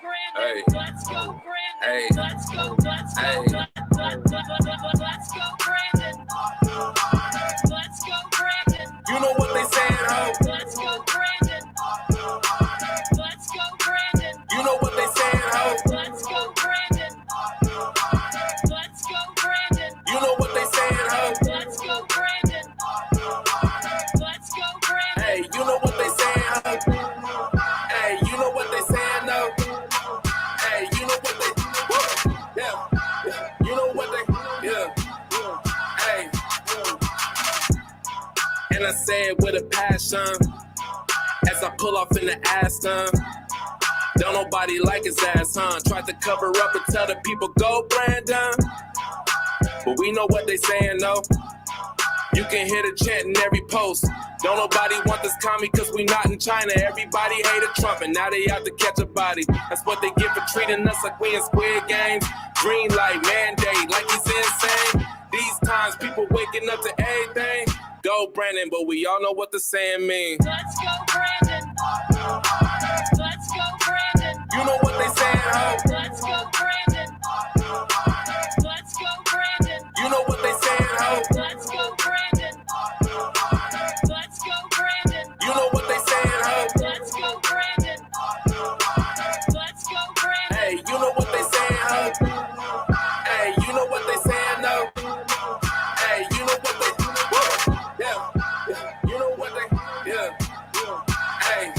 Hey, let's go, Brandon. Hey, let's go, let's go, let's go, Brandon. Let's go, Brandon. You know what they saying, ho? Let's go, Brandon. Let's go, Brandon. You know what they saying, ho? Let's go, Brandon. Let's go, Brandon. You know what they saying, ho? Let's go, Brandon. Let's go, Brandon. Hey, you know what they saying, ho? Hey, you know what they saying, though? Hey, you know what they, yeah, you know what they, yeah, hey. And I say it with a passion as I pull off in the Aston. Don't nobody like his ass, huh? Tried to cover up and tell the people, go Brandon. But we know what they saying, though. You can hear the chant in every post. Don't nobody want this commie cause we not in China. Everybody hated Trump and now they out to catch a body. That's what they get for treating us like we in Squid Games. Green light mandate like he's insane. These times people waking up to everything. Go Brandon, but we all know what the saying mean. Let's go Brandon. Let's go Brandon. You know what they saying, ho? Let's go Brandon. Let's go Brandon. You know what they saying, ho? Let's go Brandon. Let's go Brandon. You know what they saying, ho? Let's go Brandon. Let's go Brandon. Hey, you know what they saying, ho? Hey, you know what they saying, no? Hey, you know what they, yeah, you know what they, yeah, hey.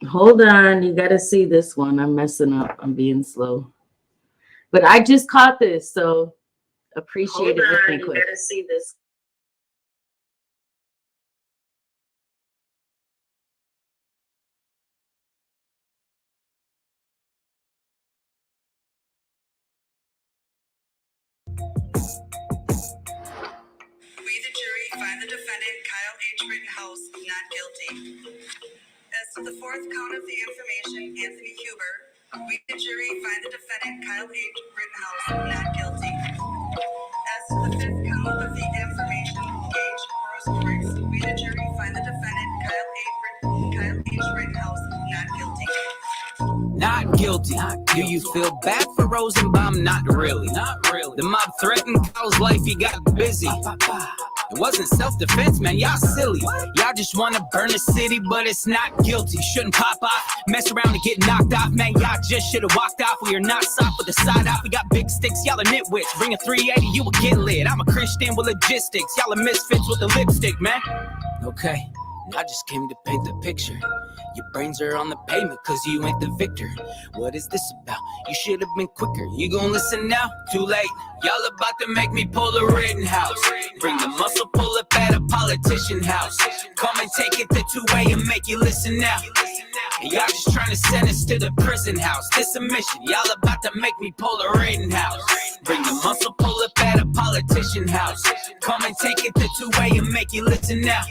Hold on, you gotta see this one. I'm messing up. I'm being slow. But I just caught this, so appreciate it with me quick. You gotta see this. We, the jury, find the defendant, Kyle H. Rittenhouse, not guilty. As to the fourth count of the information, Anthony Huber, we, the jury, find the defendant, Kyle H. Rittenhouse, not guilty. As to the fifth count of the information, Gage Bruce Briggs, we, the jury, find the defendant, Kyle H. Rittenhouse, not guilty. Not guilty. Do you feel bad for Rosenbaum? Not really. The mob threatened Kyle's life, he got busy. It wasn't self-defense, man, y'all silly. Y'all just wanna burn the city, but it's not guilty. Shouldn't pop off, mess around and get knocked off. Man, y'all just should've walked off. We are not soft with the side off. We got big sticks, y'all are nitwits. Bring a 380, you will get lit. I'm a Christian with logistics. Y'all are misfits with the lipstick, man. Okay, I just came to paint the picture. Your brains are on the pavement cause you ain't the victor. What is this about? You should have been quicker. You gon' listen now? Too late. Y'all about to make me pull a Rittenhouse. Bring the muscle, pull up at a politician house. Come and take it the 2-way and make you listen now. And y'all just trying to send us to the prison house. This a mission. Y'all about to make me pull a Rittenhouse. Bring the muscle, pull up at a politician house. Come and take it the 2-way and make you listen now.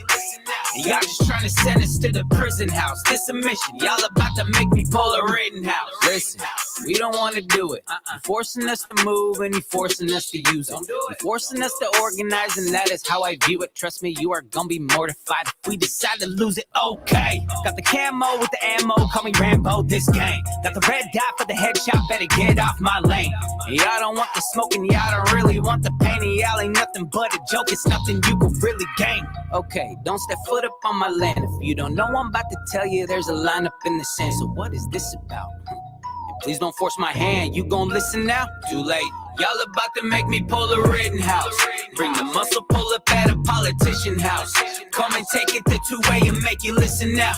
And y'all just trying to send us to the prison house. This a mission. Y'all about to make me pull a Rittenhouse. Listen, we don't want to do it. You're forcing us to move and you're forcing us to use it. You're forcing us to organize, and that is how I view it. Trust me, you are gonna be mortified if we decide to lose it. Okay, got the camo with the ammo. Call me Rambo. This game got the red dot for the headshot. Better get off my lane. And y'all don't want the smoke and y'all don't really want the pain. And y'all ain't nothing but a joke. It's nothing you can really gain. Okay, don't step foot up on my land. If you don't know, I'm about to tell you there's a line up in the sand. So what is this about? And please don't force my hand. You gon' listen now? Too late. Y'all about to make me pull a Rittenhouse. Bring the muscle, pull up at a politician house. Come and take it the two-way and make you listen now.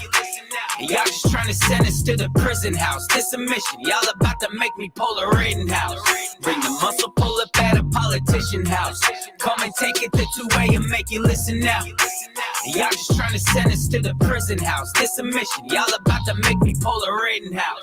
And y'all just trying to send us to the prison house. This a mission. Y'all about to make me pull a Rittenhouse. Bring the muscle, pull up at a politician house. Come and take it the two-way and make you listen now. And y'all just trying to send us to the prison house. This a mission. Y'all about to make me pull a Rittenhouse.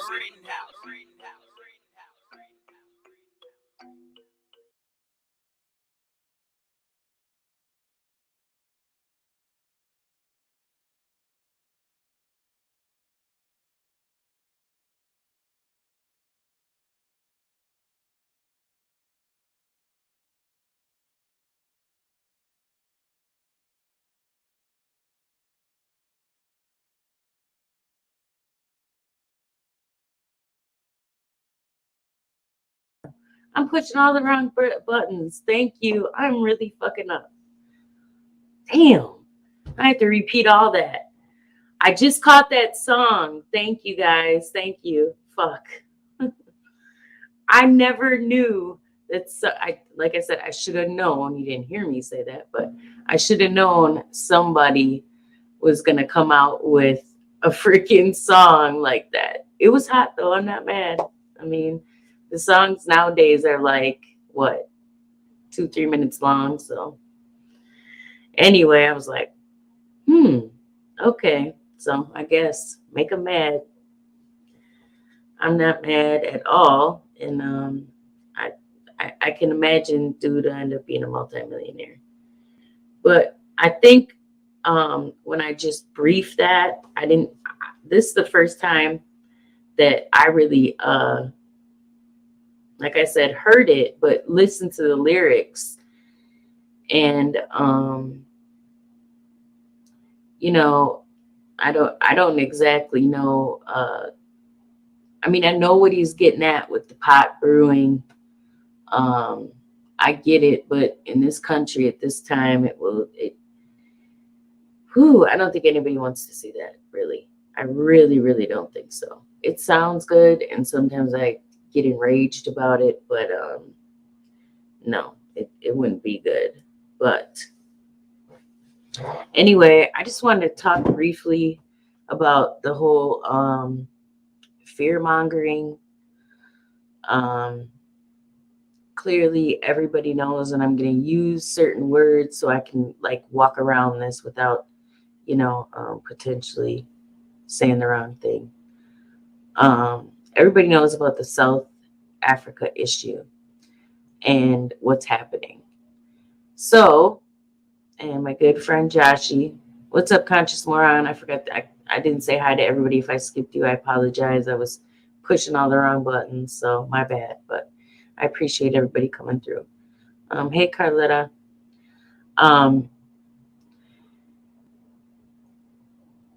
I'm pushing all the wrong buttons. Thank you. I'm really fucking up. Damn. I have to repeat all that. I just caught that song. Thank you, guys. Thank you. Fuck. I never knew that. Like I said, I should have known. You didn't hear me say that, but I should have known somebody was going to come out with a freaking song like that. It was hot, though. I'm not mad. I mean, the songs nowadays are like, what, 2-3 minutes long. So anyway, I was like, okay. So I guess make them mad. I'm not mad at all. And I can imagine dude to end up being a multimillionaire. But I think when I just briefed that, this is the first time that I really like I said, heard it, but listened to the lyrics. And you know, I don't exactly know. I mean, I know what he's getting at with the pot brewing. I get it, but in this country at this time, I don't think anybody wants to see that, really. I really, really don't think so. It sounds good, and sometimes I get enraged about it, but no, it wouldn't be good. But anyway, I just wanted to talk briefly about the whole fear mongering. Clearly everybody knows, and I'm going to use certain words so I can like walk around this without, potentially saying the wrong thing. Everybody knows about the South Africa issue and what's happening. So, and my good friend Joshi, what's up, Conscious Moron? I forgot that I didn't say hi to everybody. If I skipped you, I apologize. I was pushing all the wrong buttons, so my bad. But I appreciate everybody coming through. Hey, Carletta.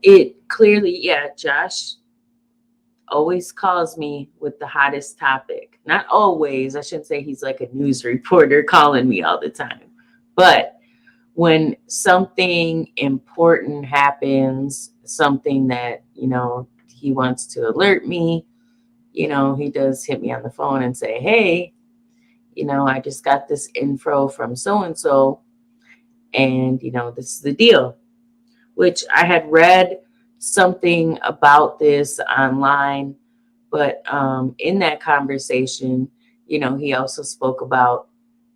It clearly, yeah, Josh always calls me with the hottest topic. Not always. I shouldn't say he's like a news reporter calling me all the time. But when something important happens, something that, he wants to alert me, he does hit me on the phone and say, hey, I just got this info from so-and-so, and, this is the deal, which I had read something about this online, but in that conversation, he also spoke about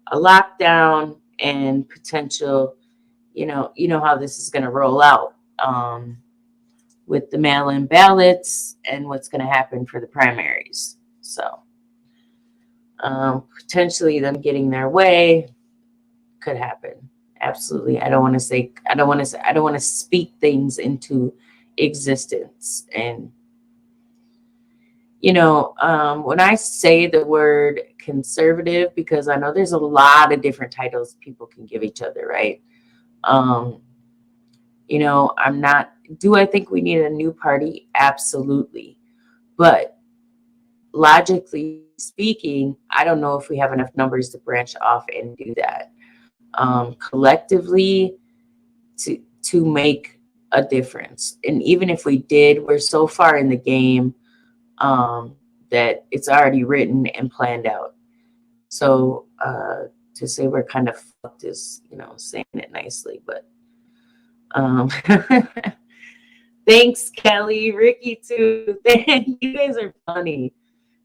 a lockdown and potential, how this is going to roll out with the mail-in ballots and what's going to happen for the primaries. So potentially them getting their way could happen. Absolutely. I don't want to speak things into existence. And, when I say the word conservative, because I know there's a lot of different titles people can give each other, right? I'm not, do I think we need a new party? Absolutely. But logically speaking, I don't know if we have enough numbers to branch off and do that collectively to make a difference. And even if we did, we're so far in the game that it's already written and planned out. So to say we're kind of fucked is, saying it nicely, but thanks, Kelly, Ricky too. You guys are funny.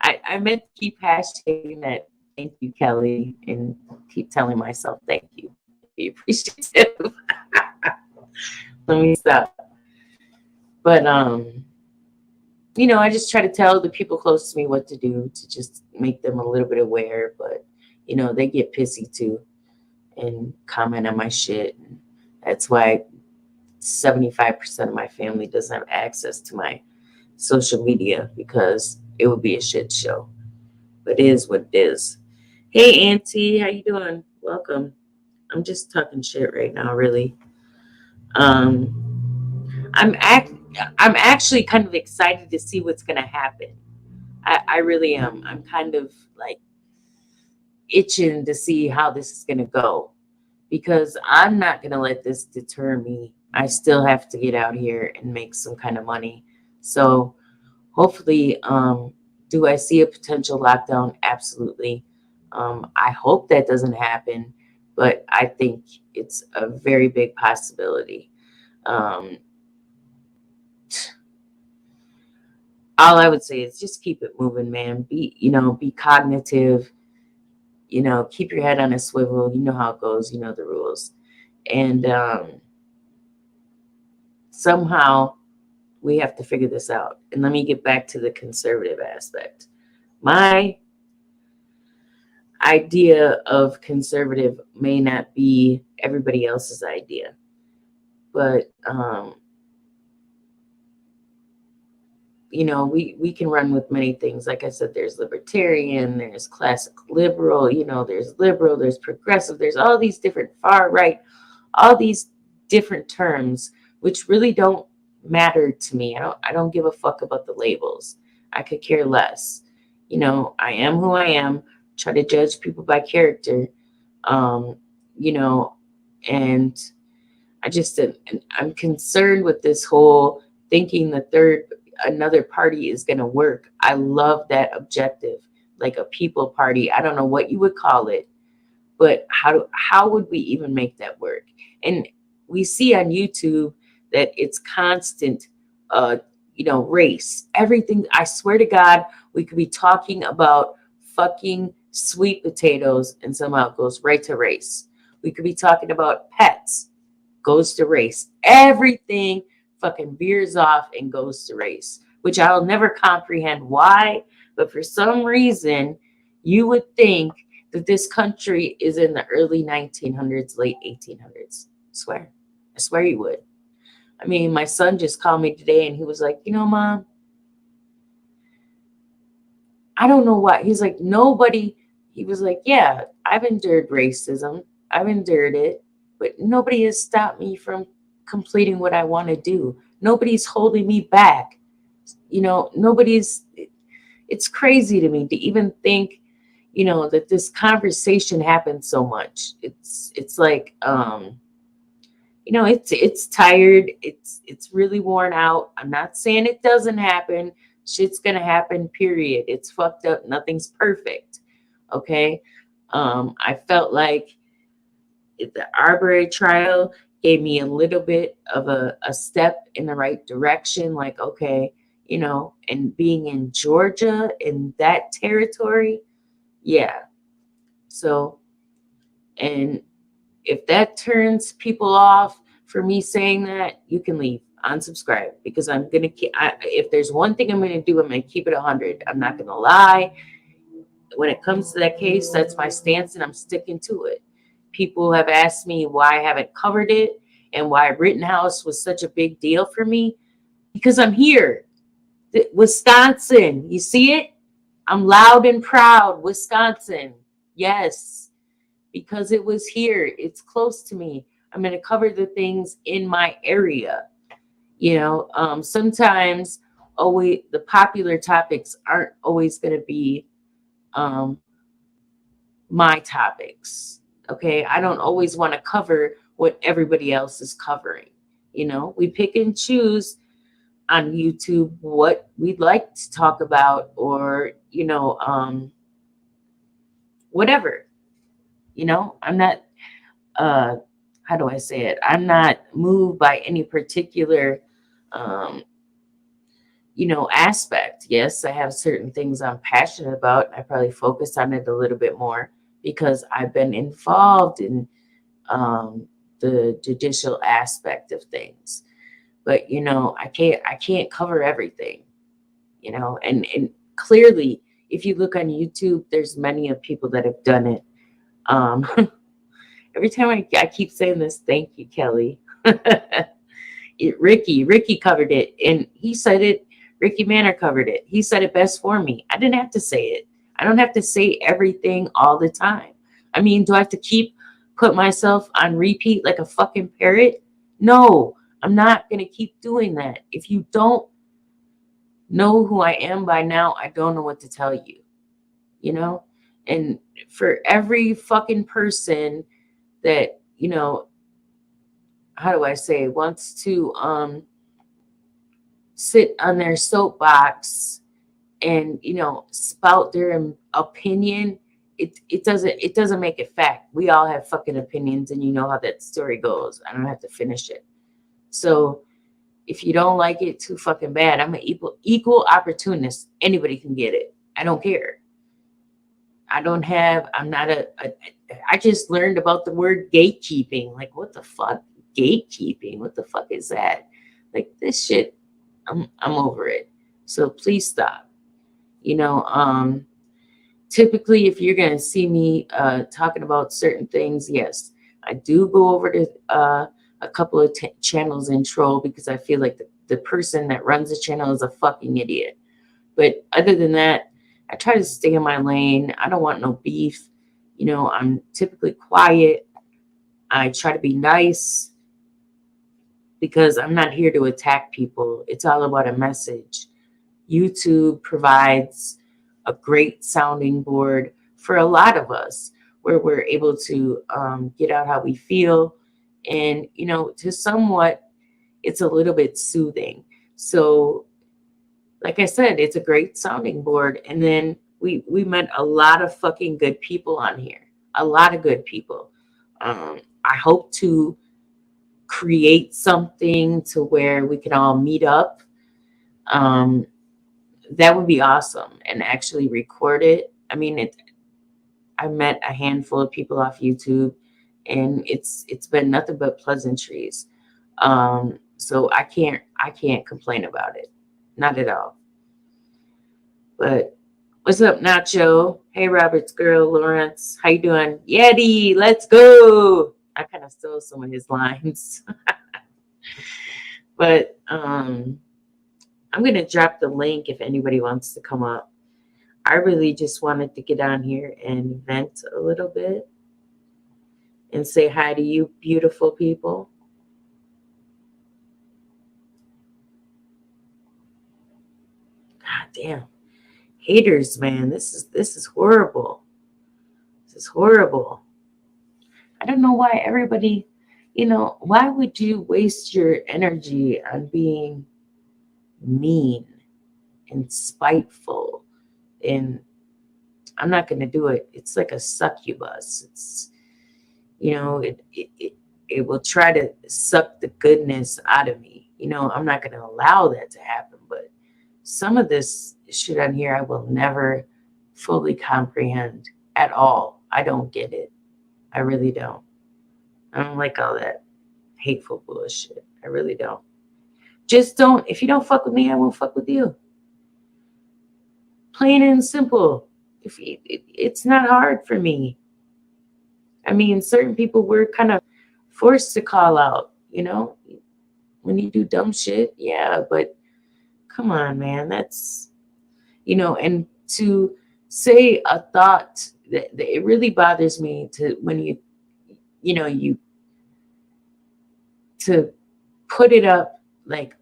I meant to keep hashtagging that. Thank you, Kelly, and keep telling myself thank you. Be appreciative. Let me stop. But I just try to tell the people close to me what to do to just make them a little bit aware. But they get pissy too and comment on my shit. That's why 75% of my family doesn't have access to my social media, because it would be a shit show. But it is what it is. Hey, Auntie, how you doing? Welcome. I'm just talking shit right now, really. I'm actually kind of excited to see what's gonna happen. I really am. I'm kind of like itching to see how this is gonna go, because I'm not gonna let this deter me. I still have to get out here and make some kind of money. So hopefully, do I see a potential lockdown? Absolutely. I hope that doesn't happen, but I think it's a very big possibility. All I would say is just keep it moving, man. Be cognitive, keep your head on a swivel. You know how it goes, you know the rules. And somehow we have to figure this out. And let me get back to the conservative aspect. My idea of conservative may not be everybody else's idea, but we can run with many things. Like I said, there's libertarian, there's classic liberal, there's liberal, there's progressive, there's all these different far right, all these different terms, which really don't matter to me. I don't give a fuck about the labels. I could care less. I am who I am. Try to judge people by character. And I'm concerned with this whole thinking another party is going to work. I love that objective, like a people party. I don't know what you would call it, but how would we even make that work? And we see on YouTube that it's constant, race, everything. I swear to God, we could be talking about fucking sweet potatoes and somehow it goes right to race. We could be talking about pets, goes to race. Everything fucking veers off and goes to race, which I'll never comprehend why, but for some reason you would think that this country is in the early 1900s, late 1800s. I swear you would. I mean, my son just called me today and he was like, Mom, I don't know why. He's like, nobody. He was like, yeah, I've endured racism. I've endured it, but nobody has stopped me from completing what I want to do. Nobody's holding me back. It's crazy to me to even think, that this conversation happens so much. It's like, it's tired. It's really worn out. I'm not saying it doesn't happen. Shit's going to happen, period. It's fucked up. Nothing's perfect. Okay. I felt like the Arbery trial gave me a little bit of a step in the right direction. Like, okay, and being in Georgia, in that territory. Yeah. So, and if that turns people off for me saying that, you can leave, unsubscribe, because I'm going to keep, if there's one thing I'm going to do, I'm going to keep it 100. I'm not going to lie. When it comes to that case, that's my stance and I'm sticking to it. people have asked me why I haven't covered it and why Rittenhouse was such a big deal for me. Because I'm here. Wisconsin, you see it? I'm loud and proud, Wisconsin. Yes, because it was here. It's close to me. I'm going to cover the things in my area. You know, sometimes always the popular topics aren't always going to be my topics. Okay, I don't always want to cover what everybody else is covering. You know, we pick and choose on YouTube what we'd like to talk about, or you know, whatever. You know, I'm not how do I say it? I'm not moved by any particular you know, aspect. Yes, I have certain things I'm passionate about. I probably focus on it a little bit more because I've been involved in the judicial aspect of things. But you know, I can't cover everything. You know, and clearly, if you look on YouTube, there's many of people that have done it. Every time I keep saying this, thank you, Kelly. Ricky covered it, and he said it. Ricky Manor covered it. He said it best for me. I didn't have to say it. I don't have to say everything all the time. I mean, do I have to put myself on repeat like a fucking parrot? No, I'm not going to keep doing that. If you don't know who I am by now, I don't know what to tell you, you know? And for every fucking person that, you know, how do I say, wants to sit on their soapbox and, you know, spout their opinion, it doesn't make it fact. We all have fucking opinions, and you know how that story goes. I don't have to finish it. So if you don't like it too fucking bad, I'm an equal opportunist. Anybody can get it. I don't care. I just learned about the word gatekeeping. Like, what the fuck? Gatekeeping? What the fuck is that? Like, this shit, I'm over it. So please stop. You know, typically if you're gonna see me talking about certain things, yes, I do go over to a couple of channels and troll, because I feel like the person that runs the channel is a fucking idiot. But other than that, I try to stay in my lane. I don't want no beef. You know, I'm typically quiet. I try to be nice because I'm not here to attack people. It's all about a message. YouTube provides a great sounding board for a lot of us, where we're able to get out how we feel. And, you know, to somewhat, it's a little bit soothing. So, like I said, it's a great sounding board. And then we met a lot of fucking good people on here. A lot of good people. I hope to create something to where we can all meet up. That would be awesome, and actually record it. I mean, I met a handful of people off YouTube, and it's been nothing but pleasantries. So I can't complain about it. Not at all. But what's up, Nacho? Hey, Robert's girl, Lawrence. How you doing? Yeti, let's go. I kind of stole some of his lines. But I'm going to drop the link if anybody wants to come up. I really just wanted to get on here and vent a little bit and say hi to you beautiful people. God damn. Haters, man. This is horrible. This is horrible. I don't know why everybody, you know, why would you waste your energy on being mean and spiteful? And I'm not going to do it. It's like a succubus. It's, you know, it will try to suck the goodness out of me. You know, I'm not going to allow that to happen. But some of this shit on here, I will never fully comprehend at all. I don't get it. I really don't. I don't like all that hateful bullshit. I really don't. Just don't. If you don't fuck with me, I won't fuck with you. Plain and simple. It's not hard for me. I mean, certain people were kind of forced to call out, when you do dumb shit. Yeah, but come on, man. That's, and to say a thought that it really bothers me to when you to put it up like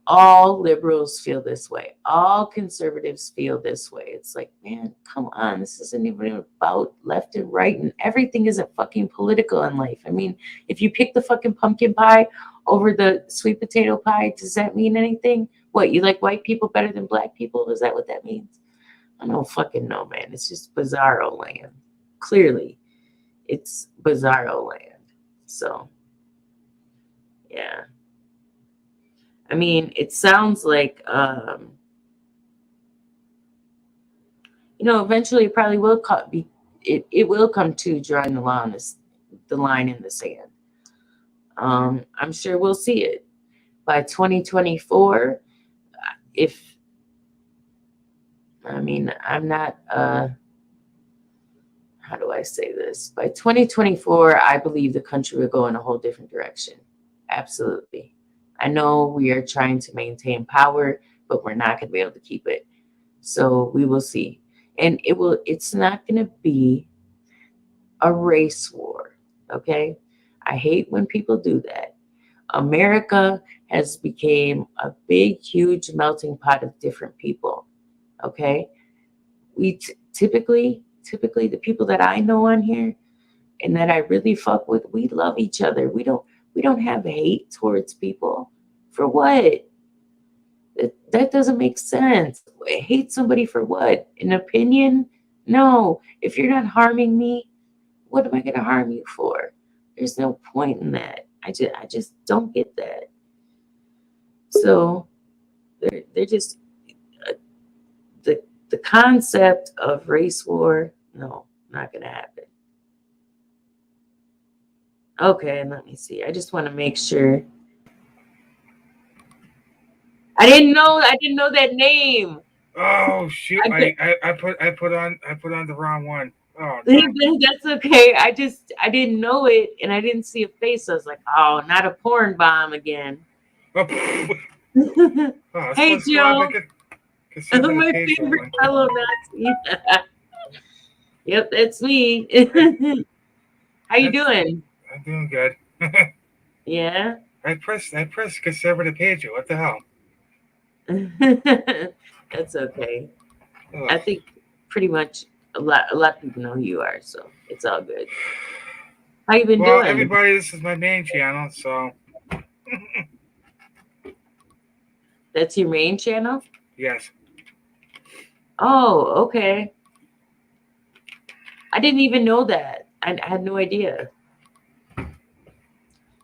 all liberals feel this way, all conservatives feel this way. It's like, man, come on, this isn't even about left and right, and everything isn't fucking political in life. I mean, if you pick the fucking pumpkin pie over the sweet potato pie, does that mean anything? What, you like white people better than black people? Is that what that means? I don't fucking know, man. It's just bizarro land. Clearly, it's bizarro land. So, yeah. I mean, it sounds like, eventually it probably will it will come to drawing the line in the sand. I'm sure we'll see it by 2024. I'm not, how do I say this? By 2024, I believe the country will go in a whole different direction. Absolutely. I know we are trying to maintain power, but we're not going to be able to keep it. So we will see. And it's not going to be a race war. Okay. I hate when people do that. America has become a big, huge melting pot of different people. Okay. We typically the people that I know on here and that I really fuck with, we love each other. We don't have hate towards people. For what? That doesn't make sense. Hate somebody for what? An opinion? No. If you're not harming me, what am I going to harm you for? There's no point in that. I just don't get that. So they're just the concept of race war. No, not going to happen. Okay, let me see. I just want to make sure. I didn't know that name. Oh shoot! I put on the wrong one. Oh, that's okay. I didn't know it, and I didn't see a face. I was like, oh, not a porn bomb again. oh, Hey, Joe. My favorite favorite fellow Nazi. Yep, that's me. How you doing? I'm doing good. Yeah. I pressed conservative page. What the hell? That's okay. Ugh. I think pretty much a lot of people know who you are, so it's all good. How you been doing? Well, everybody, this is my main channel, so. That's your main channel? Yes. Oh, okay. I didn't even know that. I had no idea.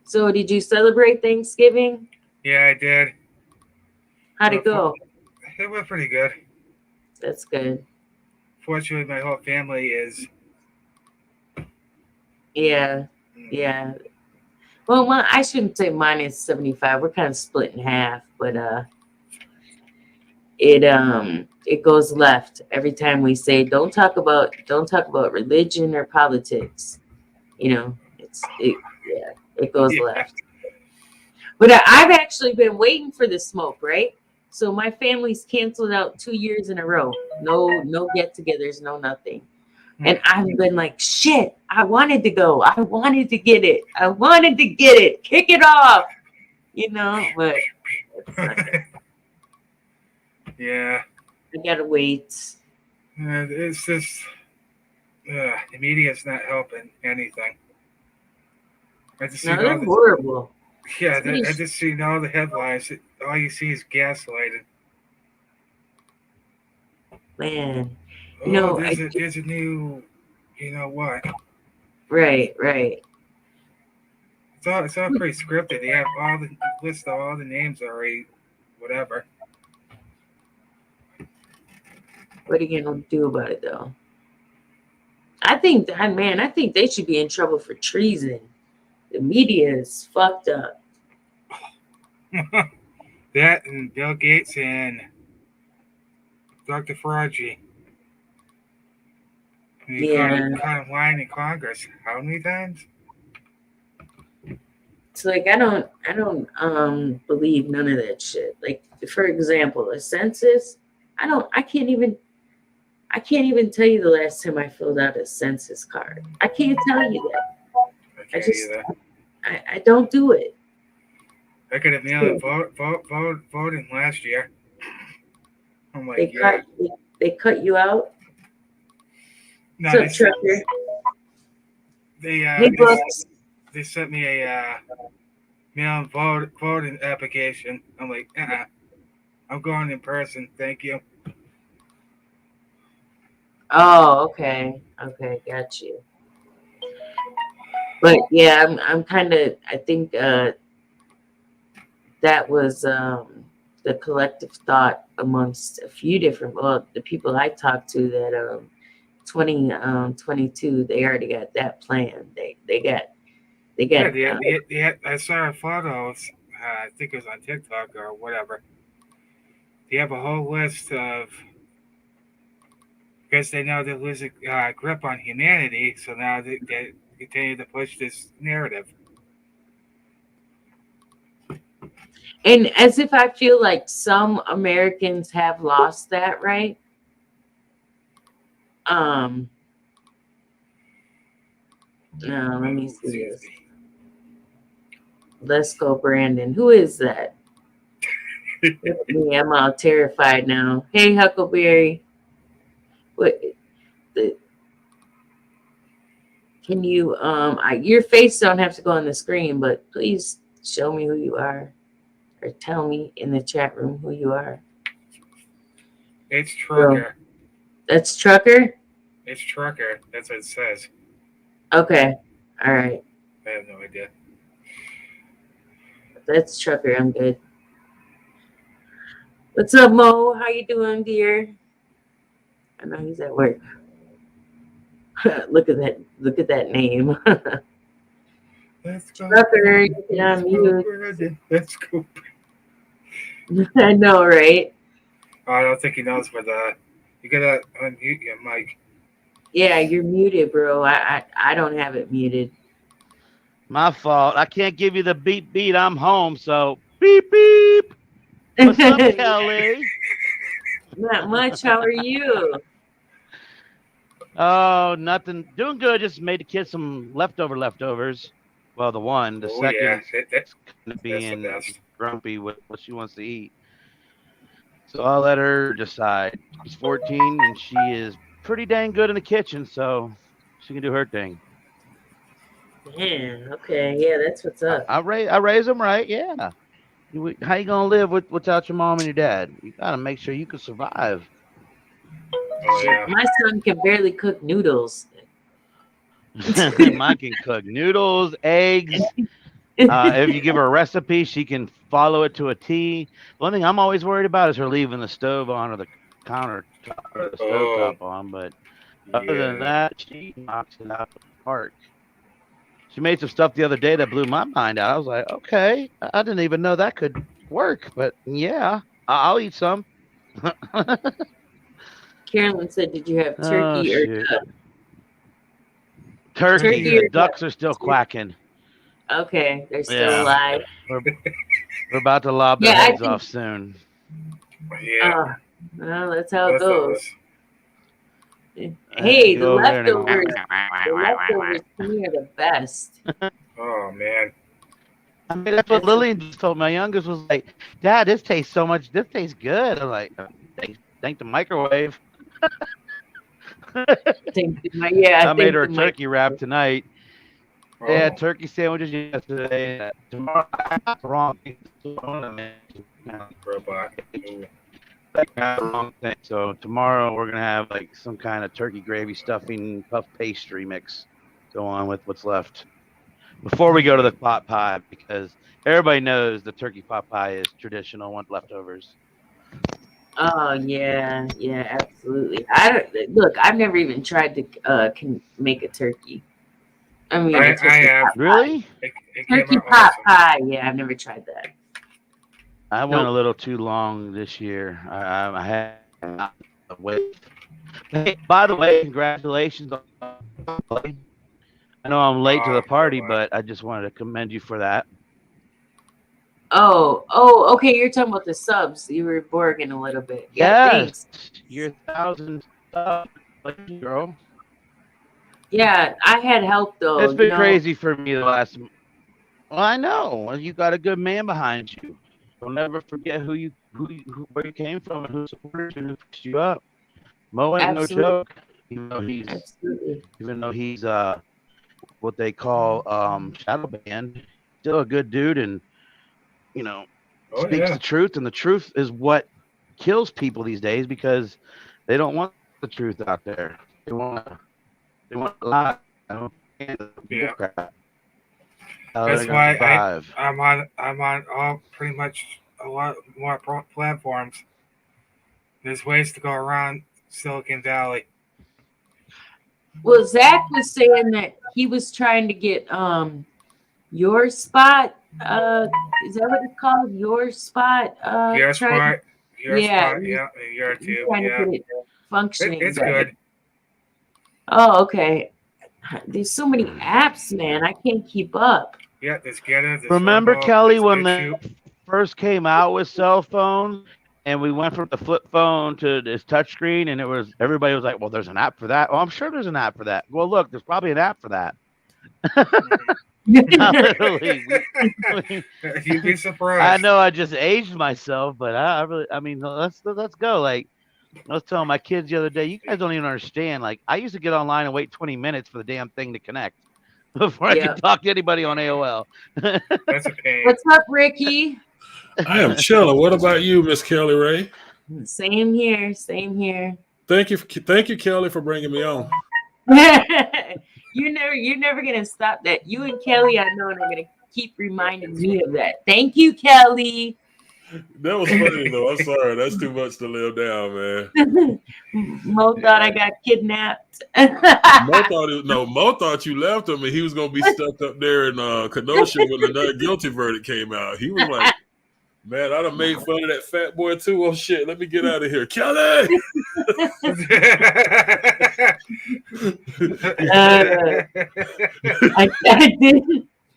So did you celebrate Thanksgiving? Yeah, I did. How'd it go? It went pretty good. That's good. Fortunately, my whole family is. Yeah. Well, I shouldn't say mine is 75. We're kind of split in half, but it goes left every time we say don't talk about religion or politics. It goes left. But I've actually been waiting for the smoke, right? So my family's canceled out 2 years in a row. No get-togethers, no nothing. And I've been like, shit, I wanted to go. I wanted to get it. Kick it off. But it's not good. Yeah. I gotta wait. It's just the media's not helping anything. They're horrible. Yeah, I just seen all the headlines. All you see is gaslighting. Man, there's a new, what? Right. It's all pretty scripted. They have all the list of all the names already. Whatever. What are you gonna do about it, though? I think they should be in trouble for treason. The media is fucked up. That and Bill Gates and Dr. Fauci. You Yeah. caught him lying in Congress. How many times? It's like I don't believe none of that shit. Like for example, a census, I can't even tell you the last time I filled out a census card. I can't tell you that. I I can't just either. I don't do it. I could have nailed it voting last year. I'm They like, yeah. cut you out. No, What's up, Trucker? Hey, Brooks. they sent me a mail voting application. I'm like, I'm going in person. Thank you. Oh, okay, got you. But yeah, I'm kind of. I think that was the collective thought amongst a few different, well, the people I talked to that 2022 they already got that plan. They got Yeah, I saw a photo. I think it was on TikTok or whatever. They have a whole list of, because they know they're losing grip on humanity, so now they continue to push this narrative. and as if I feel like some Americans have lost that, right? No, let me see this. Let's go, Brandon. Who is that? I'm all terrified now. Hey, Huckleberry. What? Can you your face don't have to go on the screen, but please show me who you are, or tell me in the chat room who you are. It's Trucker. So, that's Trucker? It's Trucker. That's what it says. Okay. All right. I have no idea. That's Trucker. I'm good. What's up, Mo? How you doing, dear? I know he's at work. Look at that name. Let's go. Trucker, you can unmute. Let's go. I know, right? Oh, I don't think he knows, but you gotta unmute your mic. Yeah, you're muted, bro. I don't have it muted. My fault. I can't give you the beep. I'm home, so beep beep. What's up, Kelly? Not much. How are you? Oh, nothing. Doing good. Just made the kids some leftovers. Well, the one, the second, yeah. kind of being the best. grumpy with what she wants to eat. So I'll let her decide. She's 14 and she is pretty dang good in the kitchen, so she can do her thing. Man, okay, yeah, that's what's up. I raise them right, yeah. How you gonna live without your mom and your dad? You gotta make sure you can survive. Oh, yeah. My son can barely cook noodles. Mine can cook noodles, eggs. If you give her a recipe, she can follow it to a T. One thing I'm always worried about is her leaving the stove on or the countertop or the stovetop on. But other than that, she knocks it out of the park. She made some stuff the other day that blew my mind out. I was like, okay, I didn't even know that could work. But yeah, I'll eat some. Carolyn said, "Did you have turkey or duck?" Turkey. The ducks are still quacking. Okay, they're still alive. We're about to lob their heads off soon. Yeah. Well, that's how it goes. Hey, the leftovers to me are the best. Oh, man. I mean, that's what Lillian just told me. My youngest was like, Dad, this tastes good. I'm like, thank the microwave. I made her a turkey wrap tonight. Oh. They had turkey sandwiches yesterday. Tomorrow, I got the wrong thing. Robot. Wrong thing. So tomorrow we're gonna have like some kind of turkey gravy stuffing puff pastry mix go on with what's left before we go to the pot pie, because everybody knows the turkey pot pie is traditional. Want leftovers. Oh yeah, absolutely. I've never even tried to make a turkey. I mean, I have. Really? Turkey pot pie. Yeah, I've never tried that. I went a little too long this year. I had Hey, by the way, congratulations on the play. I know I'm late to the party, but I just wanted to commend you for that. Oh, okay. You're talking about the subs. You were borging a little bit. Yeah, Yes, thanks. you're 1,000 subs, girl. Yeah, I had help though. It's been crazy for me the last. Well, I know. Well, you got a good man behind you. Don't never forget who where you came from and who supported you and who pushed you up. Mo ain't no Absolutely. joke. Even though he's what they call shadow banned, still a good dude and speaks the truth. And the truth is what kills people these days because they don't want the truth out there. They want to lie. Yeah. Crap. That's why I'm on all pretty much a lot more platforms. There's ways to go around Silicon Valley. Well, Zach was saying that he was trying to get your spot. Is that what it's called? Your spot. Your spot. Yeah, your too. Trying to Yeah. get it functioning. It's good. Oh, okay. There's so many apps, man. I can't keep up. Yeah, there's Getter. Remember, Kelly, when they first came out with cell phones and we went from the flip phone to this touchscreen and everybody was like, well, there's an app for that. Well, I'm sure there's an app for that. Well, look, there's probably an app for that. Literally. You'd be surprised. I know I just aged myself, but I mean, let's go. Like, I was telling my kids the other day, you guys don't even understand. Like, I used to get online and wait 20 minutes for the damn thing to connect before I could talk to anybody on AOL. That's a pain. What's up, Ricky? I am chilling. What about you, Miss Kelly Ray? Same here. Same here. Thank you, Kelly, for bringing me on. You're never gonna stop that. You and Kelly, I know, are gonna keep reminding me of that. Thank you, Kelly. That was funny though. I'm sorry. That's too much to live down, man. Mo thought I got kidnapped. Mo thought you left him and he was gonna be stuck up there in Kenosha when the not guilty verdict came out. He was like, man, I done made fun of that fat boy too. Oh shit, let me get out of here. Kelly! I did.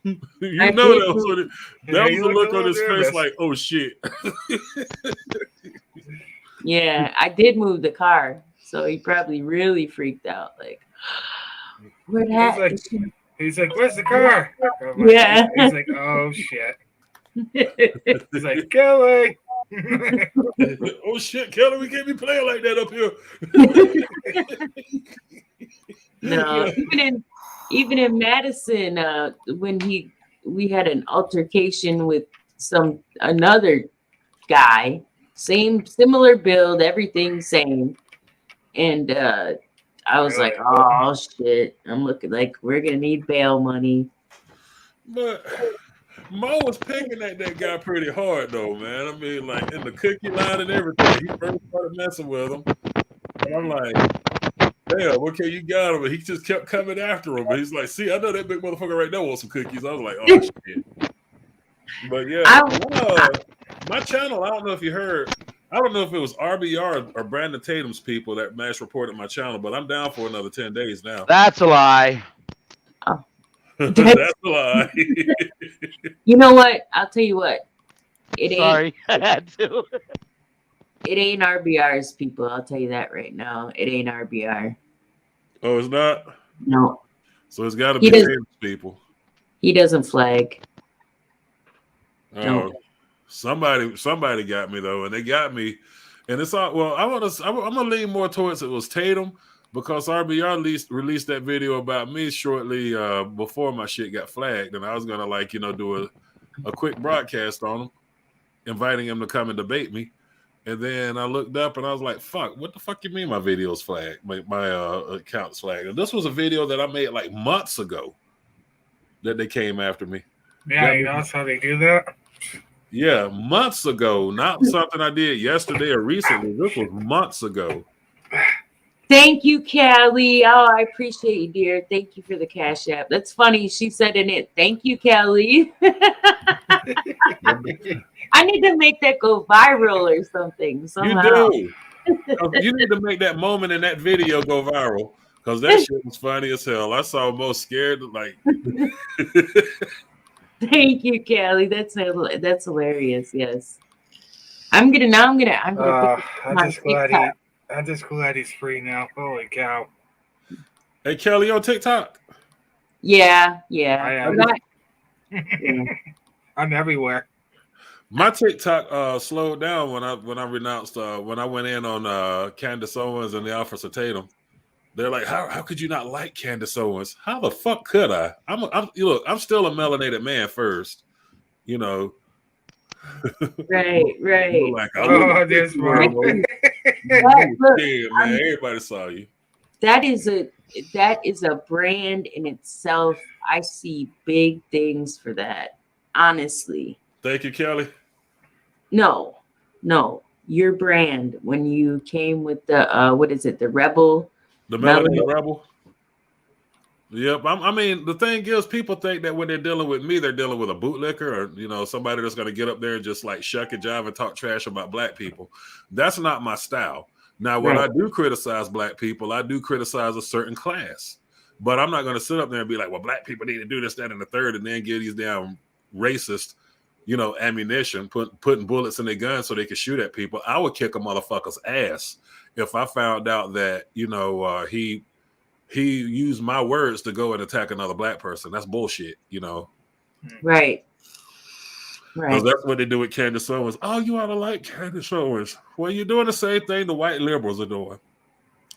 That was the look on his face like, oh shit. Yeah, I did move the car. So he probably really freaked out. Like, where'd that? He's like, where's the car? Yeah. He's like, oh shit. He's like, Kelly. Oh shit, Kelly, we can't be playing like that up here. No, even in Madison, when we had an altercation with another guy, similar build, everything same, and I was like, oh shit, I'm looking like we're gonna need bail money. But Mo was picking at that guy pretty hard though, man. I mean, like in the cookie line and everything. He first started messing with him, and I'm like, damn, okay, you got him. And he just kept coming after him. But he's like, see, I know that big motherfucker right there wants some cookies. I was like, oh shit. But yeah, my channel, I don't know if you heard. I don't know if it was RBR or Brandon Tatum's people that mass reported my channel, but I'm down for another 10 days now. That's a lie. Oh. That's a lie. You know what? I'll tell you what. Sorry, I had to. It ain't RBR's people. I'll tell you that right now. It ain't RBR. Oh, it's not? No. So it's got to be Tatum's people. He doesn't flag. Oh, no. Somebody got me though, and they got me. And it's all well. I'm gonna lean more towards it was Tatum because RBR released that video about me shortly before my shit got flagged, and I was gonna do a quick broadcast on him, inviting him to come and debate me. And then I looked up and I was like, "Fuck! What the fuck you mean my video's flagged? My account's flagged?" And this was a video that I made like months ago that they came after me. Yeah, you know that's how they do that. Yeah, months ago, not something I did yesterday or recently. This was months ago. Thank you, Kelly. Oh, I appreciate you, dear. Thank you for the Cash App. That's funny. She said in it, thank you, Kelly. I need to make that go viral or something somehow. You do. You need to make that moment in that video go viral because that shit was funny as hell. I saw most scared like. Thank you, Kelly. That's hilarious. Yes. I'm gonna put I'm just glad he's free now. Holy cow. Hey Kelly, you on TikTok? Yeah. I am. I'm everywhere. My TikTok slowed down when I renounced when I went in on Candace Owens and the Officer Tatum. They're like, how could you not like Candace Owens? How the fuck could I? I'm still a melanated man first, you know. Right. Like, there's wrong. Look, Yeah, man, everybody saw you. That is a brand in itself. I see big things for that. Honestly. Thank you, Kelly. No. Your brand when you came with the what is it? The Rebel. The Melanated Rebel. Yep. I mean, the thing is, people think that when they're dealing with me, they're dealing with a bootlicker or somebody that's going to get up there and just like shuck and jive and talk trash about black people. That's not my style. Now, when I do criticize black people, I do criticize a certain class, but I'm not going to sit up there and be like, well, black people need to do this, that, and the third, and then get these damn racist, ammunition, putting bullets in their guns so they can shoot at people. I would kick a motherfucker's ass if I found out that, he used my words to go and attack another black person. That's bullshit, Right. Because that's what they do with Candace Owens. Oh, you ought to like Candace Owens. Well, you're doing the same thing the white liberals are doing.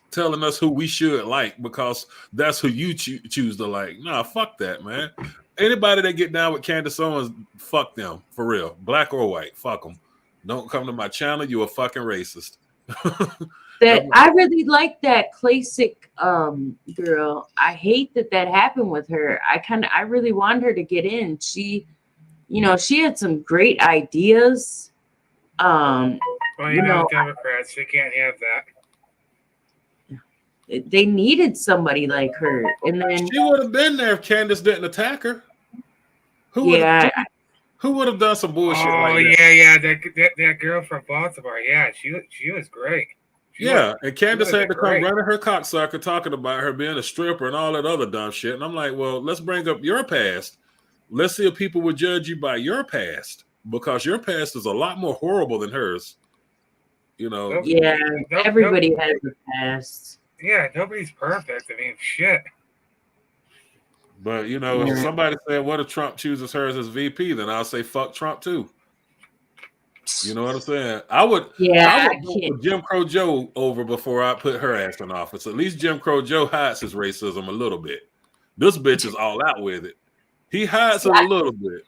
Telling us who we should like because that's who you choose to like. Nah, fuck that, man. Anybody that get down with Candace Owens, fuck them. For real. Black or white, fuck them. Don't come to my channel. You a fucking racist. I really like that classic girl. I hate that happened with her. I really wanted her to get in. She had some great ideas. Well, Democrats, they can't have that. They needed somebody like her, and then she would have been there if Candace didn't attack her. Who would have done some bullshit like that? Oh yeah, that girl from Baltimore. Yeah, she was great. And Candace had to come running her cocksucker talking about her being a stripper and all that other dumb shit. And I'm like, well, let's bring up your past. Let's see if people would judge you by your past, because your past is a lot more horrible than hers. Everybody has a past. Yeah, nobody's perfect. I mean, shit. But if somebody said, "What if Trump chooses her as VP?" Then I'll say, "Fuck Trump too." You know what I'm saying? I would put Jim Crow Joe over before I put her ass in office. At least Jim Crow Joe hides his racism a little bit. This bitch is all out with it. He hides it a little bit.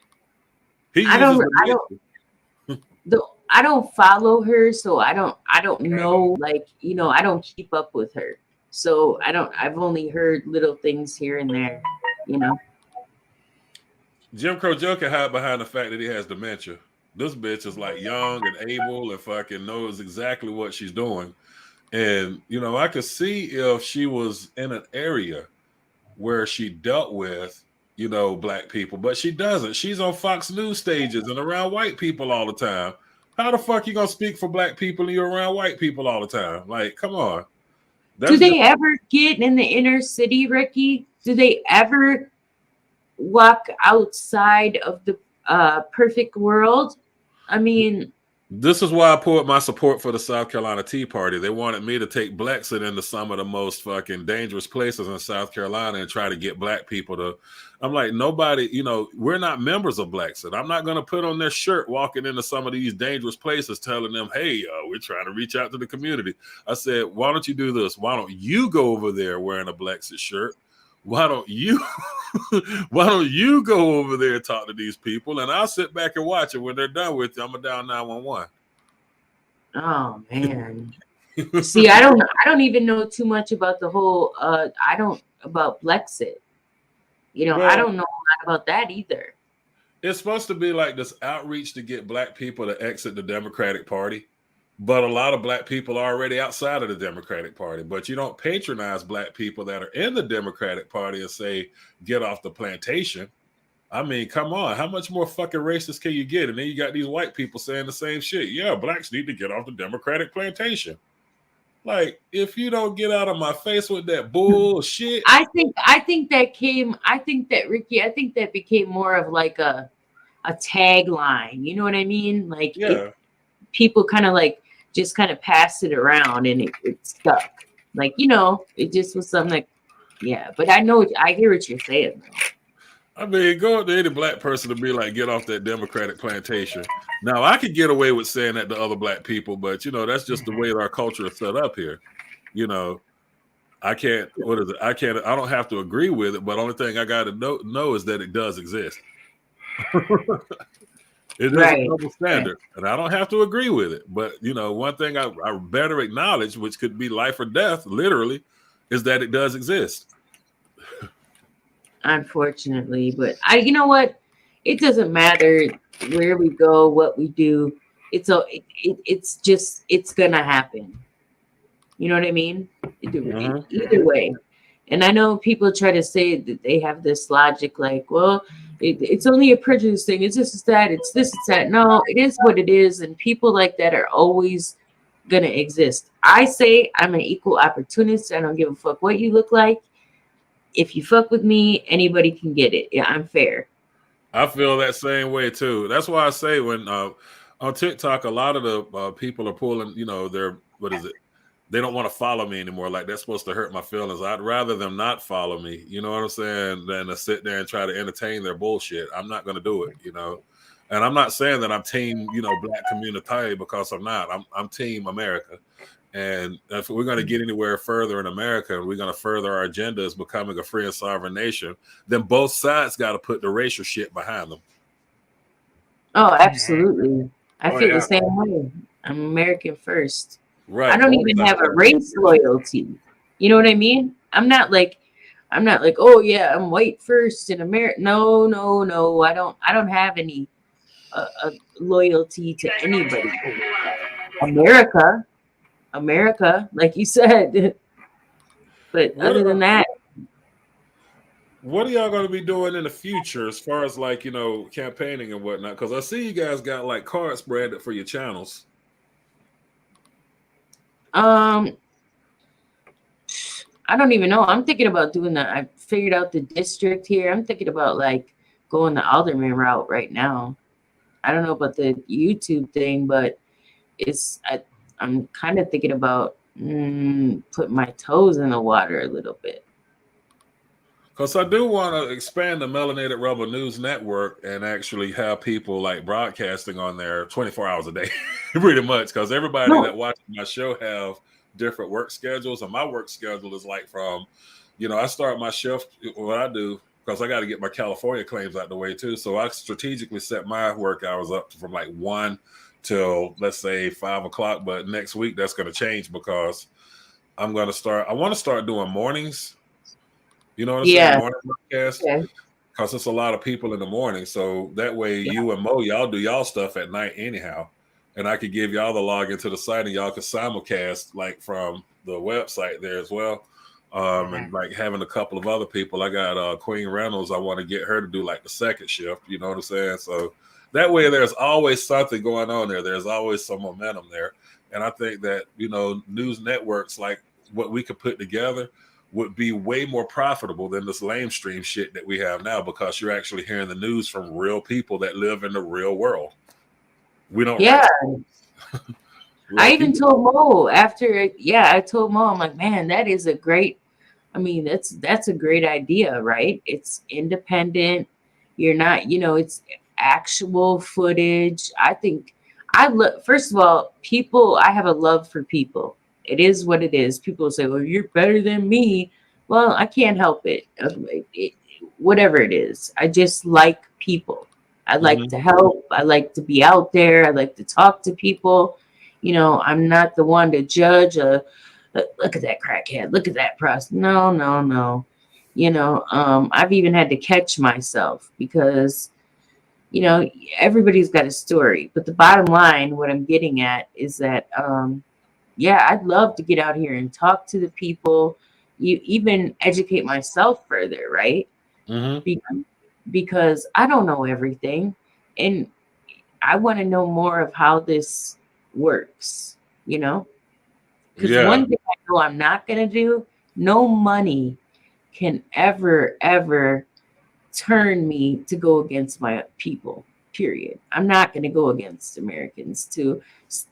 I don't follow her, so I don't know. Like, I don't keep up with her, so I've only heard little things here and there. Jim Crow Joe can hide behind the fact that he has dementia. This bitch is like young and able and fucking knows exactly what she's doing. And, I could see if she was in an area where she dealt with, black people, but she doesn't. She's on Fox News stages and around white people all the time. How the fuck you gonna speak for black people and you're around white people all the time? Like, come on. Do they ever get in the inner city, Ricky? Do they ever walk outside of the perfect world? I mean, this is why I poured my support for the South Carolina Tea Party. They wanted me to take Blexit into some of the most fucking dangerous places in South Carolina and try to get black people to. I'm like, nobody, we're not members of Blexit. I'm not going to put on their shirt walking into some of these dangerous places telling them, hey, we're trying to reach out to the community. I said, why don't you do this? Why don't you go over there wearing a Blexit shirt? Why don't you go over there and talk to these people, and I'll sit back and watch it. When they're done with you, I'm gonna dial 911. Oh man. See, I don't even know too much about the whole about Blexit. I don't know a lot about that either. It's supposed to be like this outreach to get black people to exit the Democratic Party. But a lot of black people are already outside of the Democratic Party. But you don't patronize black people that are in the Democratic Party and say, get off the plantation. I mean, come on. How much more fucking racist can you get? And then you got these white people saying the same shit. Yeah, blacks need to get off the Democratic plantation. Like, if you don't get out of my face with that bullshit. I think that Ricky, I think that became more of like a tagline. You know what I mean? Like Yeah. people kind of like just kind of passed it around and it stuck. Like, you know, it just was something like, yeah. But I hear what you're saying though. I mean, go to any black person to be like, get off that Democratic plantation. Now, I could get away with saying that to other black people, but you know, that's just the way our culture is set up here. You know, I can't. What is it? I can't. I don't have to agree with it, but only thing I got to know is that it does exist. It is a double standard, and I don't have to agree with it. But you know, one thing I better acknowledge, which could be life or death, literally, is that it does exist. Unfortunately, but you know what? It doesn't matter where we go, what we do. It's gonna happen. You know what I mean? Either way. And I know people try to say that they have this logic, like, well, it's only a prejudice thing. It's this, it's that. It's this, it's that. No, it is what it is, and people like that are always gonna exist. I say I'm an equal opportunist. I don't give a fuck what you look like. If you fuck with me, anybody can get it. Yeah, I'm fair. I feel that same way too. That's why I say when on TikTok, a lot of the people are pulling, you know, they don't want to follow me anymore. Like, that's supposed to hurt my feelings. I'd rather them not follow me, you know what I'm saying, than to sit there and try to entertain their bullshit. I'm not going to do it, you know. And I'm not saying that I'm team, you know, black community, because I'm not. I'm team America. And if we're going to get anywhere further in America, and we're going to further our agenda as becoming a free and sovereign nation, then both sides got to put the racial shit behind them. Oh, absolutely. I feel the same way. I'm American first. Right. I don't even have a race loyalty. You know what I mean? I'm not like, oh yeah, I'm white first in America. No. I don't have any loyalty to anybody. America, like you said. But other than that, what are y'all going to be doing in the future as far as, like, you know, campaigning and whatnot? Because I see you guys got like cards branded for your channels. I don't even know. I'm thinking about doing that. I figured out the district here. I'm thinking about like going the alderman route right now. I don't know about the YouTube thing, but I'm kind of thinking about putting my toes in the water a little bit. Because I do want to expand the Melanated Rebel News Network and actually have people like broadcasting on there 24 hours a day, pretty much. Because everybody that watches my show have different work schedules, and my work schedule is like from, you know, I start my shift, what I do, because I got to get my California claims out the way too. So I strategically set my work hours up from like 1 till, let's say, 5 o'clock. But next week that's going to change because I want to start doing mornings. You know what I'm saying? Morning broadcast. Because it's a lot of people in the morning. So that way you and Mo, y'all do y'all stuff at night anyhow. And I could give y'all the login to the site and y'all could simulcast like from the website there as well. And like having a couple of other people. I got Queen Reynolds. I want to get her to do like the second shift. You know what I'm saying? So that way there's always something going on there. There's always some momentum there. And I think that, you know, news networks like what we could put together would be way more profitable than this lamestream shit that we have now, because you're actually hearing the news from real people that live in the real world. We don't. Yeah. I even told Mo I told Mo, I'm like, man, that is a great, I mean, that's a great idea, right? It's independent. You're not, you know, it's actual footage. I think first of all, I have a love for people. It is what it is. People say, well, you're better than me. Well, I can't help it. Whatever it is. I just like people. I like to help. I like to be out there. I like to talk to people. You know, I'm not the one to judge look at that crackhead. Look at that prostitute. No. You know, I've even had to catch myself because, you know, everybody's got a story. But the bottom line, what I'm getting at is that, I'd love to get out here and talk to the people, you even educate myself further, right? Because I don't know everything, and I want to know more of how this works, you know? Because one thing I know I'm not going to do, no money can ever turn me to go against my people, period. I'm not going to go against Americans to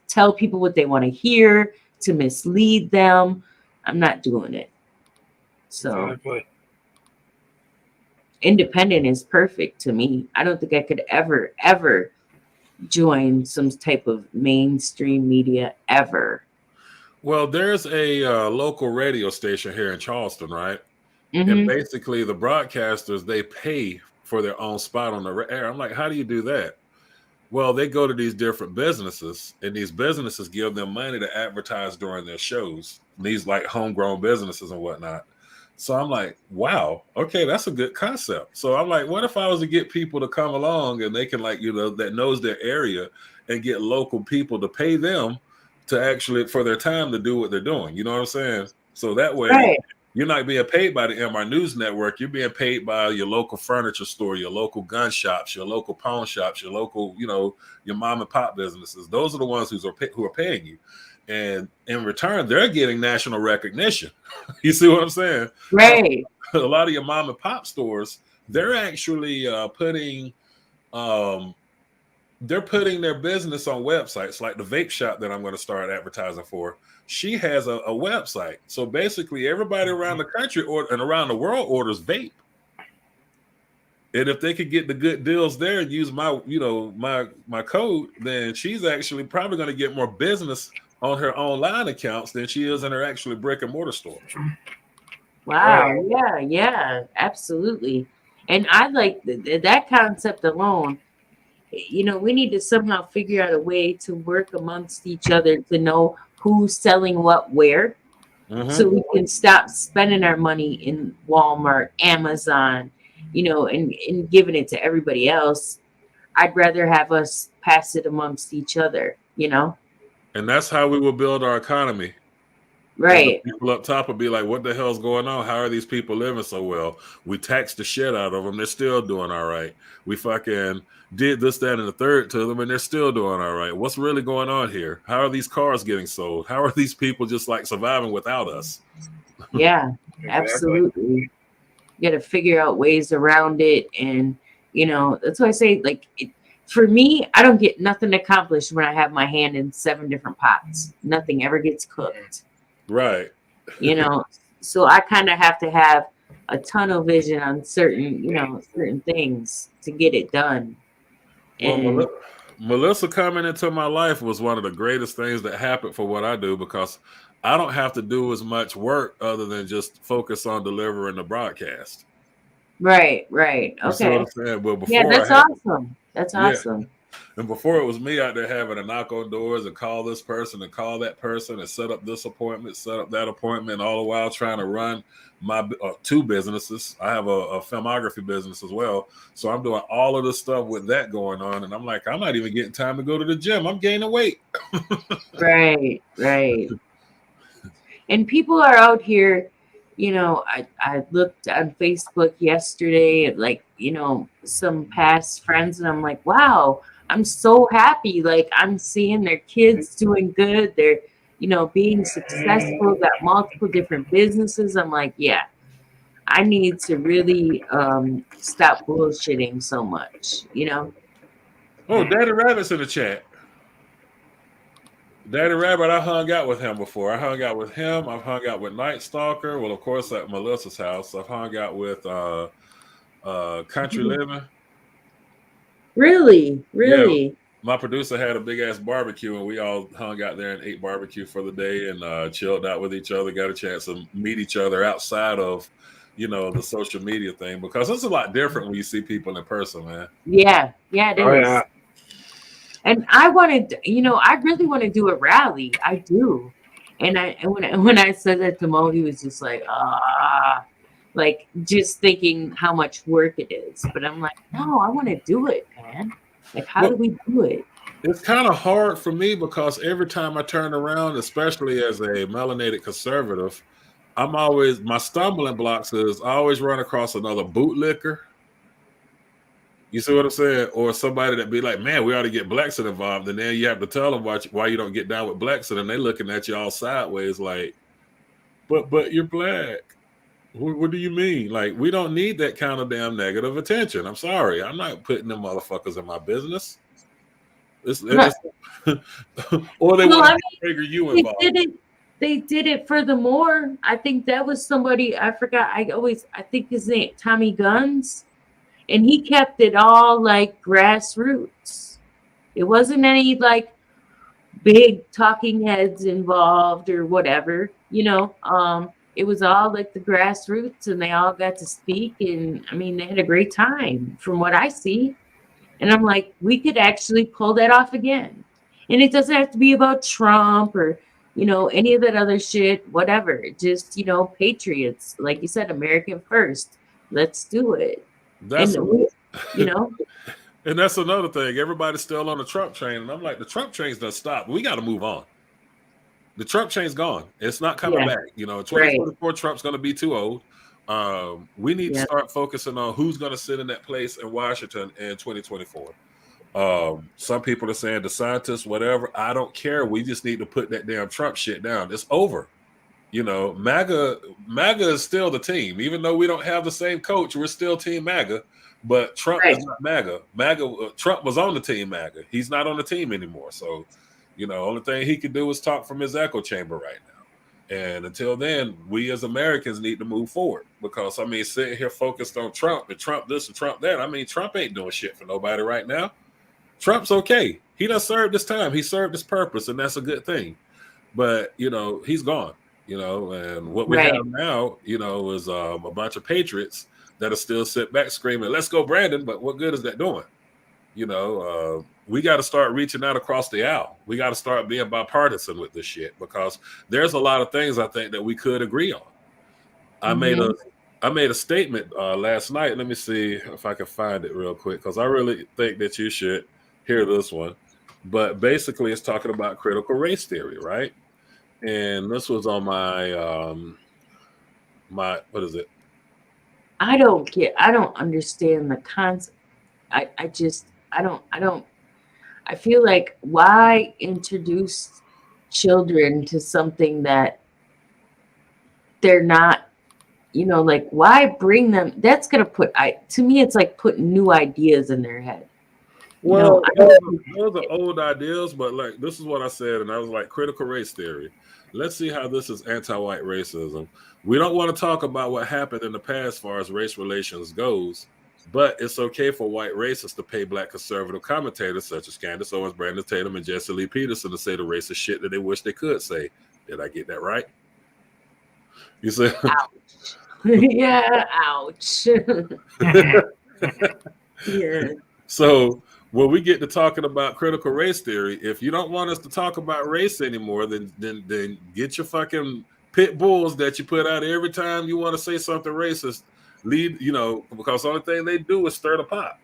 tell people what they want to hear, to mislead them. I'm not doing it. So Exactly. independent is perfect to me. I don't think I could ever join some type of mainstream media ever. Well, there's a local radio station here in Charleston, right? And Mm-hmm. basically the broadcasters, they pay for their own spot on the air. I'm like, how do you do that? Well, they go to these different businesses, and these businesses give them money to advertise during their shows. These like homegrown businesses and whatnot. So I'm like, wow, okay, that's a good concept. So I'm like, what if I was to get people to come along and they can, like, you know, that knows their area, and get local people to pay them to actually for their time to do what they're doing. You know what I'm saying? So that way, Right. you're not being paid by the MR News Network. You're being paid by your local furniture store, your local gun shops, your local pawn shops, your local, you know, your mom and pop businesses. Those are the ones who are paying you. And in return, they're getting national recognition. You see what I'm saying? Right. A lot of your mom and pop stores, they're actually putting their business on websites, like the vape shop that I'm going to start advertising for. She has a website. So basically everybody around the country and around the world orders vape. And if they could get the good deals there and use my, you know, my code, then she's actually probably going to get more business on her online accounts than she is in her actually brick and mortar store. Wow. Yeah, absolutely. And I like that concept alone. You know, we need to somehow figure out a way to work amongst each other to know who's selling what where, so we can stop spending our money in Walmart, Amazon, you know, and giving it to everybody else. I'd rather have us pass it amongst each other, you know? And that's how we will build our economy. Right. And the people up top will be like, what the hell's going on? How are these people living so well? We taxed the shit out of them. They're still doing all right. We fucking did this, that, and the third to them, and they're still doing all right. What's really going on here? How are these cars getting sold? How are these people just like surviving without us? Yeah, absolutely. You got to figure out ways around it. And, you know, that's why I say, like, for me, I don't get nothing accomplished when I have my hand in 7 different pots. Nothing ever gets cooked. Right. You know, so I kind of have to have a tunnel vision on certain things to get it done. Well, Melissa coming into my life was one of the greatest things that happened for what I do, because I don't have to do as much work other than just focus on delivering the broadcast. Right. You see what I'm saying? Well, before Yeah, that's awesome. That's awesome. And before, it was me out there having to knock on doors and call this person and call that person and set up this appointment, set up that appointment, all the while trying to run my 2 businesses. I have a filmography business as well. So I'm doing all of this stuff with that going on. And I'm like, I'm not even getting time to go to the gym. I'm gaining weight. Right. And people are out here, you know, I looked on Facebook yesterday at, like, you know, some past friends, and I'm like, wow, I'm so happy. Like, I'm seeing their kids doing good. They're, you know, being successful, got multiple different businesses. I'm like, yeah, I need to really stop bullshitting so much, you know? Oh, Daddy Rabbit's in the chat. Daddy Rabbit, I hung out with him before. I hung out with him. I've hung out with Night Stalker. Well, of course, at Melissa's house. I've hung out with Country Living. Really? Yeah, my producer had a big ass barbecue, and we all hung out there and ate barbecue for the day and chilled out with each other. Got a chance to meet each other outside of, you know, the social media thing, because it's a lot different when you see people in person, man. Yeah, it is. Yeah. And I wanted, you know, I really want to do a rally. I do. And when I said that to Mo, he was just like, like, just thinking how much work it is. But I'm like, no, I want to do it, man. Like, how do we do it? It's kind of hard for me, because every time I turn around, especially as a melanated conservative, my stumbling blocks is I always run across another bootlicker. You see what I'm saying? Or somebody that be like, man, we ought to get Blackson involved. And then you have to tell them why you don't get down with Blackson. And they looking at you all sideways like, but you're black. What do you mean? Like, we don't need that kind of damn negative attention. I'm sorry. I'm not putting them motherfuckers in my business. Or they want to trigger you involved. They did it furthermore. I think that was somebody, I forgot. I think his name, Tommy Guns. And he kept it all like grassroots. It wasn't any like big talking heads involved or whatever, you know. It was all like the grassroots, and they all got to speak. And I mean, they had a great time from what I see. And I'm like, we could actually pull that off again. And it doesn't have to be about Trump or, you know, any of that other shit, whatever. Just, you know, patriots, like you said, American first. Let's do it. That's you know. And that's another thing. Everybody's still on the Trump train. And I'm like, the Trump train's done stopped. We got to move on. The Trump train's gone. It's not coming back. You know, 2024 Trump's going to be too old. We need to start focusing on who's going to sit in that place in Washington in 2024. Some people are saying the scientists, whatever. I don't care. We just need to put that damn Trump shit down. It's over. You know, MAGA is still the team. Even though we don't have the same coach, we're still Team MAGA. But Trump is not MAGA. Trump was on the team MAGA. He's not on the team anymore. So, you know, only thing he can do is talk from his echo chamber right now. And until then, we as Americans need to move forward. Because, I mean, sitting here focused on Trump and Trump this and Trump that. I mean, Trump ain't doing shit for nobody right now. Trump's okay. He done served his time. He served his purpose, and that's a good thing. But, you know, he's gone. You know, and what we have now, you know, is a bunch of patriots that are still sit back screaming, let's go, Brandon. But what good is that doing? You know, we got to start reaching out across the aisle. We got to start being bipartisan with this shit, because there's a lot of things I think that we could agree on. I made a statement last night. Let me see if I can find it real quick, because I really think that you should hear this one. But basically, it's talking about critical race theory, right? And this was on my what is it? I don't understand the concept. I feel like, why introduce children to something that they're not, you know, like, why bring them? That's gonna to me, it's like putting new ideas in their head. Well, those are old ideas, but like, this is what I said, and I was like, critical race theory. Let's see how this is anti-white racism. We don't want to talk about what happened in the past as far as race relations goes, but it's okay for white racists to pay black conservative commentators such as Candace Owens, Brandon Tatum, and Jesse Lee Peterson to say the racist shit that they wish they could say. Did I get that right? You say, ouch. Yeah, ouch. Yeah. So when we get to talking about critical race theory, if you don't want us to talk about race anymore, then get your fucking pit bulls that you put out every time you want to say something racist. Lead, you know, because the only thing they do is stir the pot.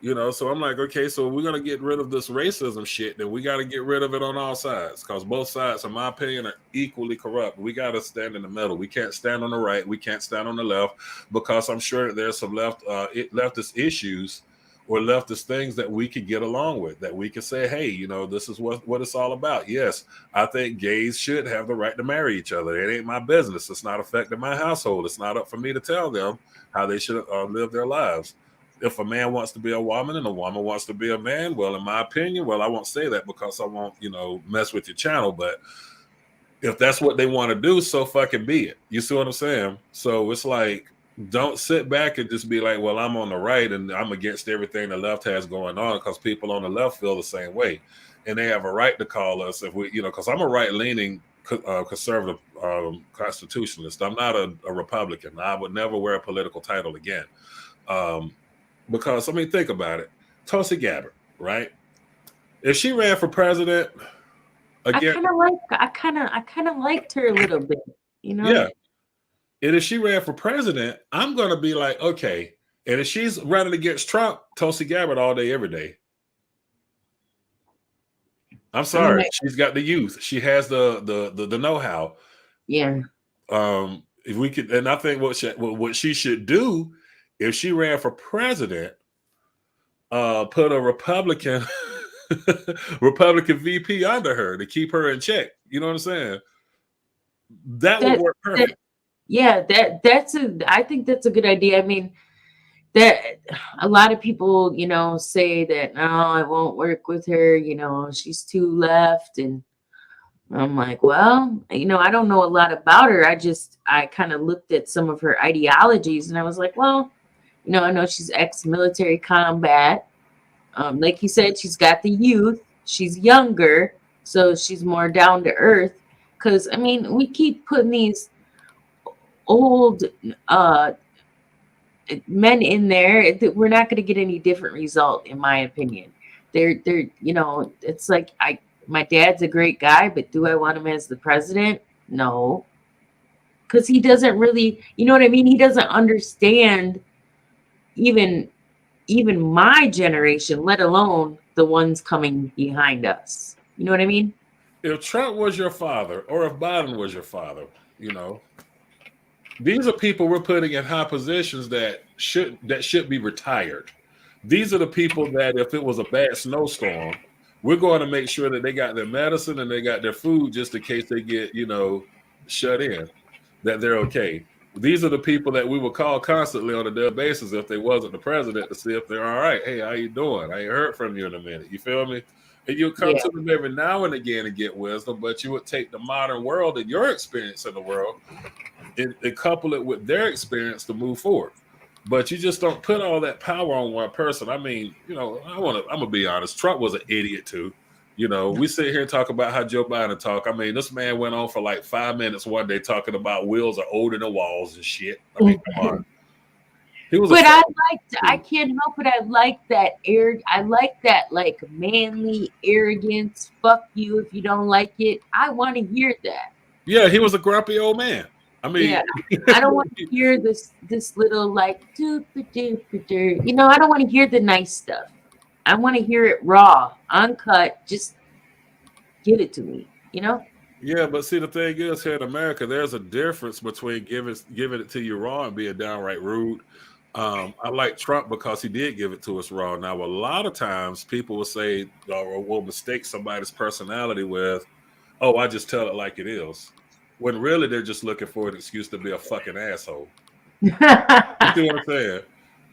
You know, so I'm like, okay, so we're gonna get rid of this racism shit, then we got to get rid of it on all sides, because both sides, in my opinion, are equally corrupt. We got to stand in the middle. We can't stand on the right. We can't stand on the left, because I'm sure there's some leftist issues or leftist things that we could get along with, that we can say, hey, you know, this is what it's all about. Yes, I think gays should have the right to marry each other. It ain't my business. It's not affecting my household. It's not up for me to tell them how they should live their lives. If a man wants to be a woman and a woman wants to be a man, well, in my opinion, well, I won't say that because I won't, you know, mess with your channel. But if that's what they want to do, so fucking be it. You see what I'm saying? So it's like, don't sit back and just be like, well, I'm on the right and I'm against everything the left has going on, because people on the left feel the same way. And they have a right to call us if we, you know, because I'm a right-leaning conservative constitutionalist. I'm not a Republican. I would never wear a political title again. Because, I mean, think about it. Tulsi Gabbard, right? If she ran for president again, I kind of liked her a little bit, you know? Yeah. And if she ran for president, I'm going to be like, okay. And if she's running against Trump, Tulsi Gabbard all day, every day. I'm sorry. She's got the youth. She has the know-how. Yeah. If we could, and I think what she should do if she ran for president, put a Republican VP under her to keep her in check. You know what I'm saying? That would work perfect. I think that's a good idea. I mean, that a lot of people, say that, no, I won't work with her, she's too left. And I'm like, well, I don't know a lot about her. I kind of looked at some of her ideologies and I was like, well, I know she's ex-military combat. Like you said, she's got the youth. She's younger, so she's more down to earth. Because, I mean, we keep putting these old men in there. We're not going to get any different result, in my opinion. They're it's like, my dad's a great guy, but do I want him as the president? No. Because he doesn't really, you know what I mean? He doesn't understand even my generation, let alone the ones coming behind us. You know what I mean? If Trump was your father, or if Biden was your father, these are people we're putting in high positions that should be retired. These are the people that if it was a bad snowstorm, we're going to make sure that they got their medicine and they got their food just in case they get, shut in, that they're okay. These are the people that we would call constantly on a daily basis if they wasn't the president to see if they're all right. Hey, how you doing? I ain't heard from you in a minute. You feel me? And you'll come to them every now and again and get wisdom, but you would take the modern world and your experience in the world and couple it with their experience to move forward. But you just don't put all that power on one person. I mean, I'm gonna be honest. Trump was an idiot too. We sit here and talk about how Joe Biden talk. I mean, this man went on for like 5 minutes one day talking about wheels are older than walls and shit. I mean, come on. He was. But I can't help it. I like that I like that like manly arrogance. Fuck you if you don't like it. I want to hear that. Yeah, he was a grumpy old man. I mean, I don't want to hear this little like I don't want to hear the nice stuff. I want to hear it raw, uncut. Just give it to me, Yeah, but see, the thing is, here in America, there's a difference between giving it to you raw and being downright rude. I like Trump because he did give it to us raw. Now, a lot of times people will say or will mistake somebody's personality with, "Oh, I just tell it like it is." When really they're just looking for an excuse to be a fucking asshole. You see what I'm saying?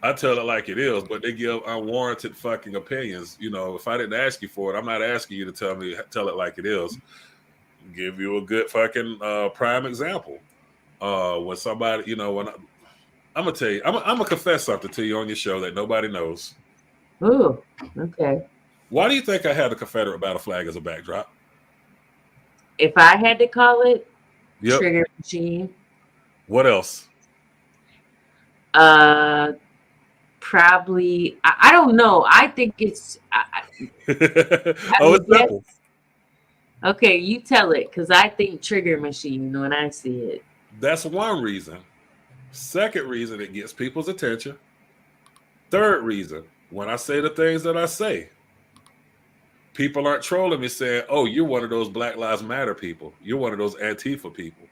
I tell it like it is, but they give unwarranted fucking opinions. If I didn't ask you for it, I'm not asking you to tell it like it is. Give you a good fucking prime example. When somebody, when I'm gonna tell you, I'm gonna confess something to you on your show that nobody knows. Ooh, okay. Why do you think I had a Confederate battle flag as a backdrop? If I had to call it, yep. Trigger machine. What else? Probably. I don't know. I think it's. It's simple. Okay, you tell it, because I think trigger machine when I see it. That's one reason. Second reason, it gets people's attention. Third reason, when I say the things that I say, people aren't trolling me saying, "Oh, you're one of those Black Lives Matter people. You're one of those Antifa people."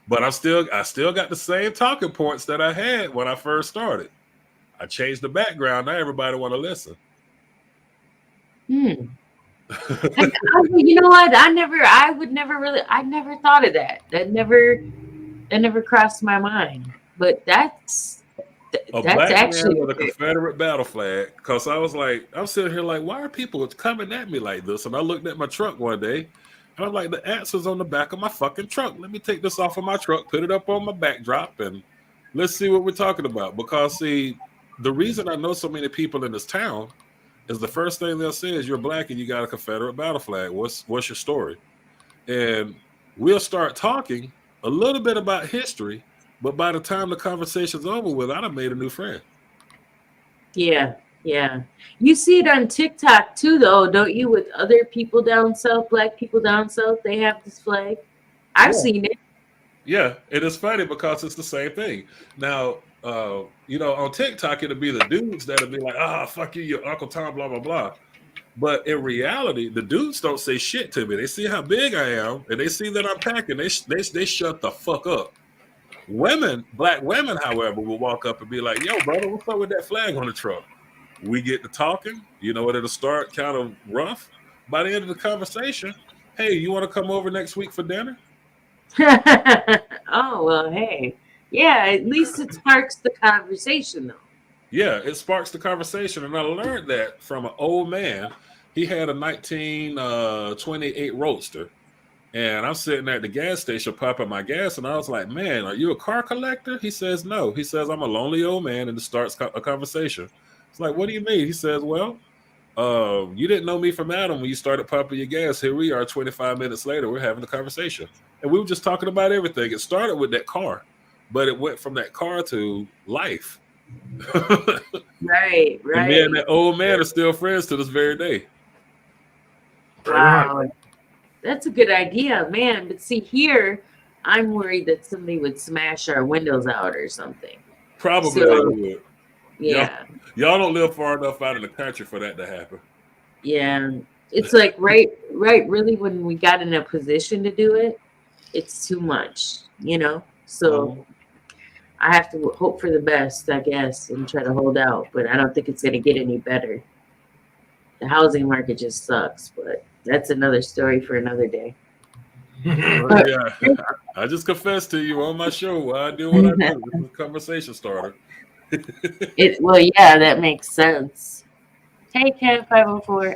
But I still got the same talking points that I had when I first started. I changed the background. Now everybody want to listen. You know what? I never thought of that. That never crossed my mind. But that's black actually man with a Confederate battle flag. Because I was like, I'm sitting here like, why are people coming at me like this? And I looked at my truck one day, and I'm like, the answer's on the back of my fucking truck. Let me take this off of my truck, put it up on my backdrop, and let's see what we're talking about. Because see, the reason I know so many people in this town is the first thing they'll say is you're black and you got a Confederate battle flag. What's your story? And we'll start talking a little bit about history, but by the time the conversation's over with, I'd have made a new friend. Yeah. You see it on TikTok too, though, don't you? With other people down south, black people down south, they have this flag. I've seen it. Yeah, it is funny because it's the same thing. Now, on TikTok, it'll be the dudes that'll be like, fuck you, your Uncle Tom, blah, blah, blah. But in reality, the dudes don't say shit to me. They see how big I am, and they see that I'm packing. They shut the fuck up. Black women, however, will walk up and be like, "Yo, brother, what's up with that flag on the truck?" We get to talking. You know, it'll start kind of rough. By the end of the conversation, hey, you want to come over next week for dinner? Oh, well, hey. Yeah, at least it sparks the conversation, though. Yeah, it sparks the conversation. And I learned that from an old man. He had a 1928 Roadster. And I'm sitting at the gas station popping my gas. And I was like, man, are you a car collector? He says, no. He says, I'm a lonely old man. And it starts a conversation. It's like, what do you mean? He says, well, you didn't know me from Adam when you started pumping your gas. Here we are 25 minutes later. We're having a conversation. And we were just talking about everything. It started with that car, but it went from that car to life. Right. And me and that old man are still friends to this very day. Wow. That's a good idea, man. But see, here, I'm worried that somebody would smash our windows out or something. Probably they would. Yeah. Y'all don't live far enough out in the country for that to happen. Yeah. It's like really when we got in a position to do it, it's too much, you know? So I have to hope for the best, I guess, and try to hold out. But I don't think it's going to get any better. The housing market just sucks, but that's another story for another day. Yeah, I just confessed to you on my show why I do what I do. This is a conversation starter. Well, yeah, that makes sense. Hey, Cat 504.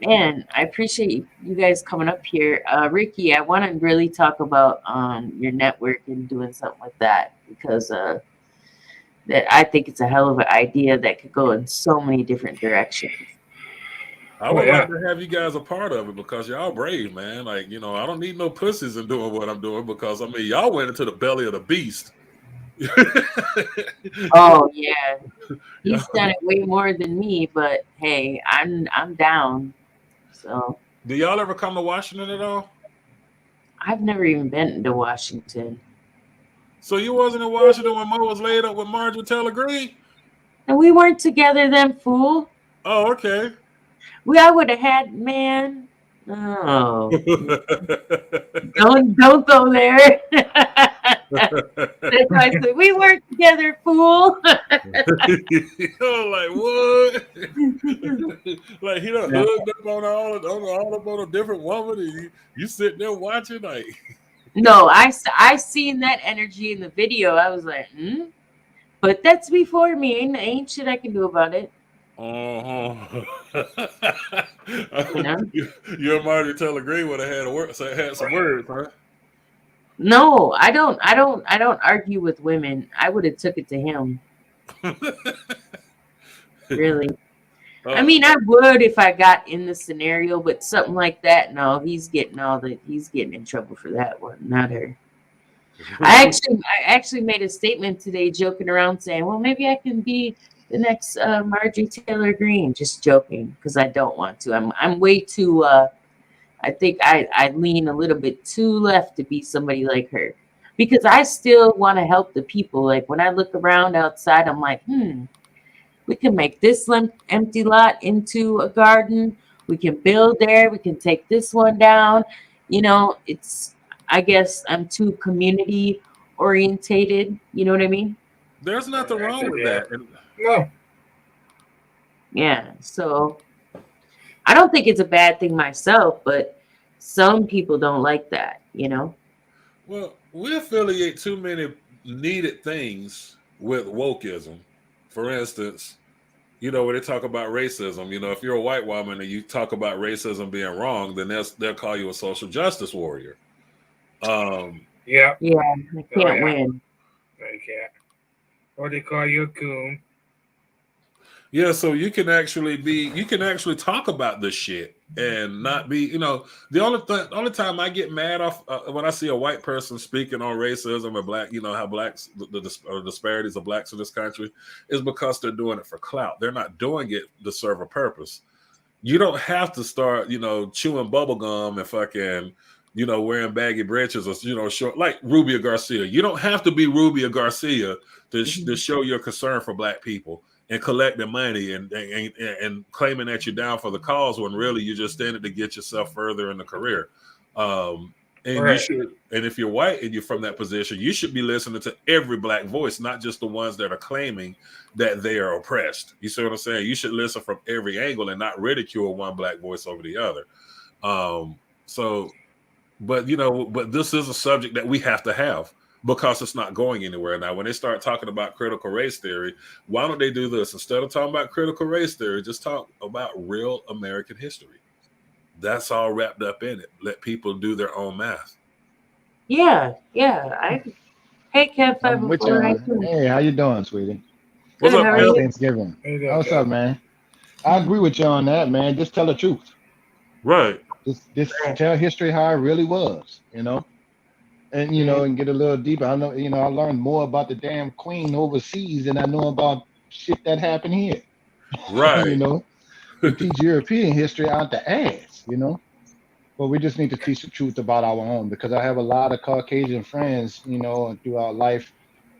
Man, I appreciate you guys coming up here. Ricky, I want to really talk about your network and doing something with that because that I think it's a hell of an idea that could go in so many different directions. I would like to have you guys a part of it because y'all brave, man. Like, you know, I don't need no pussies in doing what I'm doing because I mean, y'all went into the belly of the beast. Oh yeah, he's done it way more than me, but hey, I'm down. So, do y'all ever come to Washington at all? I've never even been to Washington. So you wasn't in Washington when Mo was laid up with Marjorie Taylor Greene? And we weren't together then, fool. Oh, okay. I would have had, man. Oh, don't go there. That's why I said we weren't together, fool. Oh, like what? Like he done hooked up on all up on a different woman, and you sitting there watching like. No, I seen that energy in the video. I was like, but that's before me. Ain't shit I can do about it. You know? You and Marjorie Taylor Greene would have had some words, huh? No, I don't argue with women. I would have took it to him. Really. I mean, I would if I got in the scenario, but something like that, no, he's getting in trouble for that one, not her. I actually made a statement today joking around saying, well, maybe I can be the next Marjorie Taylor Greene. Just joking, because I don't want to. I'm way too I think I lean a little bit too left to be somebody like her. Because I still want to help the people. Like when I look around outside, I'm like, we can make this empty lot into a garden. We can build there. We can take this one down. You know, I guess I'm too community orientated. You know what I mean? There's nothing wrong with that. No. Yeah. So I don't think it's a bad thing myself, but some people don't like that, you know? Well, we affiliate too many needed things with wokeism. For instance, you know, when they talk about racism, you know, if you're a white woman and you talk about racism being wrong, then they'll call you a social justice warrior. Yeah. Yeah, I can't win. They can't. Or they call you a coon. Yeah, so you can actually talk about this shit and not be, you know, the only time I get mad off when I see a white person speaking on racism or black, you know, how blacks, the disparities of blacks in this country is because they're doing it for clout. They're not doing it to serve a purpose. You don't have to start, you know, chewing bubble gum and fucking, you know, wearing baggy breeches or, you know, short, like Rubia Garcia. You don't have to be Rubia Garcia to show your concern for black people and collecting money and claiming that you're down for the cause when really you're just standing to get yourself further in the career. And you should, and if you're white and you're from that position, you should be listening to every black voice, not just the ones that are claiming that they are oppressed. You see what I'm saying? You should listen from every angle and not ridicule one black voice over the other. But this is a subject that we have to have because it's not going anywhere. Now, when they start talking about critical race theory, why don't they do this? Instead of talking about critical race theory, just talk about real American history. That's all wrapped up in it. Let people do their own math. Yeah. Hey, Kev, Hey, how you doing, sweetie? What's up, Happy Kev? Thanksgiving. What's up, man? I agree with you on that, man. Just tell the truth. Right. Just tell history how it really was, and and get a little deeper. I know, I learned more about the damn queen overseas than I know about shit that happened here. Right. We teach European history out the ass, but we just need to teach the truth about our own because I have a lot of Caucasian friends, throughout life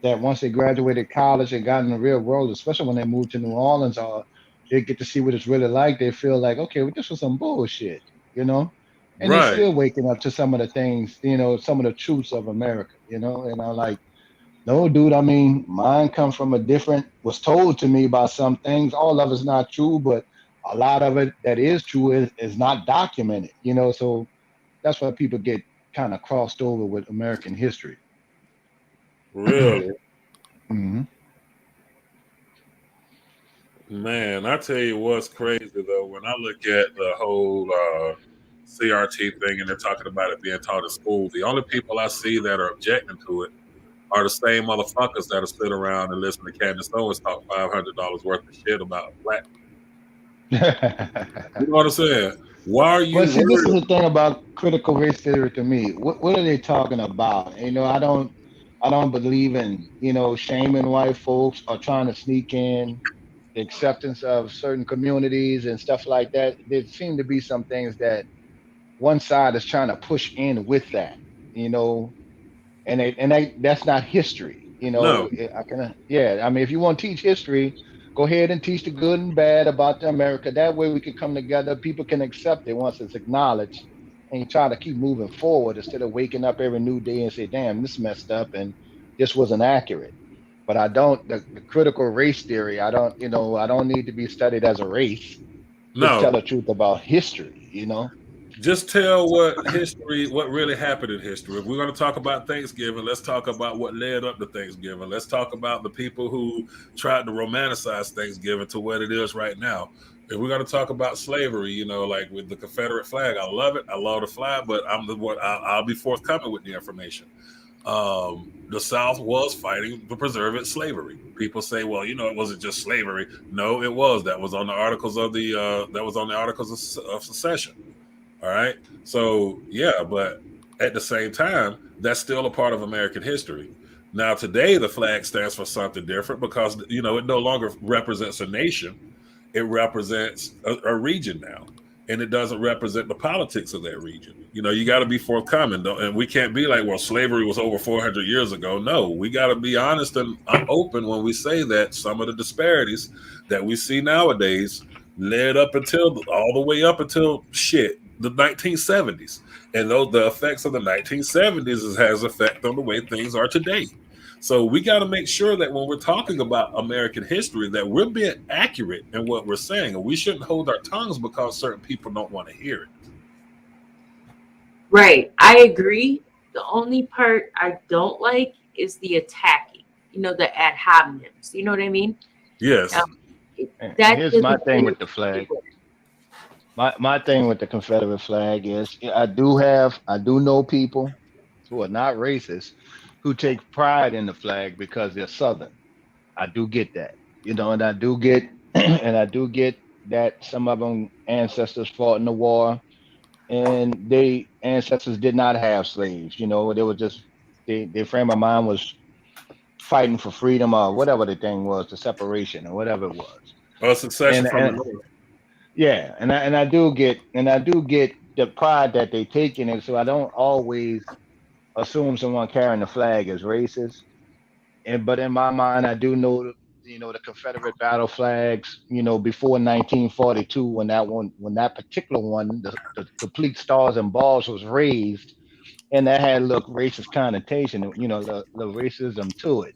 that once they graduated college and got in the real world, especially when they moved to New Orleans or they get to see what it's really like, they feel like, okay, well, this was some bullshit, and they Right. still waking up to some of the things, some of the truths of America, and I'm like, no, dude, I mean, mine come from was told to me about some things. All of it's not true, but a lot of it that is true is not documented, so that's why people get kind of crossed over with American history. Really? Mm-hmm. Man, I tell you what's crazy though, when I look at the whole CRT thing and they're talking about it being taught in school, the only people I see that are objecting to it are the same motherfuckers that'll sit around and listen to Candace Owens talk $500 worth of shit about black people. You know what I'm saying? Why are you Well, see, this is worried? the thing about critical race theory to me. What are they talking about? I don't believe in shaming white folks or trying to sneak in the acceptance of certain communities and stuff like that. There seem to be some things that one side is trying to push in with that, you know, that's not history. No. Yeah. I mean, if you want to teach history, go ahead and teach the good and bad about the America. That way we can come together. People can accept it once it's acknowledged, and you try to keep moving forward instead of waking up every new day and say, "Damn, this messed up and this wasn't accurate." But I don't the critical race theory. I don't need to be studied as a race. Just tell No. the truth about history. Just tell what really happened in history. If we're going to talk about Thanksgiving, let's talk about what led up to Thanksgiving. Let's talk about the people who tried to romanticize Thanksgiving to what it is right now. If we're going to talk about slavery, like with the Confederate flag, I love it. I love the flag, but I'll be forthcoming with the information. The South was fighting to preserve its slavery. People say, well, it wasn't just slavery. No, it was. That was on the articles of secession. All right. So, yeah, but at the same time, that's still a part of American history. Now, today, the flag stands for something different because, it no longer represents a nation. It represents a region now. And it doesn't represent the politics of that region. You got to be forthcoming. And we can't be like, well, slavery was over 400 years ago. No, we got to be honest and open when we say that some of the disparities that we see nowadays led up until all the way up until the 1970s. And the effects of the 1970s has effect on the way things are today. So we got to make sure that when we're talking about American history, that we're being accurate in what we're saying, and we shouldn't hold our tongues because certain people don't want to hear it. Right. I agree. The only part I don't like is the attacking, the ad hominems. You know what I mean? Yes. Here's my thing with the flag. My thing with the Confederate flag is I do know people who are not racist who take pride in the flag because they're Southern. I do get that, and I do get that some of them ancestors fought in the war, and they ancestors did not have slaves. They were just their frame of mind was fighting for freedom or whatever the thing was, the separation or whatever it was. Or succession from the North. Yeah, and I do get the pride that they take in it. So I don't always assume someone carrying the flag is racist. But in my mind, I do know the Confederate battle flags. Before 1942, when that particular one, the complete stars and bars was raised. and that had look racist connotation, you know, the racism to it.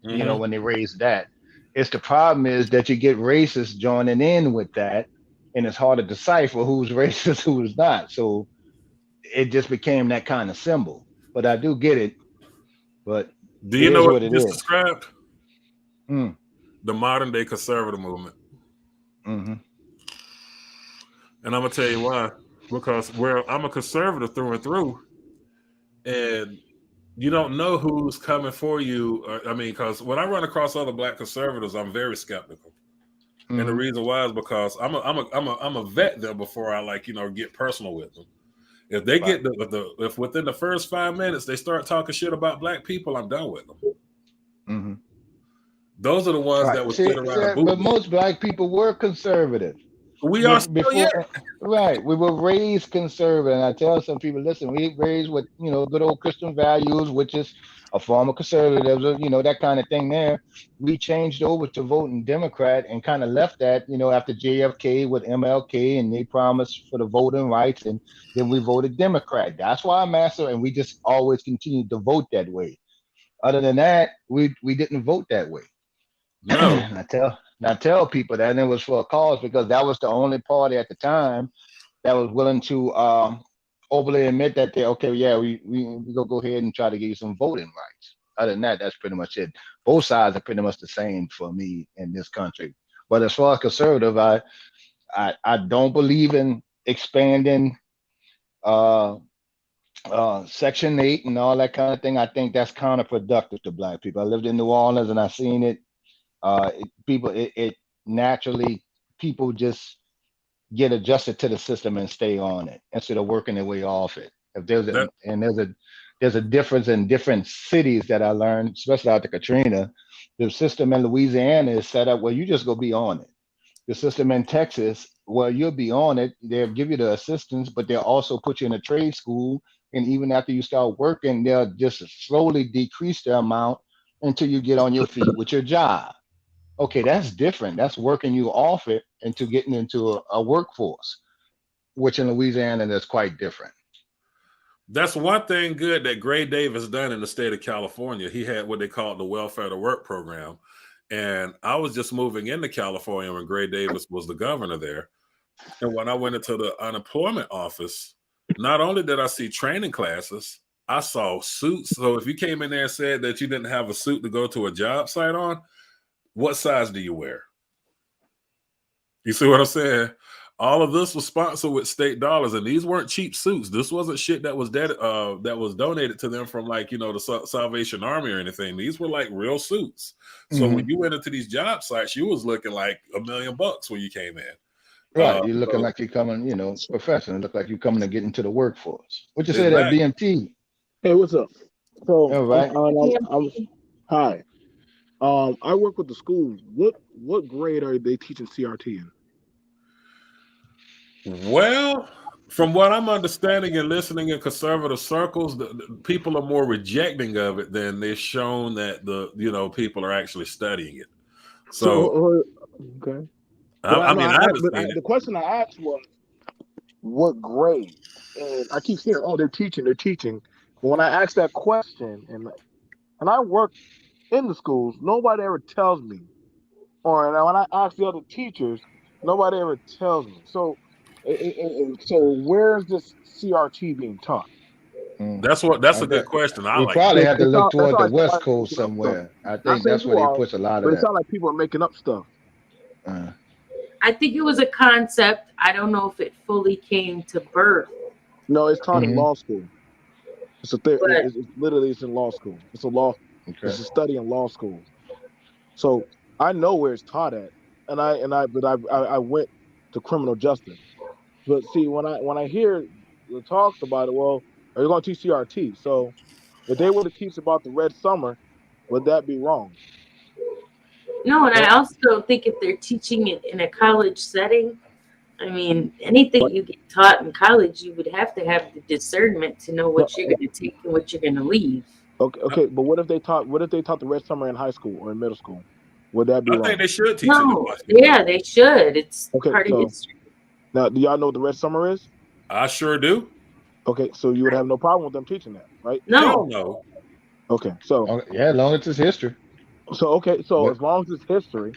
You know, when they raised that, it's the problem is that you get racists joining in with that, and it's hard to decipher who's racist, who's not. So it just became that kind of symbol. But I do get it. But Do it you know is what what you it just is. described? Mm. The modern day conservative movement. Mm-hmm. And I'm gonna tell you why. Because I'm a conservative through and through, and you don't know who's coming for you. I mean, because when I run across other black conservatives, I'm very skeptical. Mm-hmm. And the reason why is because I'm a vet them before I get personal with them. If they get if within the first 5 minutes they start talking shit about black people, I'm done with them. Mm-hmm. Those are the ones that would sit around a boot. But most black people were conservative. We are still before, right? We were raised conservative, and I tell some people, listen, we raised with good old Christian values, which is a form of conservatism, that kind of thing. There, we changed over to voting Democrat and kind of left that, after JFK with MLK, and they promised for the voting rights, and then we voted Democrat. That's why I'm asking, and we just always continued to vote that way. Other than that, we didn't vote that way. No. I tell people that, and it was for a cause, because that was the only party at the time that was willing to openly admit that we go ahead and try to give you some voting rights. Other than that, that's pretty much it. Both sides are pretty much the same for me in this country. But as far as conservative, I don't believe in expanding Section 8 and all that kind of thing. I think that's counterproductive to black people. I lived in New Orleans and I've seen it. It naturally, people just get adjusted to the system and stay on it instead of working their way off it. If there's a difference in different cities that I learned, especially after Katrina. The system in Louisiana is set up where you just go be on it. The system in Texas, well, you'll be on it. They'll give you the assistance, but they'll also put you in a trade school. And even after you start working, they'll just slowly decrease the amount until you get on your feet with your job. Okay, that's different. That's working you off it into getting into a workforce, which in Louisiana is quite different. That's one thing good that Gray Davis done in the state of California. He had what they call the Welfare to Work program. And I was just moving into California when Gray Davis was the governor there. And when I went into the unemployment office, not only did I see training classes, I saw suits. So if you came in there and said that you didn't have a suit to go to a job site on, what size do you wear? You see what I'm saying? All of this was sponsored with state dollars, and these weren't cheap suits. This wasn't shit that was donated to them from the Salvation Army or anything. These were like real suits. So when you went into these job sites, you was looking like $1 million when you came in. Right, you're looking like you're coming, professional. Look like you're coming to get into the workforce. What you say that BMT? Hey, what's up? So, all right. Hi. I work with the schools. What grade are they teaching CRT in? Well, from what I'm understanding and listening in conservative circles, the people are more rejecting of it than they've shown that people are actually studying it. So okay. The question I asked was, what grade? And I keep hearing, they're teaching. But when I asked that question, and I work in the schools, nobody ever tells me. Or when I ask the other teachers, nobody ever tells me. So where's this CRT being taught? That's a good question. You probably have to look toward the West Coast somewhere. I think that's where they push a lot of that. But it sounds like people are making up stuff. I think it was a concept. I don't know if it fully came to birth. No, it's taught in law school. It's it's in law school. It's a law. Okay. It's a study in law school. So I know where it's taught at, but I went to criminal justice. But see, when I hear the talks about it, well, are you going to teach CRT? So if they were to teach about the Red Summer, would that be wrong? No, and I also think if they're teaching it in a college setting, I mean, anything you get taught in college, you would have to have the discernment to know what you're going to take and what you're going to leave. Okay, but what if they taught the Red Summer in high school or in middle school? Would that be wrong? I think they should teach it. Yeah, they should. It's part of history. Now, do y'all know what the Red Summer is? I sure do. Okay, so you would have no problem with them teaching that, right? Hell No. no. Okay, so yeah, as long as it's history. So okay, so What? as long as it's history,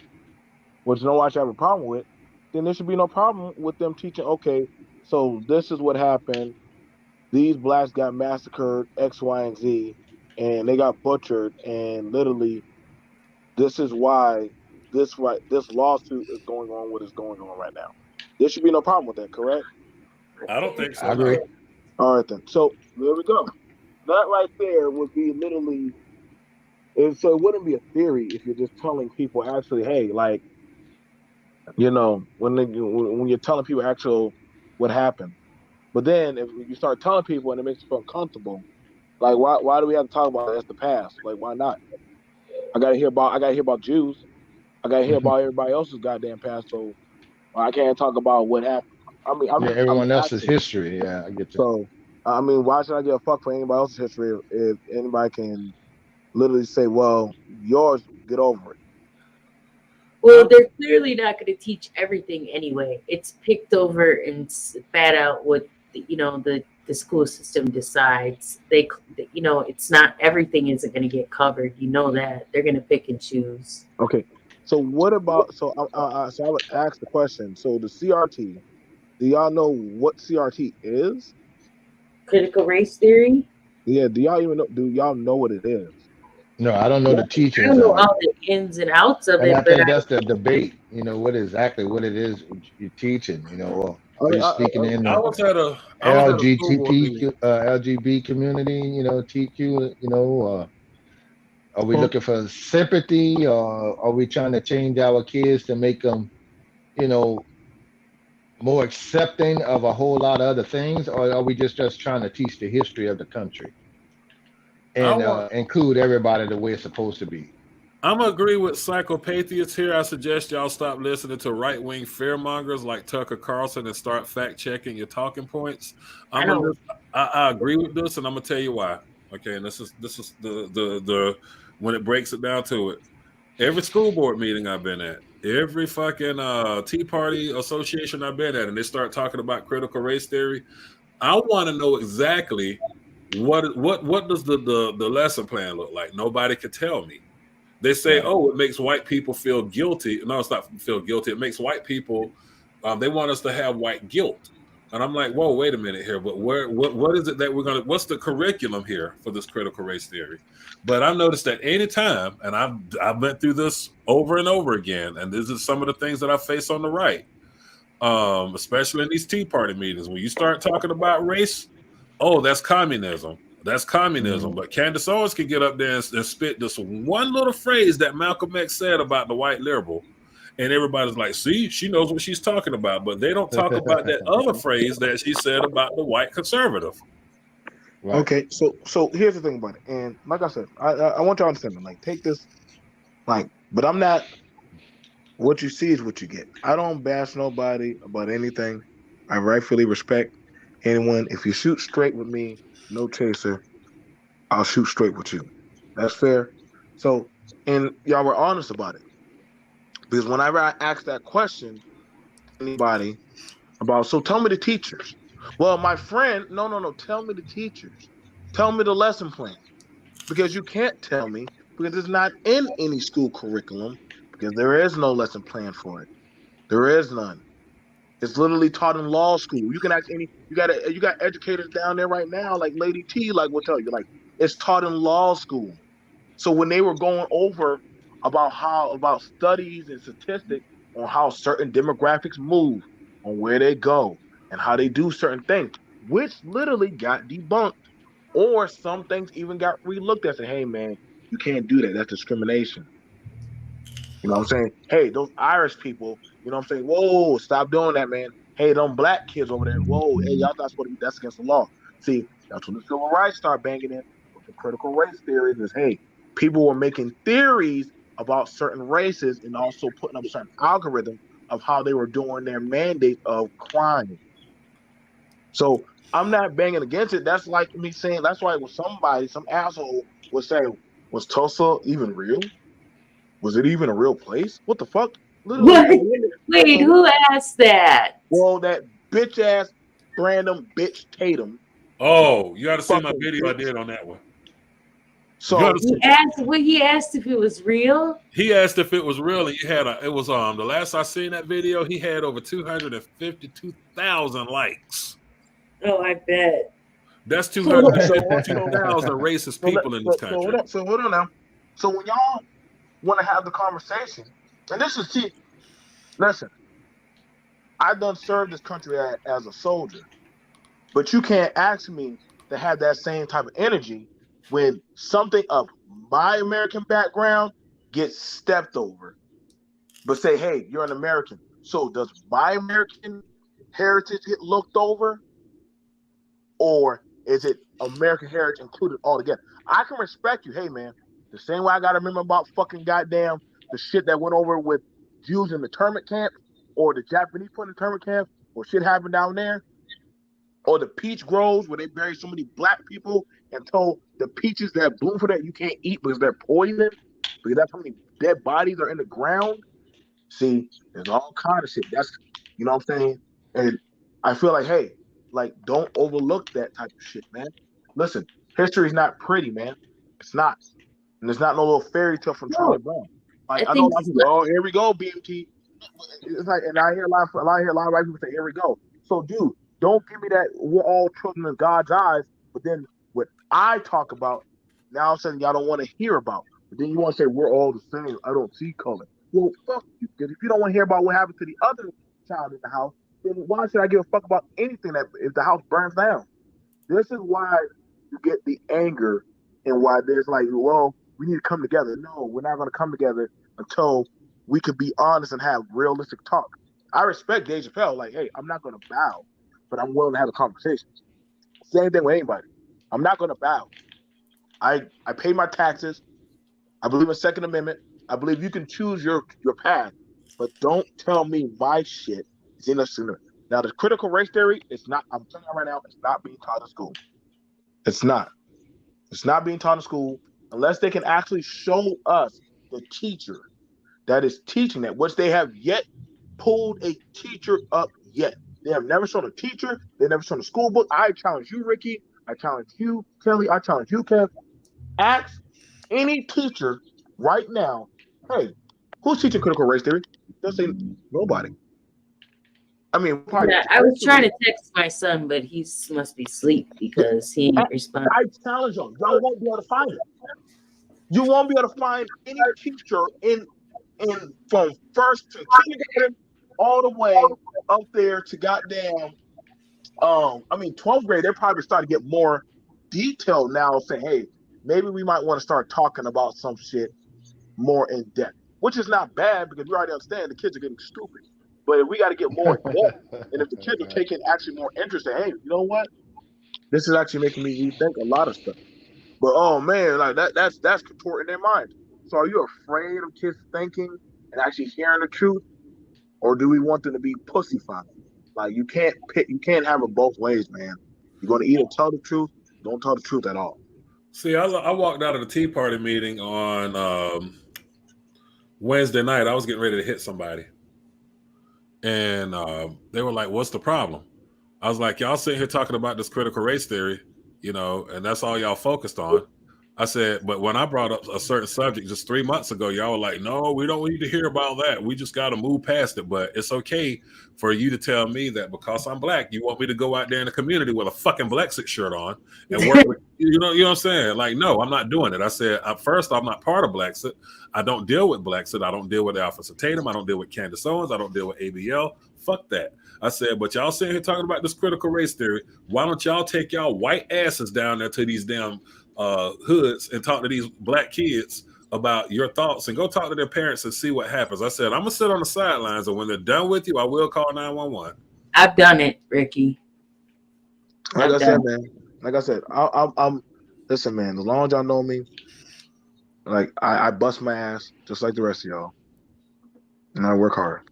which no one should have a problem with, then there should be no problem with them teaching. Okay, so this is what happened. These blacks got massacred, X, Y, and Z, and they got butchered. And literally, this is why this lawsuit is going on. What is going on right now? There should be no problem with that. Correct? I don't think I so. agree. No. All right then. So there we go. That right there would be literally. And so it wouldn't be a theory if you're just telling people actually, hey, like, when you're telling people actual what happened. But then if you start telling people and it makes you feel uncomfortable, like why do we have to talk about it? That's the past. Like why not? I gotta hear about Jews. I gotta hear about everybody else's goddamn past. So I can't talk about what happened. I mean, I'm everyone just else's asking. history. Yeah, I get you. So I mean, why should I give a fuck for anybody else's history if anybody can literally say, well, yours, get over it. Well, they're clearly not going to teach everything anyway. It's picked over and spat out what the school system decides. It's not everything isn't going to get covered. You know that they're going to pick and choose. Okay, so what about so I would ask the question. So the CRT, do y'all know what CRT is? Critical race theory. Yeah, do y'all know what it is? No, I don't know the I teachings don't know of it. all the ins and outs of And it, I but think that's the debate. What it is you're teaching. I mean, Are you speaking in I the was at a school board meeting. LGB community? TQ. Are we looking for sympathy, or are we trying to change our kids to make them, more accepting of a whole lot of other things, or are we just trying to teach the history of the country and include everybody the way it's supposed to be? I'm gonna agree with psychopathiots here. I suggest y'all stop listening to right-wing fearmongers like Tucker Carlson and start fact-checking your talking points. I agree with this, and I'm gonna tell you why. Okay, and this is the when it breaks it down to it. Every school board meeting I've been at, every fucking Tea Party association I've been at, and they start talking about critical race theory. I want to know exactly what does the lesson plan look like. Nobody could tell me. They say, Right. oh, it makes white people feel guilty. No, it's not feel guilty. It makes white people, they want us to have white guilt. And I'm like, whoa, wait a minute here. But what is it that what's the curriculum here for this critical race theory? But I noticed that anytime, and I've been through this over and over again, and this is some of the things that I face on the right, especially in these Tea Party meetings, when you start talking about race, oh, that's communism. That's communism. Mm-hmm. But Candace Owens can get up there and spit this one little phrase that Malcolm X said about the white liberal. And everybody's like, see, she knows what she's talking about. But they don't talk about that other phrase that she said about the white conservative. Right. Okay, so here's the thing about it. And like I said, I want y'all to understand, like, take this, but I'm not, what you see is what you get. I don't bash nobody about anything. I rightfully respect anyone. If you shoot straight with me, no chaser, I'll shoot straight with you. That's fair. So, and y'all were honest about it. Because whenever I asked that question to anybody about, so tell me the teachers. Well, my friend, no, tell me the teachers. Tell me the lesson plan. Because you can't tell me, because it's not in any school curriculum, because there is no lesson plan for it. There is none. It's literally taught in law school. You can ask you got educators down there right now, like Lady T, like will tell you, like it's taught in law school. So when they were going over about studies and statistics on how certain demographics move, on where they go, and how they do certain things, which literally got debunked, or some things even got relooked at. Say, hey man, you can't do that. That's discrimination. You know what I'm saying? Hey, those Irish people, you know what I'm saying? Whoa, stop doing that, man. Hey, them black kids over there, whoa, hey, y'all not supposed to be, that's against the law. See, that's when the civil rights start banging in with the critical race theories is, hey, people were making theories about certain races and also putting up certain algorithms of how they were doing their mandate of crime. So I'm not banging against it. That's like me saying, that's why some asshole would say, was Tulsa even real? Was it even a real place? What the fuck? Literally. Wait, who asked that? Well, that bitch ass random bitch Tatum. Oh, you got to see my video I did on that one. So he asked if it was real. He asked if it was real. He had it was the last I seen that video, he had over 252,000 likes. Oh, I bet. That's 252,000 racist people in this country. So hold on now. So when y'all want to have the conversation, and this is listen, I done served this country as a soldier, but you can't ask me to have that same type of energy when something of my American background gets stepped over. But say, hey, you're an American. So does my American heritage get looked over? Or is it American heritage included altogether? I can respect you. Hey, man, the same way I got to remember about fucking goddamn the shit that went over with Jews in the internment camp, or the Japanese put in the internment camp, or shit happened down there, or the peach groves where they buried so many black people and told the peaches that bloom for that you can't eat because they're poison, because that's how many dead bodies are in the ground. See, there's all kind of shit. That's, you know what I'm saying? And I feel like, hey, like, don't overlook that type of shit, man. Listen, history's not pretty, man. It's not. And it's not no little fairy tale from Charlie Brown. Like, I know a lot of people, oh, here we go, BMT. It's like, and I hear a lot of white people say, here we go. So, dude, don't give me that we're all children in God's eyes, but then what I talk about, now all of a sudden y'all don't want to hear about. But then you want to say we're all the same. I don't see color. Well, fuck you. Because if you don't want to hear about what happened to the other child in the house, then why should I give a fuck about anything that if the house burns down? This is why you get the anger and why there's like, well, we need to come together. No, we're not going to come together until we can be honest and have realistic talk. I respect Dave Chappelle. Like, hey, I'm not going to bow, but I'm willing to have a conversation. Same thing with anybody. I'm not going to bow. I pay my taxes. I believe in Second Amendment. I believe you can choose your path, but don't tell me my shit is in a sooner. Now, the critical race theory, it's not, I'm telling you right now, it's not being taught in school. It's not. It's not being taught in school unless they can actually show us the teacher that is teaching that, which they have yet pulled a teacher up yet. They have never shown a teacher. They've never shown a school book. I challenge you, Ricky. I challenge you, Kelly. I challenge you, Kev. Ask any teacher right now, hey, who's teaching critical race theory? They'll say nobody. I mean, yeah, I was trying to text my son, but he must be asleep because he ain't responding. I challenge them. Y'all won't be able to find it. You won't be able to find any teacher in from first to kindergarten all the way up there to goddamn 12th grade. They're probably starting to get more detailed now, saying, hey, maybe we might want to start talking about some shit more in depth, which is not bad because we already understand the kids are getting stupid. But we got to get more in depth, and if the kids are taking actually more interest, in, hey, you know what? This is actually making me rethink a lot of stuff. But oh man, like that's contorting their mind. So are you afraid of kids thinking and actually hearing the truth, or do we want them to be pussyfied? Like you can't have it both ways, man. You're going to either tell the truth, don't tell the truth at all. See, I walked out of the Tea Party meeting on Wednesday night. I was getting ready to hit somebody. And they were like, what's the problem? I was like, y'all sitting here talking about this critical race theory, you know, and that's all y'all focused on. I said, but when I brought up a certain subject just 3 months ago, y'all were like, no, we don't need to hear about that. We just got to move past it. But it's okay for you to tell me that because I'm black, you want me to go out there in the community with a fucking Blexit shirt on and work with, you know what I'm saying? Like, no, I'm not doing it. I said, first, I'm not part of Blexit. I don't deal with Blexit. I don't deal with Alpha Tatum. I don't deal with Candace Owens. I don't deal with ABL. Fuck that. I said, but y'all sitting here talking about this critical race theory. Why don't y'all take y'all white asses down there to these damn hoods and talk to these black kids about your thoughts and go talk to their parents and see what happens. I said, I'm gonna sit on the sidelines, and when they're done with you, I will call 911. I've done it, Ricky. Like I said, man. Like I said, I'm listen, man. As long as y'all know me, like I bust my ass just like the rest of y'all, and I work hard.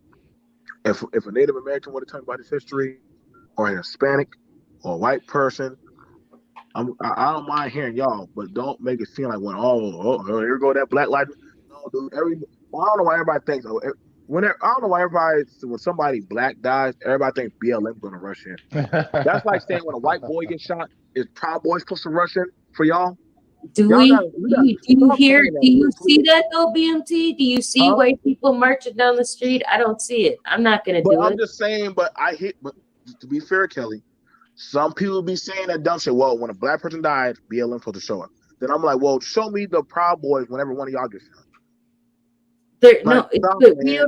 If a Native American want to talk about his history, or a Hispanic, or a white person, I don't mind hearing y'all, but don't make it seem like when here go that Black life. No, dude. I don't know why everybody thinks I don't know why when somebody black dies, everybody thinks BLM gonna rush in. That's like saying when a white boy gets shot, is Proud Boy supposed to rush in for y'all? Do Y'all we? got, Do you hear? Do you see that though, BMT? Do you see white people marching down the street? I don't see it. I'm not gonna do I'm it. just saying. But to be fair, Kelly, some people be saying that dumb shit. Well, when a black person died, BLM supposed to show up. Then I'm like, well, show me the Proud Boys whenever one of y'all gets shot. No, we don't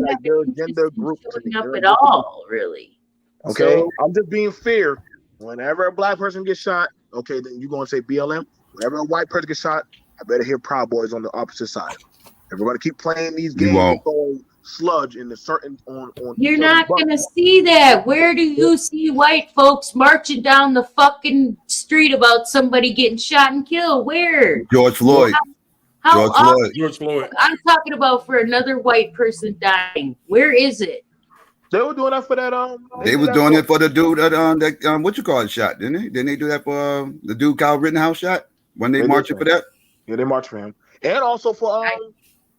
have they're a gender group showing up at all, really. Okay, so, I'm just being fair. Whenever a black person gets shot, okay, then you're gonna say BLM. Whenever a white person gets shot, I better hear Proud Boys on the opposite side. If we're gonna keep playing these games and throwing sludge in the certain on you're not gonna see that. Where do you see white folks marching down the fucking street about somebody getting shot and killed? Where? George Floyd. George Floyd. I'm talking about for another white person dying. Where is it? They were doing that for that. They was doing it for the dude that what you call it shot, didn't they? Didn't they do that for the dude Kyle Rittenhouse shot when they marching for that? Yeah, they marched for him, and also for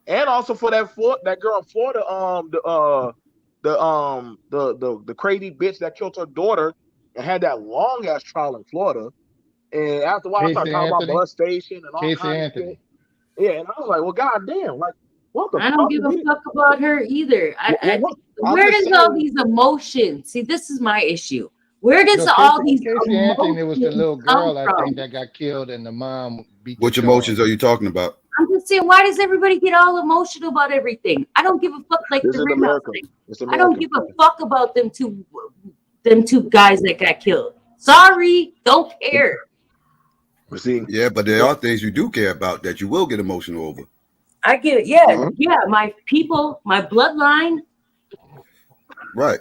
that girl in Florida, the crazy bitch that killed her daughter and had that long ass trial in Florida, and after a while, I started talking about molestation and all kinds of shit. Yeah, and I was like, well, goddamn, like, what the fuck? I don't give a fuck about her either. Where does all these emotions? See, this is my issue. Where does all these emotions it was the little girl, I think, that got killed and the mom beat Which emotions are you talking about? I'm just saying, why does everybody get all emotional about everything? I don't give a fuck like the Rittenhouse thing. I don't give a fuck about them two guys that got killed. Sorry, don't care. Yeah, but there are things you do care about that you will get emotional over. I get it. Yeah, yeah. My people, my bloodline. Right.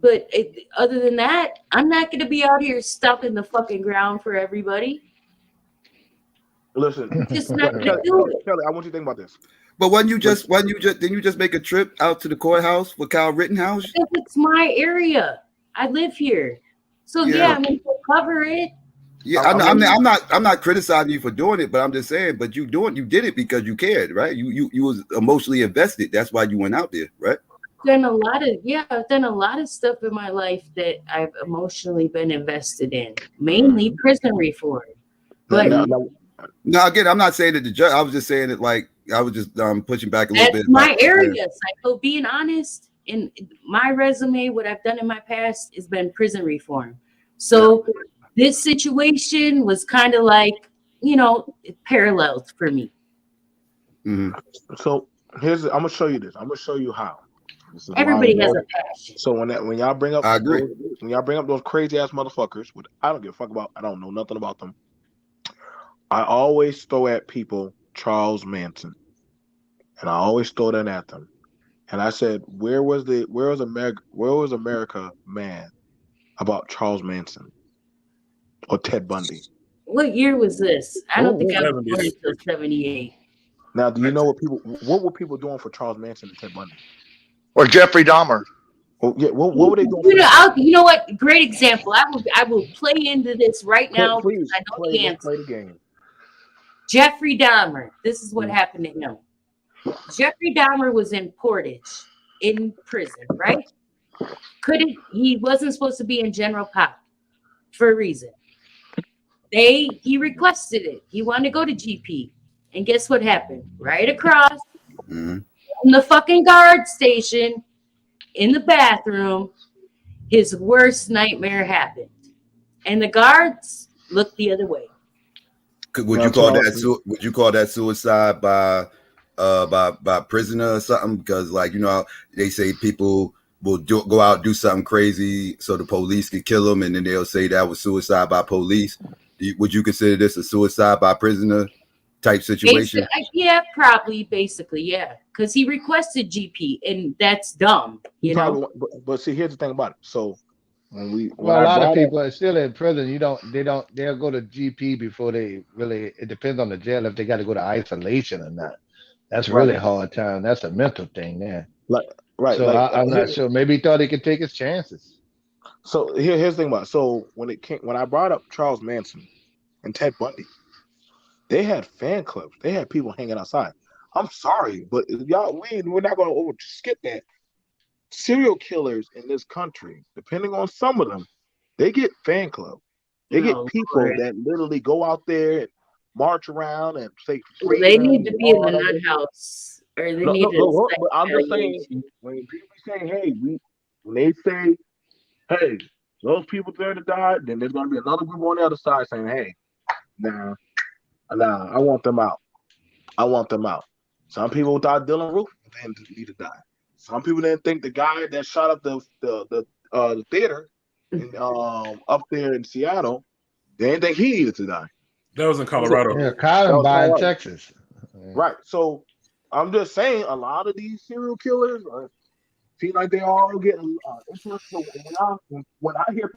But other than that, I'm not going to be out here stomping the fucking ground for everybody. Listen, just not gonna do it. Kelly, I want you to think about this. But didn't you just make a trip out to the courthouse with Kyle Rittenhouse? Because it's my area. I live here, so yeah, I'm going to cover it. Yeah, I'm not criticizing you for doing it, but I'm just saying. But you did it because you cared, right? You was emotionally invested. That's why you went out there, right? I've done a lot of stuff in my life that I've emotionally been invested in, mainly prison reform. But no, again, I'm not saying that the judge. I was just saying it like I was just pushing back a little bit. That's my area. So being honest, in my resume, what I've done in my past has been prison reform. So this situation was kind of like, it parallels for me. Mm-hmm. So I'm gonna show you this. I'm gonna show you how. Everybody has a passion. So when y'all bring up, I agree. When y'all bring up those crazy ass motherfuckers, which I don't give a fuck about, I don't know nothing about them. I always throw at people Charles Manson, and I always throw that at them. And I said, where was America man about Charles Manson or Ted Bundy? What year was this? I don't think I was born until 78. Now, do you know what were people doing for Charles Manson and Ted Bundy? Or Jeffrey Dahmer? Oh, yeah, what were they doing? You know what? Great example. I will play into this right now. Please, I know the answer. Play the game. Jeffrey Dahmer. This is what happened to him. Jeffrey Dahmer was in Portage in prison, right? He wasn't supposed to be in general pop for a reason. He requested it. He wanted to go to GP. And guess what happened? Right across from the fucking guard station in the bathroom, his worst nightmare happened. And the guards looked the other way. Would you call that suicide by prisoner or something? Because they say people will go out do something crazy so the police can kill them, and then they'll say that was suicide by police. Would you consider this a suicide by prisoner type situation? Basically, yeah. Because he requested GP, and that's dumb, But see, here's the thing about it. So a lot of people are still in prison. They'll go to GP before they really. It depends on the jail if they got to go to isolation or not. That's really hard time. That's a mental thing there. So I'm not sure. Maybe he thought he could take his chances. So here's the thing about it. So when I brought up Charles Manson and Ted Bundy, they had fan clubs. They had people hanging outside. I'm sorry, but y'all, we're not going to skip that. Serial killers in this country, depending on some of them, they get fan club. They get people that literally go out there and march around and say freedom. They need to be in the nut house, or they need to. But I'm just saying, when people say, "Hey," when they say, "Hey," those people there to die, then there's going to be another group on the other side saying, "Hey, nah, I want them out. I want them out." Some people thought Dylan Roof didn't need to die. Some people didn't think the guy that shot up the theater up there in Seattle, they didn't think he needed to die. That was in Colorado. Yeah, Columbine, Texas. Right. So I'm just saying, a lot of these serial killers seem like they all get interested. When I hear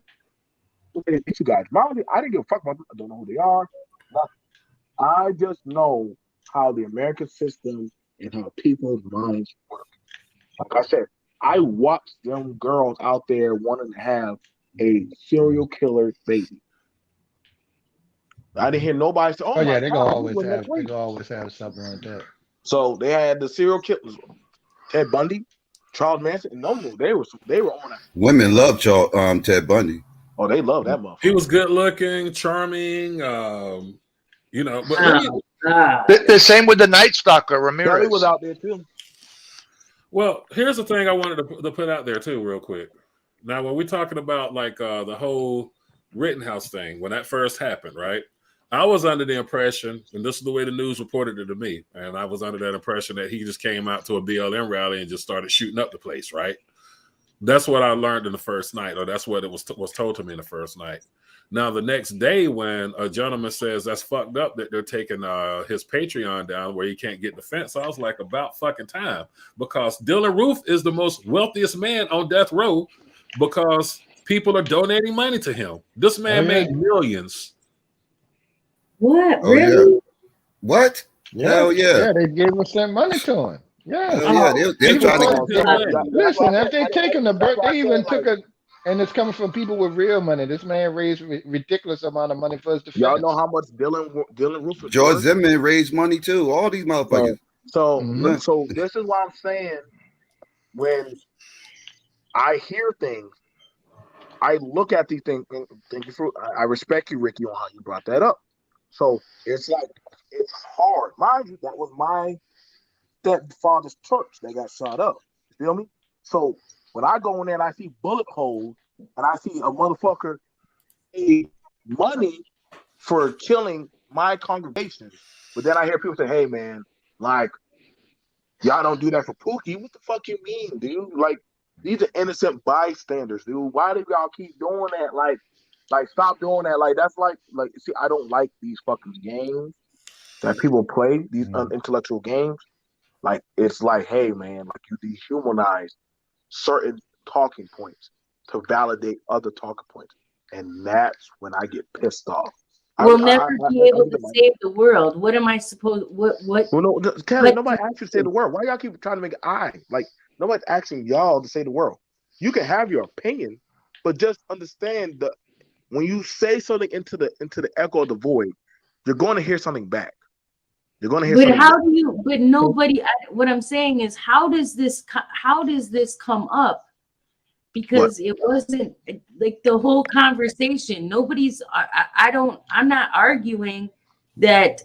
people say these two guys, I didn't give a fuck about them. I don't know who they are. I just know how the American system and how people's minds work. Like I said, I watched them girls out there wanting to have a serial killer baby. I didn't hear nobody say, "Oh yeah, they gonna always have something like that." So they had the serial killers, Ted Bundy, Charles Manson, and they were on that. Women love Ted Bundy. Oh, they love that motherfucker. He was good looking, charming. But the same with the Night Stalker, Ramirez. Kelly was out there too. Well, here's the thing I wanted to put out there too, real quick. Now, when we're talking about like the whole Rittenhouse thing, when that first happened, right? I was under the impression, and this is the way the news reported it to me, and I was under that impression that he just came out to a BLM rally and just started shooting up the place, right? That's what I learned in the first night, or that's what it was told to me in the first night. Now, the next day, when a gentleman says that's fucked up that they're taking his Patreon down where he can't get defense, I was like, about fucking time, because Dylan Roof is the most wealthiest man on death row because people are donating money to him. This man made millions. What? Oh, really? Yeah. What? Yeah. Hell yeah. Yeah, they gave us that money to him. Yeah. They're trying to. Listen, if they taking the birth, they even took a. And it's coming from people with real money. This man raised ridiculous amount of money for his defense. Y'all know how much Dylan Roof is George worth? Zimmerman raised money too. All these motherfuckers. So this is why I'm saying, when I hear things, I look at these things. Thank you for. I respect you, Ricky, on how you brought that up. So it's like, it's hard. Mind you, that was my stepfather's church that got shot up. You feel me? So when I go in there and I see bullet holes and I see a motherfucker pay money for killing my congregation, but then I hear people say, "Hey man, like, y'all don't do that for Pookie." What the fuck you mean, dude? Like, these are innocent bystanders, dude. Why do y'all keep doing that? Like stop doing that. Like, that's like see, I don't like these fucking games that people play, these unintellectual games. Like, it's like, hey man, like, you dehumanize certain talking points to validate other talking points, and that's when I get pissed off. We'll never be able to save the world. What am I supposed? What? Well, no, Kelly, nobody asked you to say the world. Why y'all keep trying to make like nobody's asking y'all to say the world. You can have your opinion, but just understand that when you say something into the echo of the void, you're going to hear something back. You're going to hear. But how do you? But nobody. What I'm saying is, how does this come up? Because it wasn't like the whole conversation. Nobody's. I'm not arguing that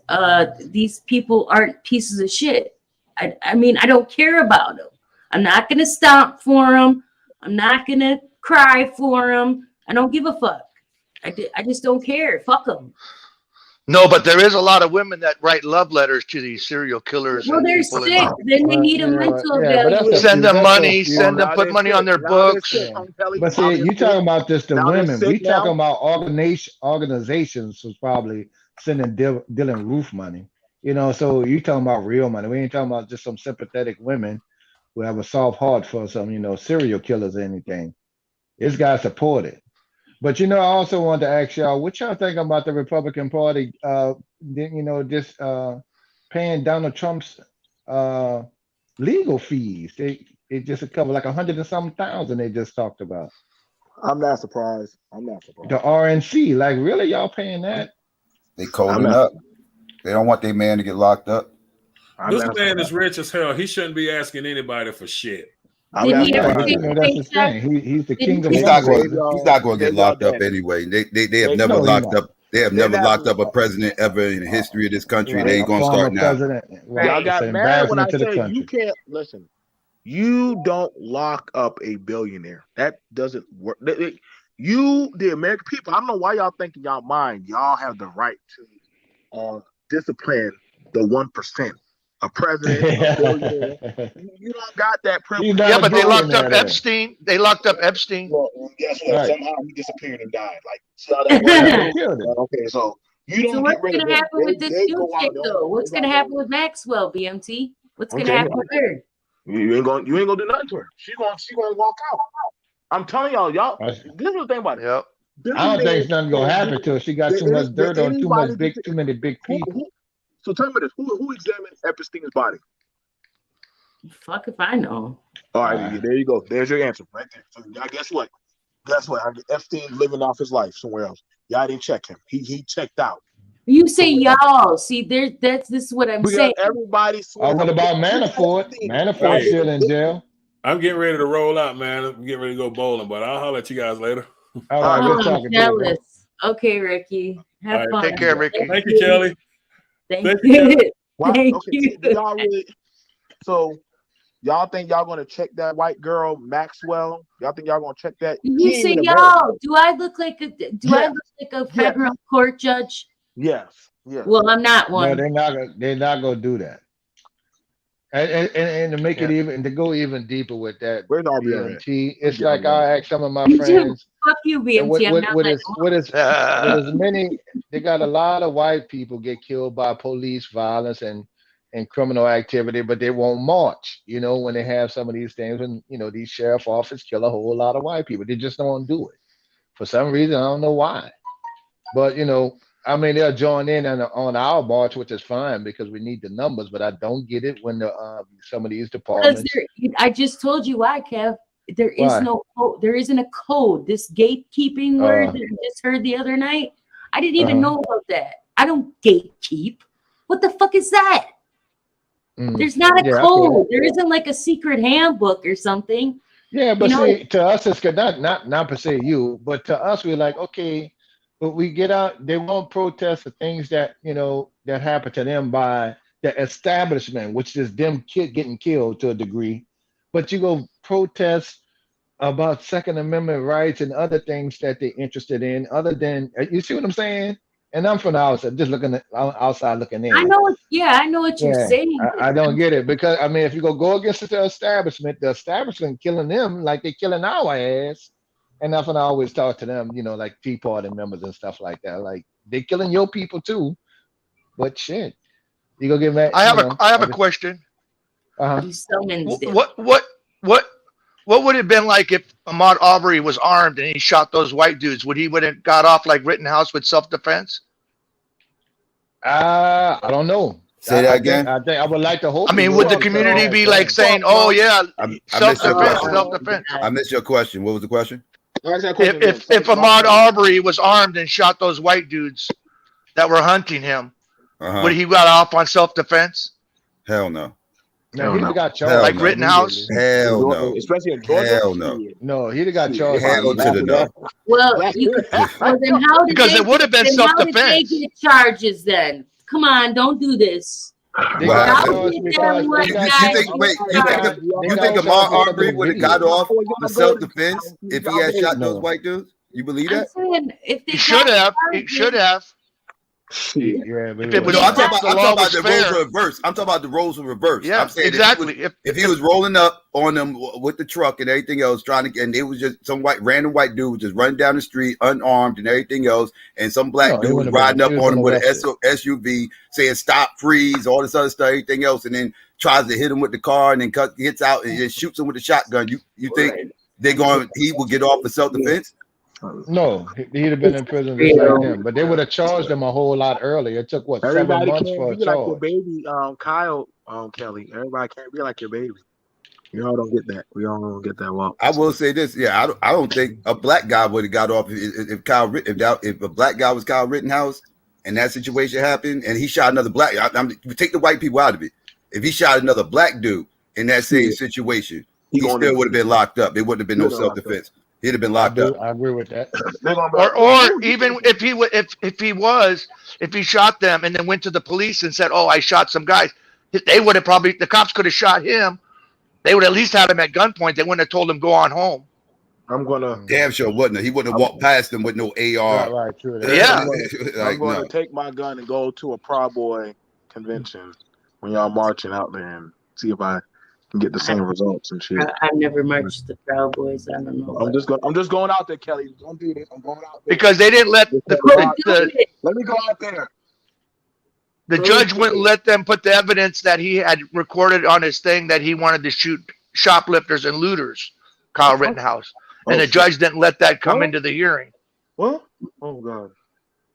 these people aren't pieces of shit. I mean, I don't care about them. I'm not gonna stomp for them. I'm not gonna cry for them. I don't give a fuck. I just don't care. Fuck them. No, but there is a lot of women that write love letters to these serial killers. Well, they're sick. Then they need a mental evaluation. Send them money. Put money on their books. But see, you talking about just the women. We talking about organizations who's probably sending Dylan Roof money. You know, so you talking about real money. We ain't talking about just some sympathetic women who have a soft heart for some, serial killers or anything. This guy supported. But I also wanted to ask y'all, what y'all think about the Republican Party, just paying Donald Trump's legal fees? It just covered like 100 and some thousand they just talked about. I'm not surprised. The RNC, like, really, y'all paying that? They coding up. They don't want their man to get locked up. This man is rich as hell. He shouldn't be asking anybody for shit. Did he ever Right, take but a that's his paycheck? thing. He's the king of He's not going. fundraising. He's not going to get locked up anyway. They have never No, he's locked not. up. They have never locked up a president ever in the history of this country. Right, They ain't a going to former start now. president. Right. Y'all It's got an mad when I embarrassment to the said you country. can't listen. You don't lock up a billionaire. That doesn't work. The American people. I don't know why y'all think in y'all mind y'all have the right to discipline the 1%. A president, a billionaire. You don't got that privilege. Yeah, but they locked up Epstein. They locked up Epstein. Well, guess what? Right. Somehow he disappeared and died. Like, see how that Killed him. works? Okay, so you don't So what's get rid of gonna them. happen with this They new go chick out there. though? What's gonna happen with Maxwell, BMT? What's gonna happen with her? You ain't gonna do nothing to her. She gonna walk out. I'm telling y'all, this is the thing about it. Yep. I don't think nothing gonna happen to her. She got too much dirt on too many big people. So tell me this: who examined Epstein's body? Fuck if I know. All right, there you go. There's your answer right there. So y'all, guess what? Epstein's living off his life somewhere else. Y'all didn't check him. He checked out. You say y'all. See, this is what I'm saying. Everybody. What about Manafort? Manafort's still in jail. I'm getting ready to roll out, man. I'm getting ready to go bowling, but I'll holler at you guys later. All right, Oh, good talking I'm to you, bro. jealous. Okay, Ricky. Have All right, fun. Take care, Ricky. Thank you, Kelly. Thank Thank you. Thank Okay, you. do y'all really? So y'all think y'all gonna check that white girl Maxwell? Y'all think y'all gonna check that? You say y'all. Do I look like a federal court judge? Yes. Yes. Well, I'm not one. No, they're not gonna do that. And to make it even, to go even deeper with that, where's RBO at? BMT, it's like I asked some of my You too. friends. Fuck you, BMT. I'm not like With as many, they got a lot of white people get killed by police violence and criminal activity, but they won't march. You know, when they have some of these things, and these sheriff offices kill a whole lot of white people, they just don't do it for some reason. I don't know why, but I mean, they'll join in on our march, which is fine because we need the numbers. But I don't get it when some of these departments. I just told you why, Kev. There is Why? no code. There isn't a code. This gatekeeping word that I just heard the other night. I didn't even know about that. I don't gatekeep. What the fuck is that? There's not a code. There isn't like a secret handbook or something. Yeah, but see, to us, it's not per se you, but to us, we're like, okay. But we get out, they won't protest the things that, that happen to them by the establishment, which is them getting killed to a degree. But you go protest about Second Amendment rights and other things that they're interested in, other than, you see what I'm saying? And I'm from the outside, just outside looking in. I know what you're saying. I don't get it because, I mean, if you go against the establishment killing them like they're killing our ass. And that's when I always talk to them, like Tea Party members and stuff like that. Like, they're killing your people too. But shit, you go get mad. I have a question. What would it have been like if Ahmaud Arbery was armed and he shot those white dudes? Would he have got off like Rittenhouse with self-defense? I don't know. Say that again. I think I would like to hope. I mean, would the community be like saying, "Oh yeah, self-defense"? I missed your question. What was the question? If Ahmaud Arbery was armed and shot those white dudes that were hunting him, would he got off on self-defense? Hell no. No, he'd have got charged. Like Rittenhouse? Hell no. Especially in Georgia. Hell no. No, he'd have got charged. Hell to the no. Well, then how did because it would have been self-defense. How did they get charges then? Come on, don't do this. You think Ahmaud Arbery would have got off for self-defense if he had shot those white dudes? You believe that? He should have. He should have. I'm talking about the roles were reversed. I'm talking about the roles were reversed. Yeah, I'm saying exactly. If he was rolling up on them with the truck and everything else, and it was just some random white dude was just running down the street unarmed and everything else, and some black dude was riding up on him with an SUV saying "stop, freeze," all this other stuff, everything else, and then tries to hit him with the car and then gets out and just shoots him with a shotgun. You think he will get off for self-defense? No, he'd have been in prison just like them, but they would have charged him a whole lot earlier. It took 7 months for a charge. Like your baby, Kyle, Kelly. Everybody can't be like your baby. We all don't get that. We all don't get that. Well, I will say this. Yeah, I don't think a black guy would have got off if a black guy was Kyle Rittenhouse and that situation happened and he shot another black. Take the white people out of it. if he shot another black dude in that same situation, he still would have been locked up. There wouldn't have been no self-defense. He'd have been locked up. I agree with that. Or even if he shot them and then went to the police and said, "Oh, I shot some guys," they would have probably, the cops could have shot him. They would at least have him at gunpoint. They wouldn't have told him go on home. I'm gonna damn sure wouldn't have. He wouldn't have walked past them with no AR. Right, true. Yeah. I'm going to take my gun and go to a Proud Boy convention when y'all marching out there and see if I can get the same results and shit. I've never marched the Proud Boys. I don't know. I'm just going out there, Kelly. Don't do this. I'm going out there because they didn't let let me go out there. The judge wouldn't let them put the evidence that he had recorded on his thing that he wanted to shoot shoplifters and looters, Kyle Rittenhouse. And the judge didn't let that come into the hearing. What? Oh, God.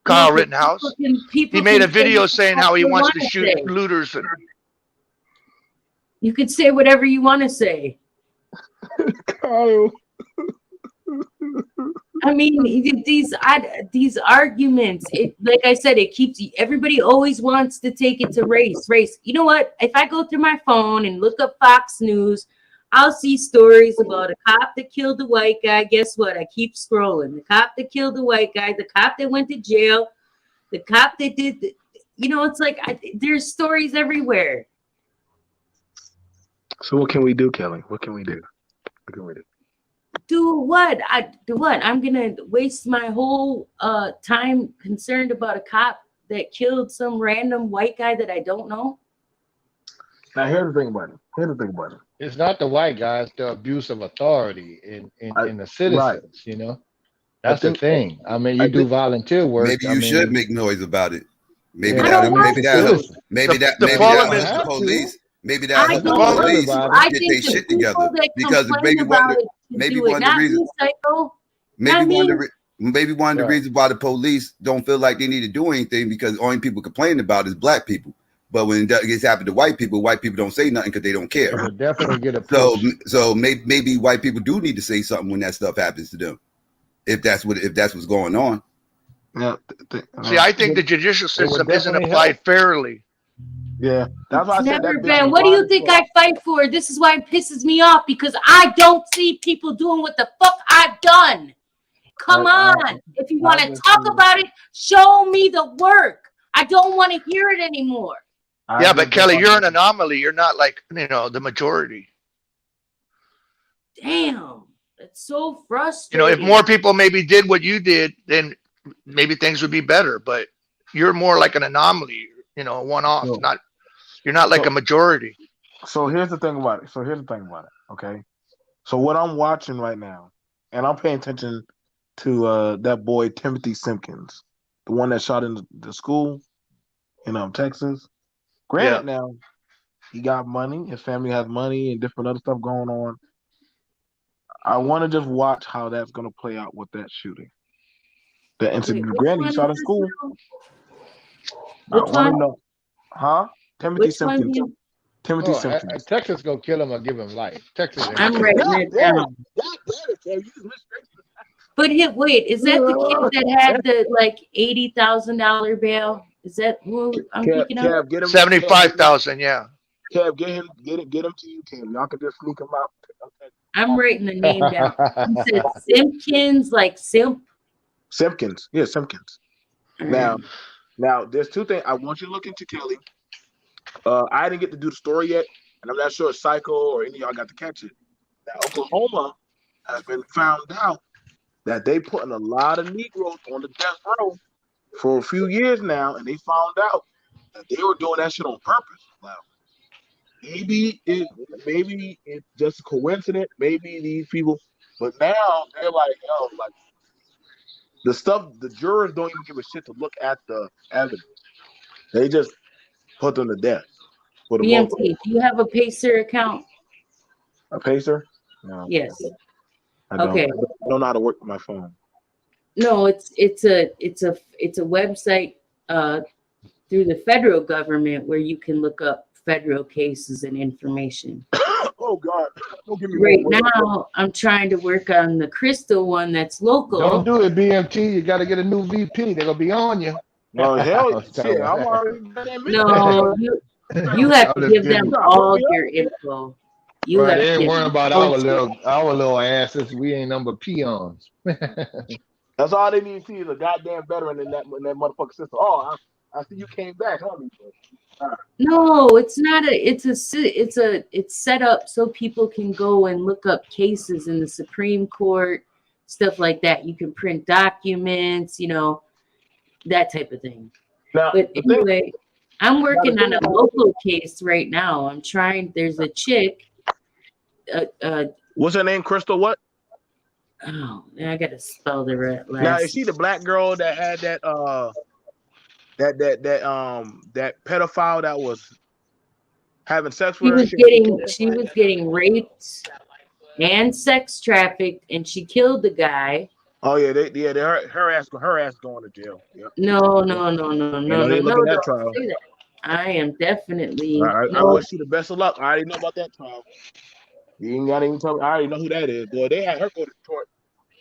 Kyle Rittenhouse. He made a video saying how he wants to shoot looters. You could say whatever you want to say. Kyle. I mean, these arguments, like I said, it keeps everybody always wants to take it to race. You know what? If I go through my phone and look up Fox News, I'll see stories about a cop that killed the white guy. Guess what? I keep scrolling. The cop that killed the white guy, the cop that went to jail, the cop that did, it's like there's stories everywhere. So what can we do, Kelly? What can we do? What can we do? Do what? I'm gonna waste my whole time concerned about a cop that killed some random white guy that I don't know? Now here's the thing about it. It's not the white guy, it's the abuse of authority in the citizens, right. That's the thing. I mean, you do volunteer work. Maybe you should make noise about it. Maybe the police. Maybe that's the police get their shit together. Because maybe one of the reasons why the police don't feel like they need to do anything because the only people complaining about is black people. But when it gets happened to white people don't say nothing because they don't care. They'll definitely get a push. So maybe white people do need to say something when that stuff happens to them, if that's what's going on. Yeah. See, I think the judicial system isn't applied fairly. Yeah, that's why I said never been. What do you think I fight for? This is why it pisses me off because I don't see people doing what the fuck I've done. Come on, if you want to talk about it, show me the work. I don't want to hear it anymore. Yeah, but Kelly, you're an anomaly. You're not like, the majority. Damn, it's so frustrating. If more people maybe did what you did, then maybe things would be better. But you're more like an anomaly, one-off. You're not like a majority. So here's the thing about it. Okay. So what I'm watching right now, and I'm paying attention to that boy Timothy Simpkins, the one that shot in the school in Texas. Granted, now he got money, his family has money and different other stuff going on. I want to just watch how that's going to play out with that shooting. The incident, granted, he shot in school. I want to know, huh? Timothy Simpkins. Timothy Simpkins. Texas gonna kill him or give him life. Texas. I'm writing it down. But wait, is that the kid that had the $80,000 bail? Is that who I'm picking up? $75,000, yeah. Kev, get him to you, Kev. Y'all can just sneak him out. Okay. I'm writing the name down. You said Simpkins, like Simp. Simpkins, yeah, Simpkins. Now, there's two things I want you to look into, Kelly. I didn't get to do the story yet, and I'm not sure if Psycho or any of y'all got to catch it. Now, Oklahoma has been found out that they putting a lot of Negroes on the death row for a few years now, and they found out that they were doing that shit on purpose. Now, maybe it's just a coincidence. Maybe these people, but now they're like, the stuff. The jurors don't even give a shit to look at the evidence. They just put them to death. BMT, do you have a Pacer account? A Pacer? No. Yes. I don't. Okay. I don't know how to work my phone. No, it's a website through the federal government where you can look up federal cases and information. Oh God! Don't give me right now, I'm trying to work on the Crystal one that's local. Don't do it, BMT. You got to get a new VP. They're gonna be on you. Oh hell, shit! I'm already. No, You have to I'm just give them kidding. all your info. You Right, have they to ain't give worrying them about all our little asses. We ain't number peons. That's all they need to see is a goddamn veteran in that motherfucking system. Oh, I see you came back, huh? No, it's not it's set up so people can go and look up cases in the Supreme Court, stuff like that. You can print documents, that type of thing. Now, But the thing, anyway, I'm working on a about local case right now. There's a chick, what's her name? Crystal what? oh, I gotta spell the Now, is last. she the black girl that had that that pedophile that was having sex with her? She was getting raped and sex trafficked, and she killed the guy. Oh yeah, her ass going to jail. Yeah. No. You know they looking at that trial. Don't say that. I am definitely I wish you the best of luck. I already know about that trial. You ain't gotta even tell me. I already know who that is. Boy, they had her go to court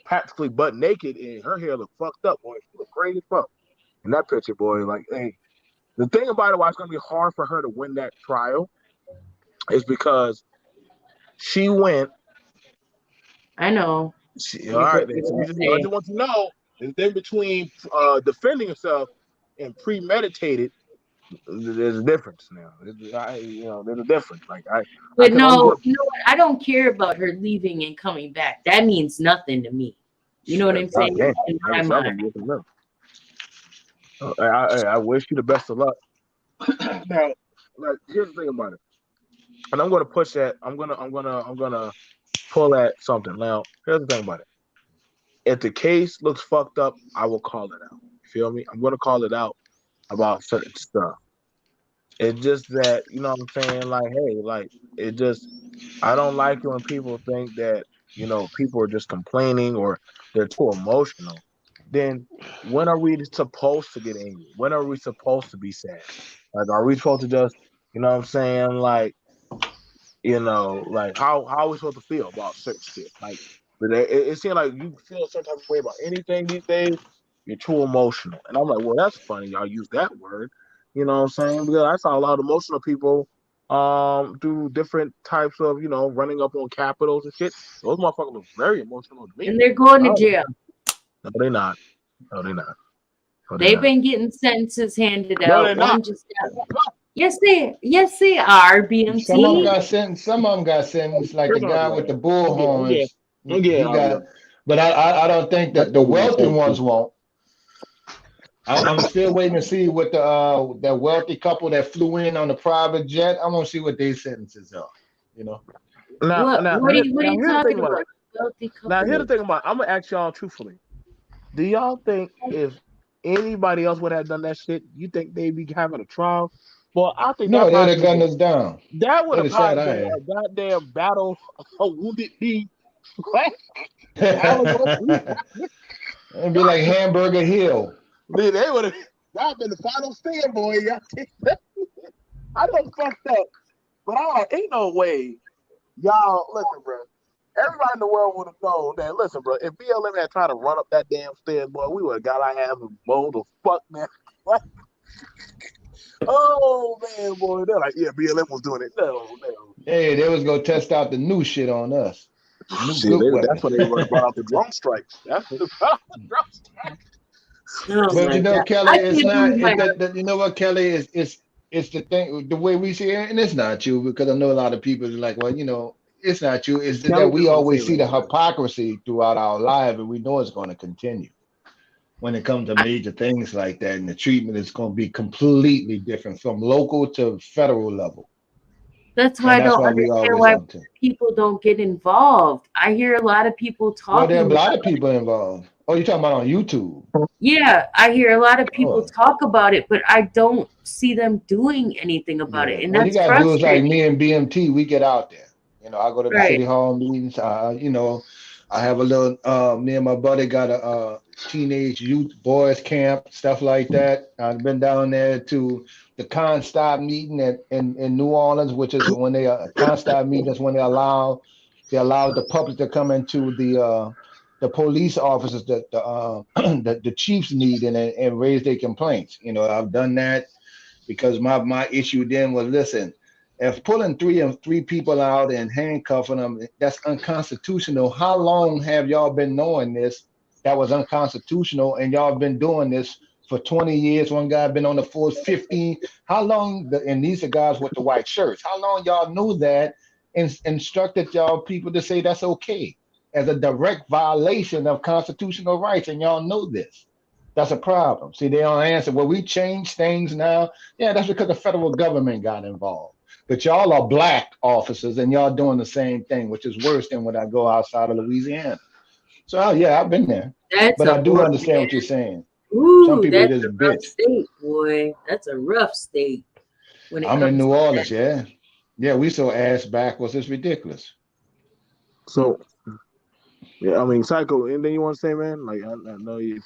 practically butt naked, and her hair looked fucked up. Boy, she looked crazy as fuck in that picture. Boy, like, hey, the thing about it, why it's gonna be hard for her to win that trial, is because she went. I know. All right, then. So I just want you to know, the difference between defending yourself and premeditated. There's a difference now. There's a difference. But no, you know what? I don't care about her leaving and coming back. That means nothing to me. You know what I'm saying? In my mind. I wish you the best of luck. Now, here's the thing about it, and I'm gonna push that. I'm gonna pull at something. Now, here's the thing about it. If the case looks fucked up, I will call it out. You feel me? I'm gonna call it out about certain stuff. It's just that, you know what I'm saying? Like, hey, it just, I don't like it when people think that, people are just complaining or they're too emotional. Then when are we supposed to get angry? When are we supposed to be sad? Like, are we supposed to just, you know what I'm saying? How are we supposed to feel about certain shit? Like, but it seems like you feel some type of way about anything these days. You're too emotional, and I'm like, well, that's funny. Y'all use that word, you know what I'm saying? Because I saw a lot of emotional people do different types of, running up on capitals and shit. Those motherfuckers look very emotional to me. And they're going to jail. No, they're not. No, they're not. They've been getting sentences handed No, out. they're not. Yes, they are. BMT. Some of them got sentenced. Like the guy with the bullhorns. He got, but I don't think that the wealthy ones won't. I'm still waiting to see what that wealthy couple that flew in on the private jet. I want to see what their sentences are. What are you talking about? Now, here's the thing about it. I'm gonna ask y'all truthfully. Do y'all think if anybody else would have done that shit, you think they'd be having a trial? Well, I think no, they'd have gunned us down. That would have probably been a goddamn battle of Wounded Knee. It'd be like Hamburger Hill. Dude, they would have. That been the final stand, boy. I done fucked up, but I'm like, ain't no way, y'all. Listen, bro. Everybody in the world would have known that. Listen, bro. If BLM had tried to run up that damn stairs, boy, we would have got our ass bold as fuck, man. Oh man, boy, they're like, yeah, BLM was doing it. No. Hey, they was gonna test out the new shit on us. That's what they would have brought out the drone strikes. That's what they brought out the drone strikes. But Kelly, it's not. You know what, Kelly, it's the thing. The way we see it, and it's not you, because I know a lot of people are like, well, it's not you. It's that we always see the hypocrisy throughout our life, and we know it's going to continue. When it comes to major things like that, and the treatment is going to be completely different from local to federal level. That's why I don't understand why people don't get involved. I hear a lot of people talking. Well, there are a lot of people involved. Oh, you're talking about on YouTube? Yeah, I hear a lot of people talk about it, but I don't see them doing anything about it, and that's frustrating. You got to do is like me and BMT. We get out there. I go to the city hall meetings. I have a little. Me and my buddy got a teenage youth boys camp, stuff like that. I've been down there to the Constop meeting in New Orleans, which is when they Constop meeting is when they allow the public to come into the police officers that the chiefs need and raise their complaints. I've done that. because my issue then was, listen, if pulling three people out and handcuffing them, that's unconstitutional. How long have y'all been knowing this? That was unconstitutional, and y'all been doing this for 20 years. One guy been on the force 15. How long? And these are guys with the white shirts. How long y'all knew that and instructed y'all people to say that's okay as a direct violation of constitutional rights, and y'all know this? That's a problem. See, they don't answer. Well, we changed things now. Yeah, that's because the federal government got involved. But y'all are black officers, and y'all doing the same thing, which is worse than when I go outside of Louisiana. So yeah, I've been there. That's but a I do horrible, understand what you're saying. Ooh, Some people that's just a rough bitch. state, boy. That's a rough state. When it I'm comes in New to Orleans, that. yeah. We so ass backwards, it's ridiculous. So, yeah, I mean, Psycho. Anything you want to say, man? Like, I know you.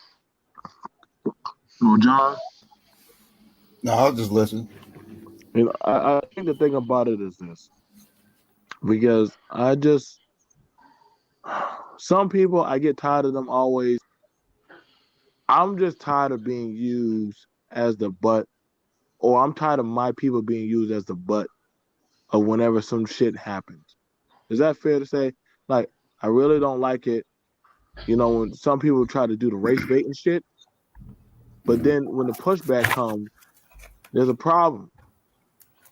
No, John. No, I'll just listen. You know, I think the thing about it is this, because some people, I get tired of them always. I'm just tired of being used as the butt, or I'm tired of my people being used as the butt of whenever some shit happens. Is that fair to say? Like, I really don't like it, when some people try to do the race bait and shit, but then when the pushback comes, there's a problem,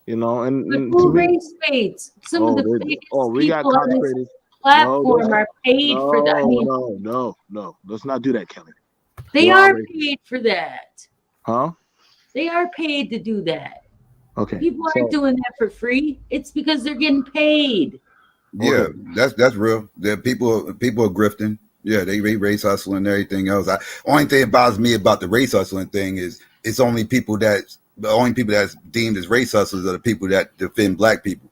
But and to who me, race baits? Some of the biggest we got people on this concentrators. platform are paid for that. I mean, No. Let's not do that, Kelly. they are paid for that. Huh? They are paid to do that. Okay. People aren't doing that for free. It's because they're getting paid. Yeah, that's real. The people are grifting. Yeah, they race hustling and everything else. Only thing that bothers me about the race hustling thing is it's the only people that's deemed as race hustlers are the people that defend black people.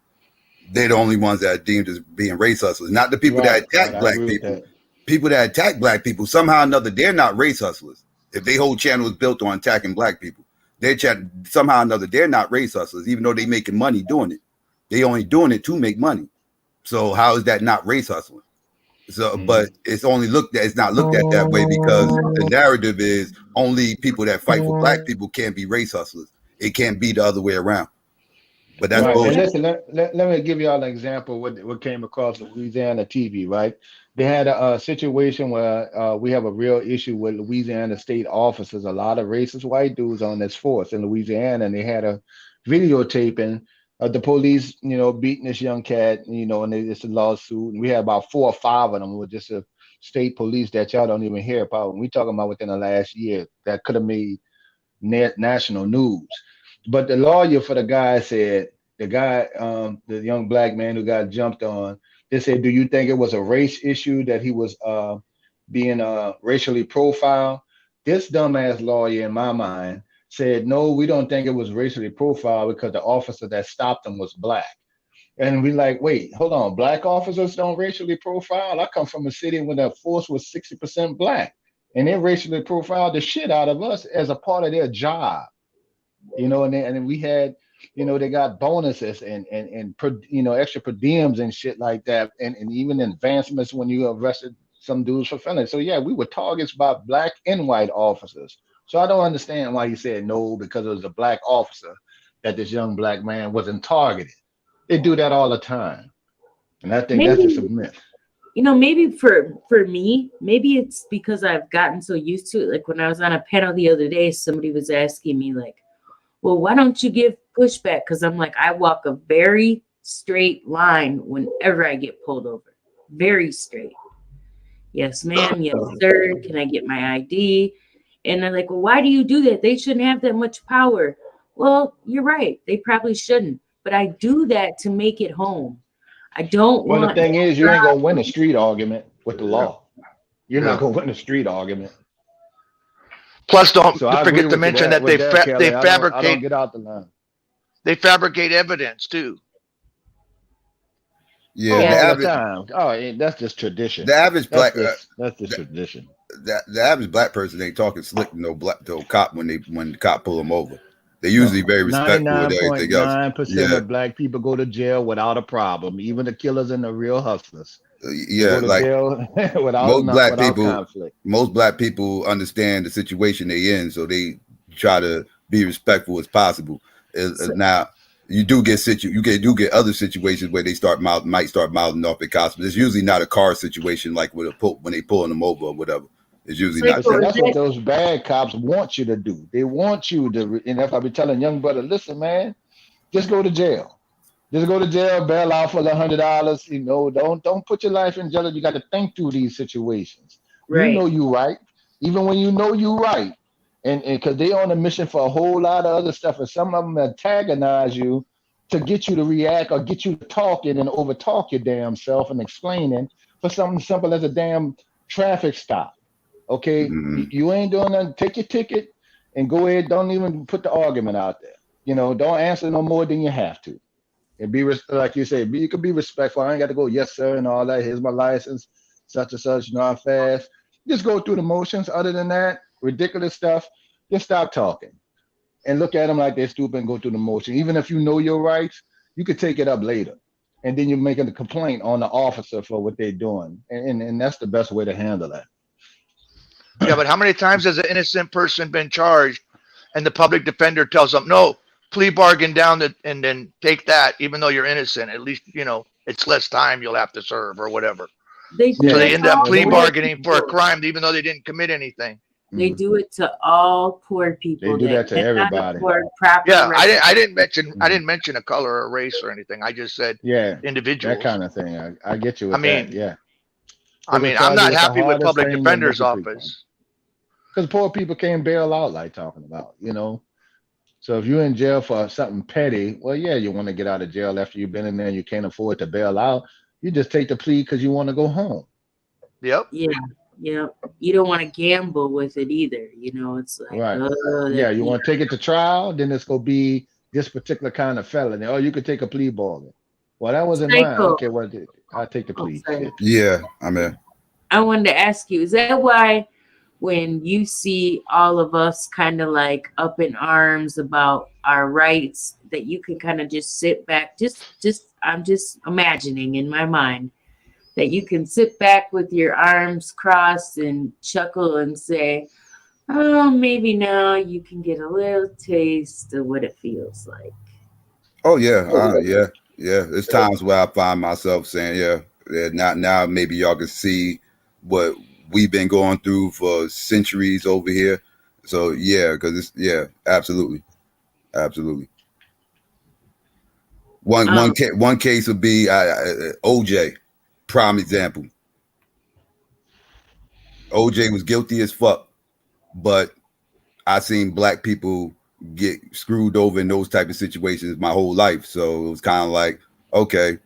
They're the only ones that are deemed as being race hustlers, not the people that attack black people. People that attack black people, somehow or another, they're not race hustlers. If their whole channel is built on attacking black people, somehow or another, they're not race hustlers, even though they're making money doing it. They only doing it to make money. So how is that not race hustling? So, but it's not looked at that way because the narrative is only people that fight for black people can't be race hustlers. It can't be the other way around. But that's bullshit. And listen, let me give you all an example of what came across Louisiana TV, right? They had a situation where we have a real issue with Louisiana state officers, a lot of racist white dudes on this force in Louisiana, and they had a videotaping of the police, beating this young cat, and it's a lawsuit. And we had about 4 or 5 of them with just a state police that y'all don't even hear about. When we talking about within the last year, that could have made national news. But the lawyer for the guy said, the young black man who got jumped on, they said, do you think it was a race issue that he was being racially profiled? This dumbass lawyer, in my mind, said, no, we don't think it was racially profiled because the officer that stopped him was black. And we like, wait, hold on, black officers don't racially profile? I come from a city where the force was 60% black, and they racially profiled the shit out of us as a part of their job. And then we had, they got bonuses and extra per diems and shit like that, and even advancements when you arrested some dudes for felony. So yeah, we were targets by black and white officers. So I don't understand why he said no, because it was a black officer that this young black man wasn't targeted. They do that all the time, and I think that's just a myth. Maybe for me, maybe it's because I've gotten so used to it. Like when I was on a panel the other day, somebody was asking me like, well, why don't you give pushback? Because I'm like, I walk a very straight line whenever I get pulled over. Very straight. Yes, ma'am. Yes, sir. Can I get my ID? And they're like, well, why do you do that? They shouldn't have that much power. Well, you're right. They probably shouldn't. But I do that to make it home. I don't want. Well, the thing is, you ain't going to win a street argument with the law. You're not going to win a street argument. Plus, don't forget to mention that they fabricate. I don't get out the line. They fabricate evidence too. Yeah, all the time. Oh, that's just tradition. The average that's just tradition. The average black person ain't talking slick to cop when the cop pull them over. They're usually very respectful with everything else. 99% of black people go to jail without a problem, even the killers and the real hustlers. Yeah, like without conflict. Most black people understand the situation they in, so they try to be respectful as possible. Now you do get other situations where they might start mouthing off at cops, but it's usually not a car situation like when they pulling them over or whatever. It's usually not. So that's what those bad cops want you to do. They want you to, and if I be telling young brother, listen, man, just go to jail. Just go to jail, bail out for the $100. You know, don't put your life in jail. You got to think through these situations. Right. You know you right, even when you know you right, and because they're on a mission for a whole lot of other stuff, and some of them antagonize you to get you to react or get you to talking and overtalk your damn self and explaining for something simple as a damn traffic stop. Okay, you ain't doing nothing. Take your ticket and go ahead. Don't even put the argument out there. You know, don't answer no more than you have to. And be like you say, you could be respectful. I ain't got to go, yes, sir, and all that. Here's my license, such and such. You know, I'm fast. Just go through the motions. Other than that, ridiculous stuff, just stop talking and look at them like they're stupid and go through the motion. Even if you know your rights, you could take it up later. And then you're making a complaint on the officer for what they're doing. And that's the best way to handle that. Yeah, but how many times has an innocent person been charged and the public defender tells them, no, plea bargain down and then take that, even though you're innocent? At least, you know, it's less time you'll have to serve or whatever. So they end up plea bargaining for a crime, even though they didn't commit anything. They do it to all poor people. They do that to everybody. Yeah, I didn't mention a color or race or anything. I just said individuals. That kind of thing. I get you with that. Yeah. I'm not happy with public defender's office. Because poor people can't bail out, like talking about, you know. So if you're in jail for something petty, well, yeah, you want to get out of jail after you've been in there and you can't afford to bail out. You just take the plea because you want to go home. Yep. Yeah. Yeah. You don't want to gamble with it either. You know, it's like, yeah, you want to take it to trial, then it's going to be this particular kind of felony. Oh, you could take a plea bargain. Well, that wasn't mine. Okay, well, I'll take the plea. Yeah, I mean. I wanted to ask you, is that why when you see all of us kind of like up in arms about our rights, that you can kind of just sit back, I'm just imagining in my mind that you can sit back with your arms crossed and chuckle and say, oh, maybe now you can get a little taste of what it feels like. Oh yeah. Yeah. There's times where I find myself saying, now maybe y'all can see what we've been going through for centuries over here. So yeah, because it's absolutely. One case would be OJ, prime example. OJ was guilty as fuck, but I seen black people get screwed over in those type of situations my whole life. So it was kind of like, okay,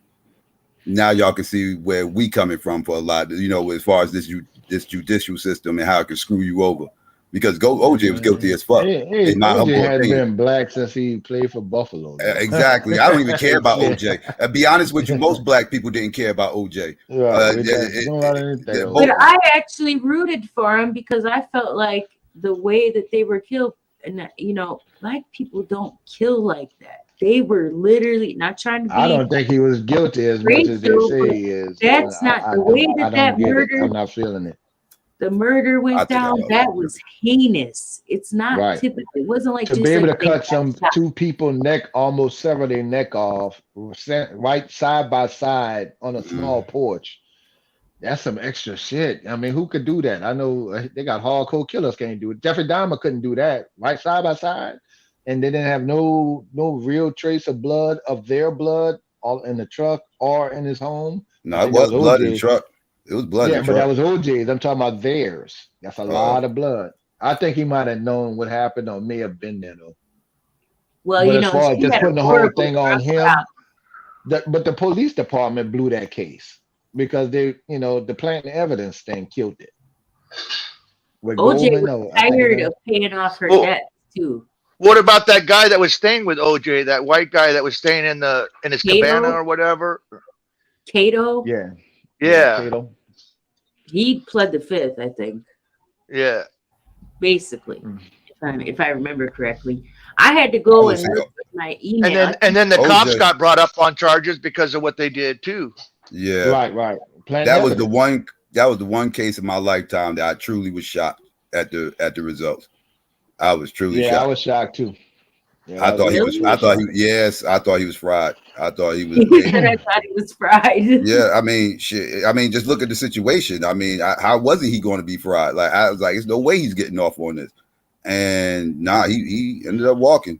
now y'all can see where we coming from for a lot, you know, as far as this judicial system and how it can screw you over. Because OJ was guilty as fuck. OJ has been black since he played for Buffalo. Exactly. I don't even care about OJ. To be honest with you, most black people didn't care about OJ. But I actually rooted for him because I felt like the way that they were killed, and you know, black people don't kill like that. They were literally not trying to be. I don't think he was guilty as much as they say he is. That's not the way that murder. I'm not feeling it. The murder went down. That was heinous. It's not typical. It wasn't like to be able to cut two people neck, almost sever their neck off, right side by side on a small porch. That's some extra shit. I mean, who could do that? I know they got hardcore killers can't do it. Jeffrey Dahmer couldn't do that, right side by side, and they didn't have no real trace of blood, of their blood, all in the truck or in his home. No, it was blood in the truck. It was blood. Yeah, but that was OJ's. I'm talking about theirs. That's a lot of blood. I think he might have known what happened or may have been there though. Well, but you as know, far as just putting the whole thing on him, but the police department blew that case because they, you know, the plant evidence thing killed it. OJ was tired of paying off her debts too. What about that guy that was staying with OJ? That white guy that was staying in his cabana or whatever? Cato. Yeah. Cato. He pled the fifth, I think. Yeah. Basically, if I remember correctly, I had to go and look at my email. And then the cops got brought up on charges because of what they did too. Yeah. Right. That was the one case in my lifetime that I truly was shocked at the results. I was truly Yeah, shocked. I was shocked too. Yeah, I thought he was. I thought he. Yes, I thought he was fried. I thought he was. He said I thought he was fried. Yeah, I mean, shit. I mean, just look at the situation. I mean, how wasn't he going to be fried? Like, I was like, there's no way he's getting off on this. And nah, he ended up walking.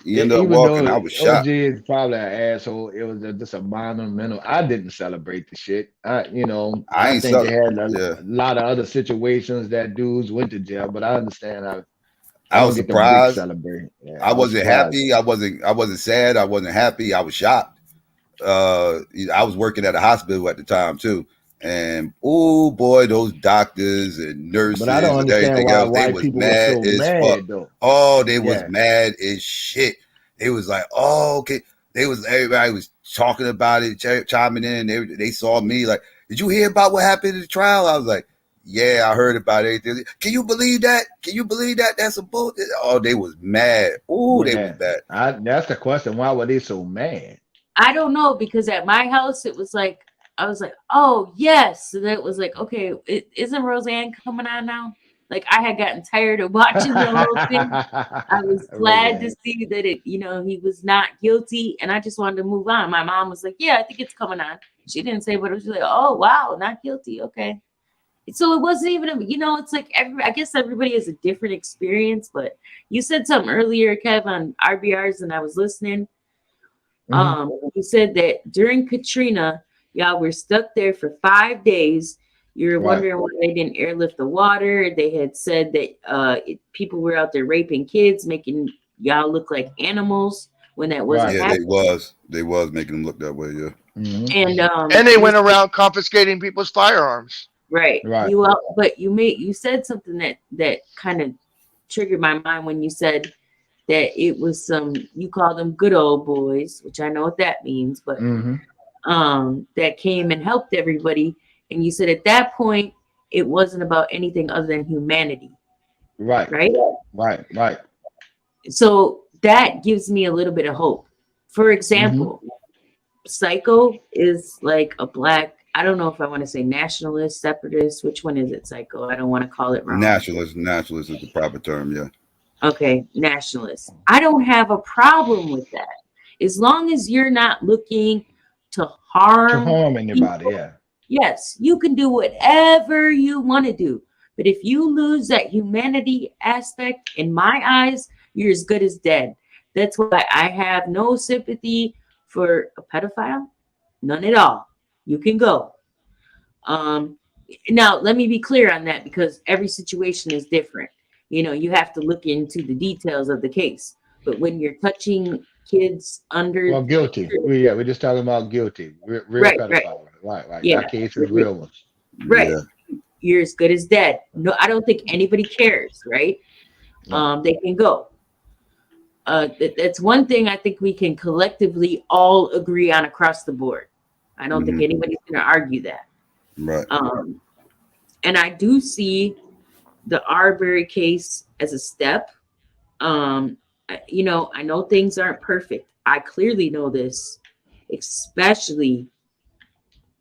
He ended up Even walking. though I was OG shocked. is probably an asshole, it was just a monumental. I didn't celebrate the shit. I I ain't think they celebrate. had Yeah, a lot of other situations that dudes went to jail, but I understand. I I was don't get the big surprised. celebrate. Yeah, I I was wasn't surprised. happy. I wasn't sad. I wasn't happy. I was shocked. I was working at a hospital at the time too, and oh boy, those doctors and nurses But I don't and understand everything why else, they white was people were mad so as fuck. mad though. Oh, they was Yeah. mad as shit. They was like, oh, okay. Everybody was talking about it, chiming in. They saw me like, did you hear about what happened in the trial? I was like, yeah, I heard about it. Can you believe that? Can you believe that? That's a bullshit. Oh, they was mad. Oh, they was Yeah. mad. That's the question. Why were they so mad? I don't know, because at my house it was like, I was like, oh yes. So that was like, okay, isn't Roseanne coming on now? Like, I had gotten tired of watching the whole thing. I was glad to see that he was not guilty, and I just wanted to move on. My mom was like, yeah, I think it's coming on. She didn't say, but it was like, oh wow, not guilty. Okay. So it wasn't even, it's like I guess everybody has a different experience, but you said something earlier, Kev, on RBRs, and I was listening. You said that during Katrina, y'all were stuck there for 5 days. You were wondering why they didn't airlift the water. They had said that people were out there raping kids, making y'all look like animals when that wasn't happening. They was making them look that way. Yeah. And And they went around confiscating people's firearms. Right. But you said something that kind of triggered my mind when you said that it was you call them good old boys, which I know what that means, but that came and helped everybody. And you said at that point it wasn't about anything other than humanity. Right. So that gives me a little bit of hope. For example, Psycho is like a black, I don't know if I want to say nationalist, separatist. Which one is it, Psycho? I don't want to call it wrong. Nationalist is the proper term. Yeah. Okay, nationalist. I don't have a problem with that. As long as you're not looking to harm anybody, people, yes, you can do whatever you want to do. But if you lose that humanity aspect, in my eyes, you're as good as dead. That's why I have no sympathy for a pedophile. None at all. You can go. Now, let me be clear on that, because every situation is different. You have to look into the details of the case. But when you're touching kids under guilty. We're just talking about guilty. Real pedophile. Right. Yeah. That case is real ones. Right. Yeah. You're as good as dead. No, I don't think anybody cares, right? They can go. That's one thing I think we can collectively all agree on across the board. I don't think anybody's going to argue that. Right. And I do see the Arbery case as a step. I know things aren't perfect. I clearly know this, especially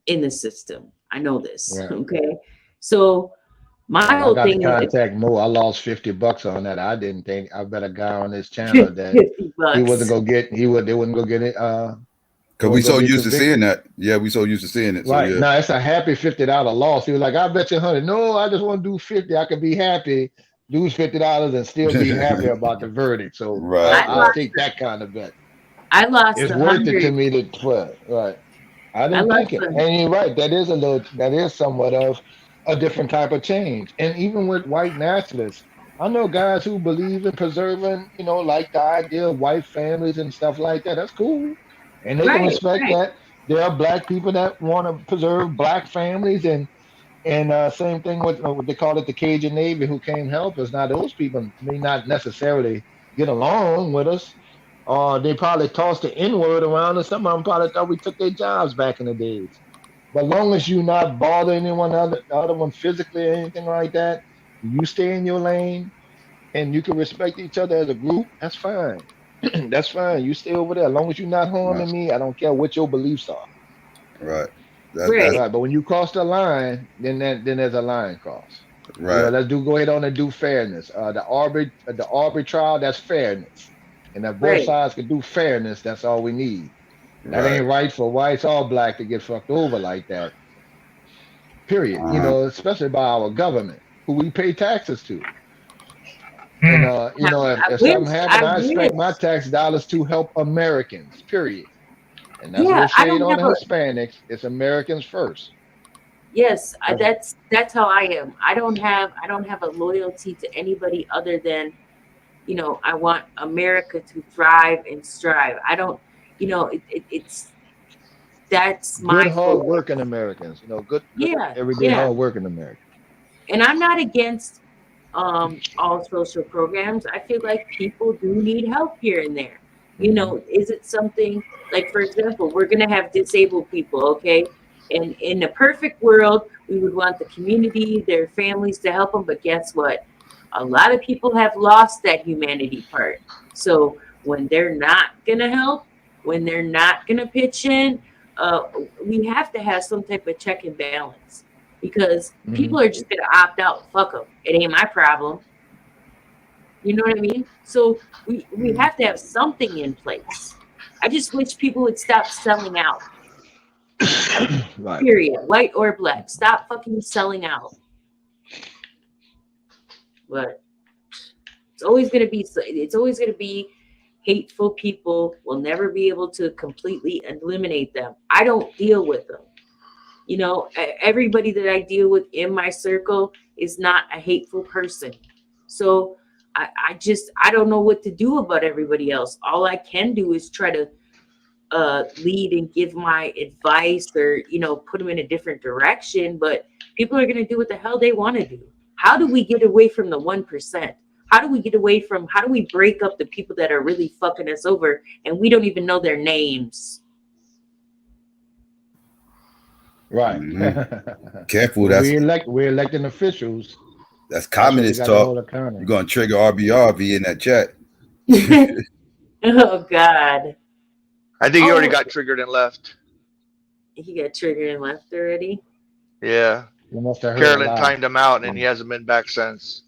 in the system. I know this. Right. Okay. So my whole thing is contact Mo. I lost $50 on that. I didn't think. I bet a guy on this channel that he wasn't gonna get. They wouldn't go get it. Because we so used to seeing that. Yeah, we so used to seeing it. Right. So, yeah. Now it's a happy $50 loss. He was like, I bet you 100. No, I just want to do 50. I could be happy, lose $50 and still be happy about the verdict. So I'll take that kind of bet. I lost. It's worth it to me to right. I didn't think it. And you're right. That is somewhat of a different type of change. And even with white nationalists, I know guys who believe in preserving, like the idea of white families and stuff like that. That's cool. And they can respect that. There are black people that want to preserve black families, and same thing with what they call it, the Cajun Navy, who came help us. Now those people may not necessarily get along with us. They probably tossed the N-word around, and some of them probably thought we took their jobs back in the days. But long as you not bother anyone the other one physically or anything like that, you stay in your lane and you can respect each other as a group, that's fine. That's fine. You stay over there. As long as you're not harming me, I don't care what your beliefs are. Right. Right. But when you cross the line, then there's a line cross. Right. Let's go ahead on and do fairness. The Arbery trial, that's fairness. And if both sides can do fairness, that's all we need. That ain't right for whites or black to get fucked over like that. Period. Especially by our government, who we pay taxes to. And if something happens, I expect my tax dollars to help Americans. Period. And that's what shade on the Hispanics. It's Americans first. Yes, that's how I am. I don't have a loyalty to anybody other than, I want America to thrive and strive. I don't, that's my good hard working Americans. Good everyday hard working Americans. And I'm not against all social programs. I feel like people do need help here and there. Is it something like, for example, we're gonna have disabled people, okay? And in a perfect world, we would want the community, their families to help them. But guess what? A lot of people have lost that humanity part. So when they're not going to help, when they're not going to pitch in, we have to have some type of check and balance, because people are just going to opt out. Fuck them. It ain't my problem. You know what I mean? So we have to have something in place. I just wish people would stop selling out. Right. Period. White or black. Stop fucking selling out. But it's always gonna be hateful people. We'll never be able to completely eliminate them. I don't deal with them. Everybody that I deal with in my circle is not a hateful person. So I don't know what to do about everybody else. All I can do is try to lead and give my advice, or put them in a different direction. But people are going to do what the hell they want to do. How do we get away from the 1%? How do we break up the people that are really fucking us over and we don't even know their names? Right. Careful. We're electing officials. That's communist talk. You're going to trigger RBRV in that chat. Oh God. I think he already got triggered and left. He got triggered and left already? Yeah. Carolyn timed him out, and he hasn't been back since.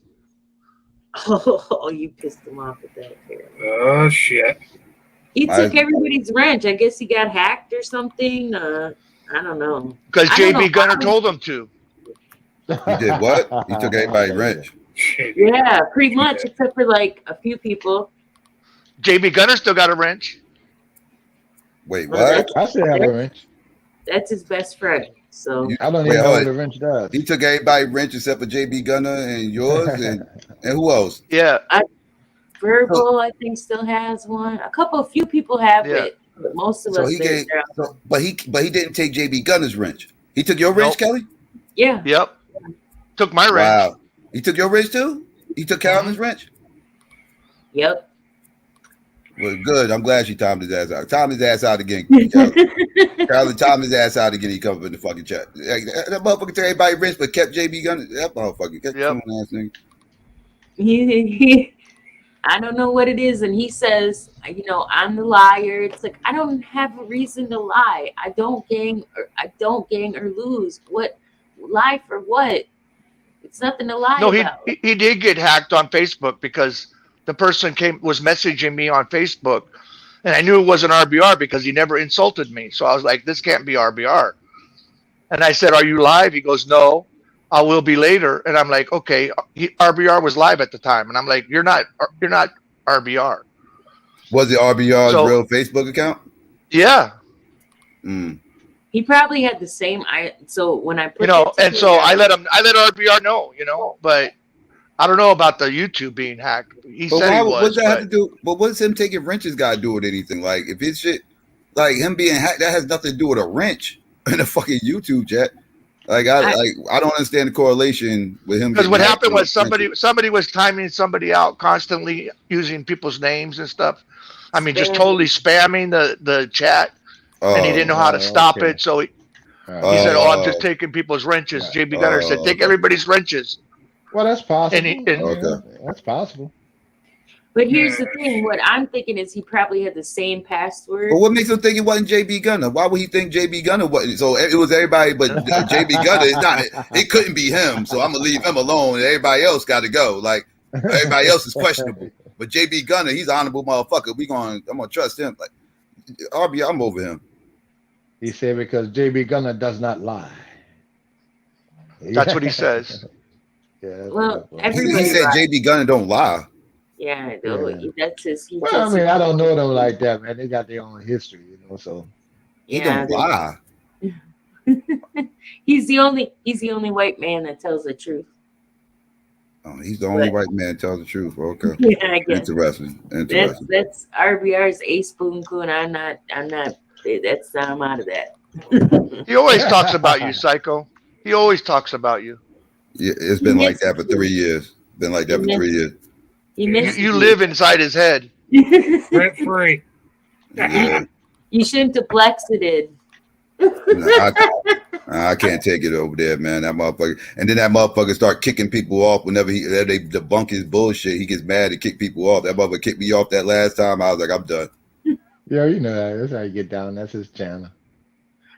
Oh, you pissed him off with that, Carolyn. Oh, shit. He took everybody's wrench. I guess he got hacked or something. I don't know. Because JB Gunner told him to. He did what? He took everybody's wrench. Yeah, pretty much, except for like a few people. JB Gunner still got a wrench. Wait, what? I still have a wrench. That's his best friend. So I don't even know what the wrench does. He took everybody's wrench except for JB Gunner and yours, and who else? Yeah. Verbal, I think, still has one. A few people have it, but most of us. But he didn't take JB Gunner's wrench. He took your wrench, Kelly? Yeah. Yep. Took my wrench. Wow. He took your wrench too? He took Calvin's wrench? Yep. Well, good. I'm glad she timed his ass out. Time his ass out again. Carolyn, time his ass out again. He come up in the fucking chat. That motherfucker took everybody wrench, but kept JB Gunner. That motherfucker. I don't know what it is. And he says, I'm the liar. It's like, I don't have a reason to lie. I don't gang or lose. What? Lie for what? It's nothing to lie about. He did get hacked on Facebook because the person was messaging me on Facebook, and I knew it wasn't RBR because he never insulted me. So I was like, this can't be RBR. And I said, are you live? He goes, no, I will be later. And I'm like, okay, RBR was live at the time. And I'm like, you're not RBR. Was it RBR's real Facebook account? Yeah. He probably had the same. So when I put and so I let RBR know, but I don't know about the YouTube being hacked. He said he was. What does that have to do? But what's him taking wrenches got to do with anything? Like if it's shit, like him being hacked, that has nothing to do with a wrench in a fucking YouTube chat. Like I don't understand the correlation with him. Because what happened was somebody was timing somebody out constantly using people's names and stuff. I mean, just totally spamming the chat, and he didn't know how to stop it. So he said, "Oh, I'm just taking people's wrenches." JB Gunner said, "Take everybody's wrenches." Well, that's possible. That's possible. But here's the thing: what I'm thinking is he probably had the same password. But what makes him think it wasn't JB Gunner? Why would he think JB Gunner wasn't? So it was everybody but JB Gunner. It's not. It couldn't be him. So I'm gonna leave him alone. And everybody else got to go. Like everybody else is questionable. But JB Gunner, he's an honorable motherfucker. I'm gonna trust him. Like RB, I'm over him. He said because JB Gunner does not lie. That's what he says. Yeah. Well, He said JB Gunner don't lie. Yeah, that's his. Well, I mean, I don't know them like that, man. They got their own history, so he don't lie. He's the only white man that tells the truth. Oh, he's the only white man that tells the truth. Okay. Yeah, I guess. Interesting. That's RBR's Ace Boon Coon. I'm not. I'm out of that. He always talks about you, Psycho. He always talks about you. Yeah, it's been like that for 3 years. Been like that for 3 years. You live inside his head. Rent free. Yeah. You shouldn't have Blexited. I can't take it over there, man. That motherfucker, and then that motherfucker start kicking people off whenever they debunk his bullshit. He gets mad and kick people off. That motherfucker kicked me off that last time. I was like, I'm done. Yeah, you know that. That's how you get down. That's his channel.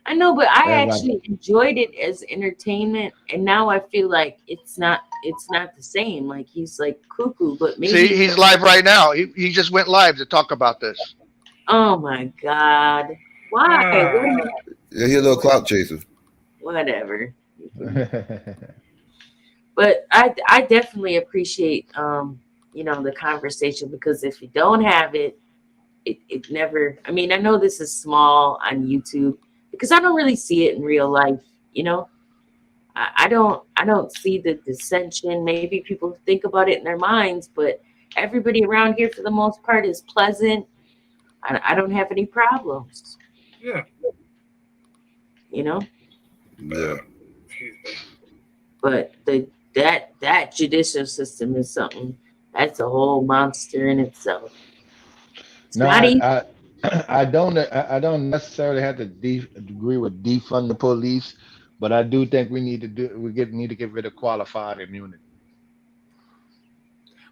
I know, but I actually enjoyed it as entertainment, and now I feel like it's not the same. Like he's like cuckoo, but maybe he's live right now. He just went live to talk about this. Oh my God! Why? Yeah, he's a little clout chaser. Whatever. But I definitely appreciate the conversation, because if you don't have it never. I mean, I know this is small on YouTube, because I don't really see it in real life, I don't see the dissension. Maybe people think about it in their minds, but everybody around here for the most part is pleasant. I don't have any problems. Yeah. Yeah. But that judicial system is something that's a whole monster in itself. I don't necessarily have to agree with defund the police, but I do think we need to get rid of qualified immunity.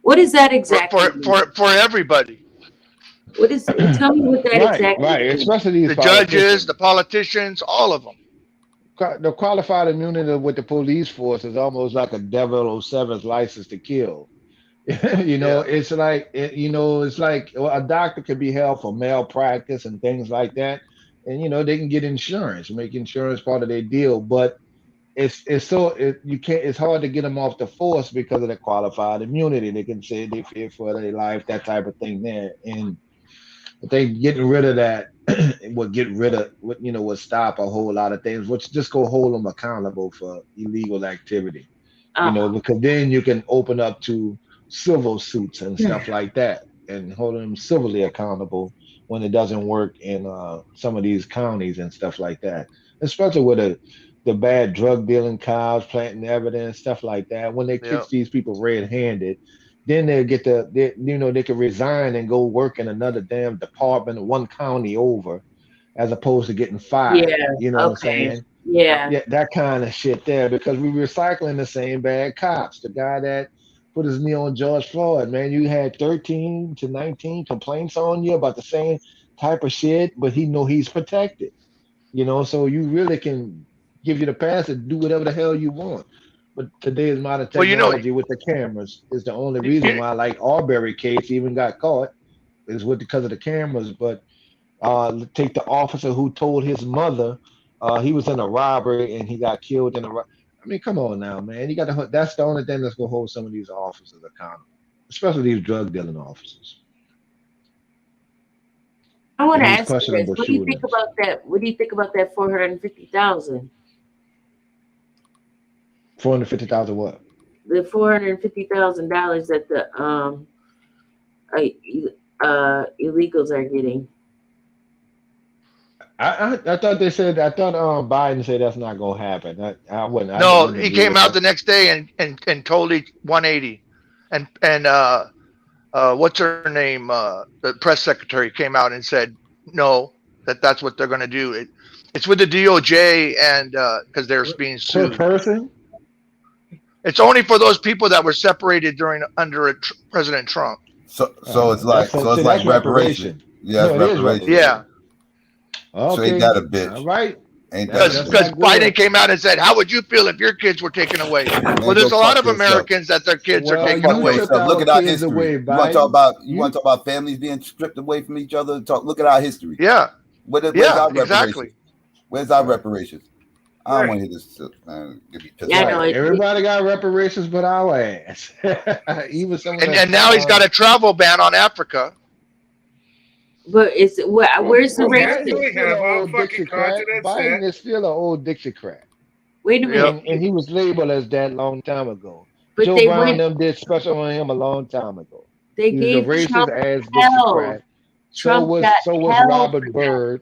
What is that exactly? For everybody. What is? Tell me what that exactly. Right, especially the judges, the politicians, all of them. The qualified immunity with the police force is almost like a 007's license to kill. It's like it's like a doctor could be held for malpractice and things like that, and they can get insurance, make insurance part of their deal, but it's hard to get them off the force because of the qualified immunity. They can say they fear for their life, that type of thing there, and I think getting rid of that would stop a whole lot of things, which just go hold them accountable for illegal activity, because then you can open up to civil suits and stuff like that, and hold them civilly accountable when it doesn't work in some of these counties and stuff like that, especially with the bad drug dealing cops planting evidence, stuff like that. When they catch these people red-handed, then they'll get they can resign and go work in another damn department one county over, as opposed to getting fired. What I'm saying? Yeah, that kind of shit there, because we're recycling the same bad cops. The guy that put his knee on George Floyd, man, you had 13 to 19 complaints on you about the same type of shit, but he's protected. So you really can give you the pass to do whatever the hell you want. But today's modern technology with the cameras is the only reason why, like Arbery case even got caught, is because of the cameras. But take the officer who told his mother he was in a robbery and he got killed in a robbery. I mean, come on now, man. That's the only thing that's gonna hold some of these officers accountable, especially these drug dealing officers. I want to ask you this. What do you think about that? What do you think about that 450,000? 450,000 what? The $450,000 that the illegals are getting. I thought they said. I thought Biden said that's not gonna happen. I wouldn't. No, he came out the next day and told it 180, and what's her name? The press secretary came out and said no, that's what they're gonna do. It's with the DOJ and because they're being sued. Per person. It's only for those people that were separated under President Trump. So it's like that's reparation. Yeah, No, it is reparation. Yeah. Okay. So ain't that a bitch? All right. Ain't that Because Biden came out and said, "How would you feel if your kids were taken away?" Well, there's a lot of Americans that their kids are taken away. Look at our history. Away, you want to talk about families being stripped away from each other? Look at our history. Yeah. Where's our reparations? Exactly. Where's our reparations? I don't want to hear this shit, man. Get me pissed off. Everybody got reparations but our ass. Even some and now he's got a travel ban on Africa. But where's the rest? Biden is still an old Dixiecrat. Wait a minute. And he was labeled as that a long time ago. But Joe Brown them did special on him a long time ago. They gave Trump hell. So was Robert Byrd,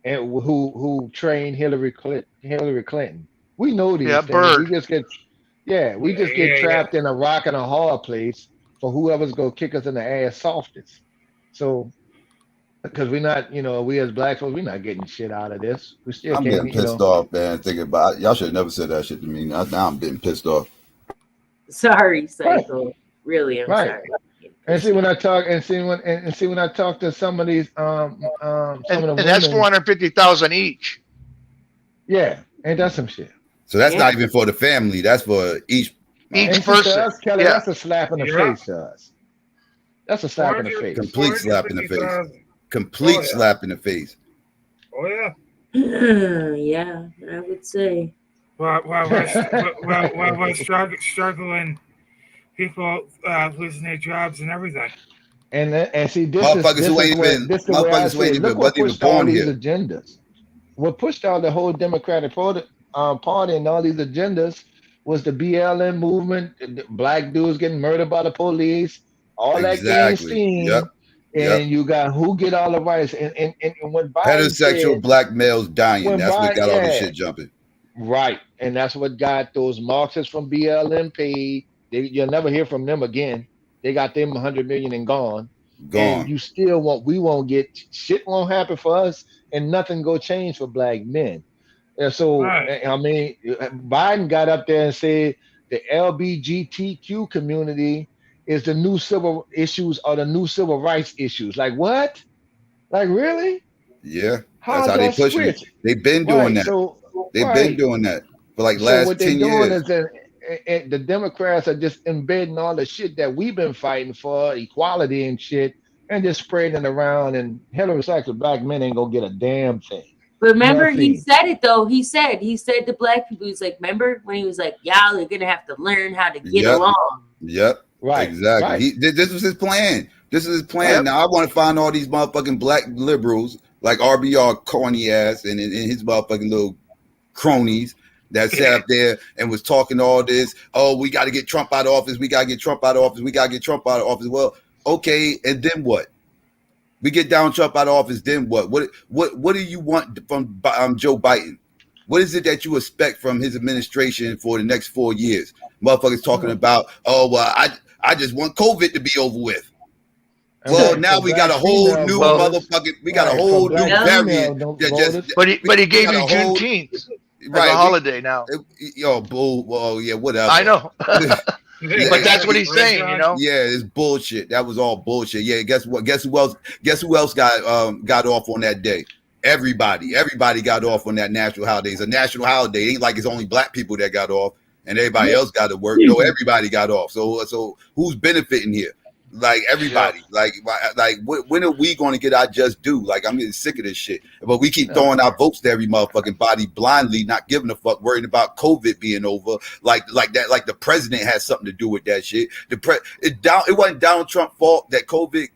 and who trained Hillary Clinton. We know these things. Byrd. We just get trapped in a rock and a hard place for whoever's gonna kick us in the ass softest. So because we're not, we as black folks, we're not getting shit out of this. We still I'm getting pissed off, man. Thinking about y'all should have never said that shit to me. Now I'm getting pissed off. Sorry, Psycho. Really, I'm sorry. And see when I talk, when I talk to some of these, some of the women, that's 450,000 each. Yeah, ain't that some shit? So that's not even for the family. That's for each person. Us, Kelly, that's a slap in the face to us. That's a slap in the face. Complete slap in the face. Complete slap in the face. Oh yeah. Yeah, I would say. While we're struggling, people losing their jobs and everything. And see, this is the way I say it. Look what pushed all these agendas. What pushed out the whole Democratic Party and all these agendas was the BLM movement, the black dudes getting murdered by the police, all that gained steam. And you got who get all the rights. And when Biden heterosexual said, black males dying, that's what got all this shit jumping. Right. And that's what got those Marxists from BLM paid. You'll never hear from them again. They got them 100 million and gone. And you still we won't get shit won't happen for us and nothing go change for black men. And so, I mean, Biden got up there and said the LGBTQ community is the new civil issues or the new civil rights issues. Like what? Like really? Yeah. That's how they pushing it. They've been doing that. They've been doing that for like last 10 years. And the Democrats are just embedding all the shit that we've been fighting for, equality and shit, and just spreading it around. And heterosexual black men ain't gonna get a damn thing. But remember, he said it though. He said to black people, he's like, remember when he was like, y'all are gonna have to learn how to get along. Yep. Right. Exactly. Right. This was his plan. This is his plan. Yep. Now I want to find all these motherfucking black liberals like RBR corny ass and his motherfucking little cronies that sat up there and was talking all this. Oh, we got to get Trump out of office. We got to get Trump out of office. We got to get Trump out of office. Well, okay, and then what? We get Donald Trump out of office. Then what? What do you want from Joe Biden? What is it that you expect from his administration for the next 4 years? Motherfuckers talking about, oh well, I just want COVID to be over with. Well, now we got a whole new motherfucking. We got a whole new variant that just. But he gave you Juneteenth as a holiday now. Yo, bull. Well, yeah, whatever. I know. But that's what he's saying, you know. Yeah, it's bullshit. That was all bullshit. Yeah, guess what? Guess who else got off on that day? Everybody got off on that national holiday. It's a national holiday. It ain't like it's only black people that got off and everybody else got to work. No, everybody got off. So who's benefiting here? Like everybody, like when are we going to get our just due? Like I'm getting sick of this shit. But we keep throwing our votes to every motherfucking body blindly, not giving a fuck, worrying about COVID being over. Like that, like the president has something to do with that shit. It wasn't Donald Trump's fault that COVID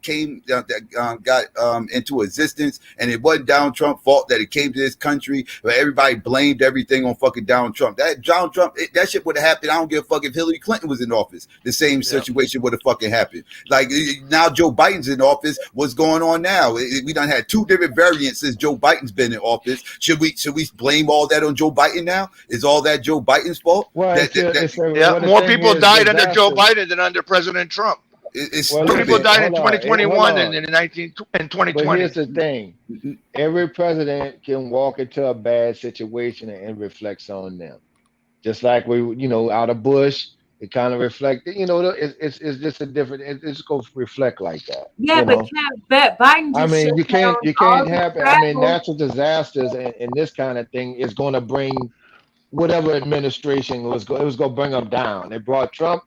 got into existence, and it wasn't Donald Trump's fault that it came to this country. But everybody blamed everything on fucking Donald Trump. That shit would have happened. I don't give a fuck if Hillary Clinton was in office. The same situation would have fucking happened. Like now Joe Biden's in office. What's going on now? We done had 2 different variants since Joe Biden's been in office. Should we blame all that on Joe Biden now? Is all that Joe Biden's fault? Well, more people died under Joe Biden than under President Trump. More people died in 2021 than in 2020. But here's the thing. Every president can walk into a bad situation and reflects on them. Just like we, out of Bush, It kind of reflect, it's just a different. It's going to reflect like that. Yeah, but Biden I just shut mean, you down can't all the have. I mean, travel. natural disasters and this kind of thing is going to bring whatever administration it was going to bring them down. It brought Trump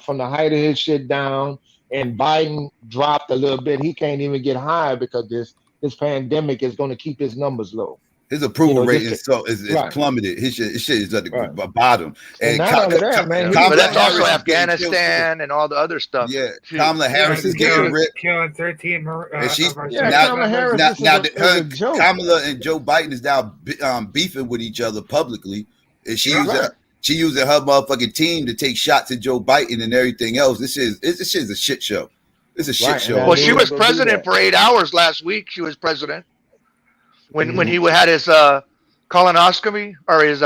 from the height of his shit down, and Biden dropped a little bit. He can't even get higher because this pandemic is going to keep his numbers low. His approval rate Just is right. plummeted. His shit is at the Right. bottom. And not only that, man. Kamala But that's also Harris is getting killed too. Afghanistan and all the other stuff. Yeah, too. Kamala Harris is getting ripped. Killing 13 And she's of our Kamala Harris now is a joke. Kamala and Joe Biden is now beefing with each other publicly, and she using her motherfucking team to take shots at Joe Biden and everything else. This is a shit show. It's a shit show. Well, she was president for 8 hours last week. She was president when he had his colonoscopy or his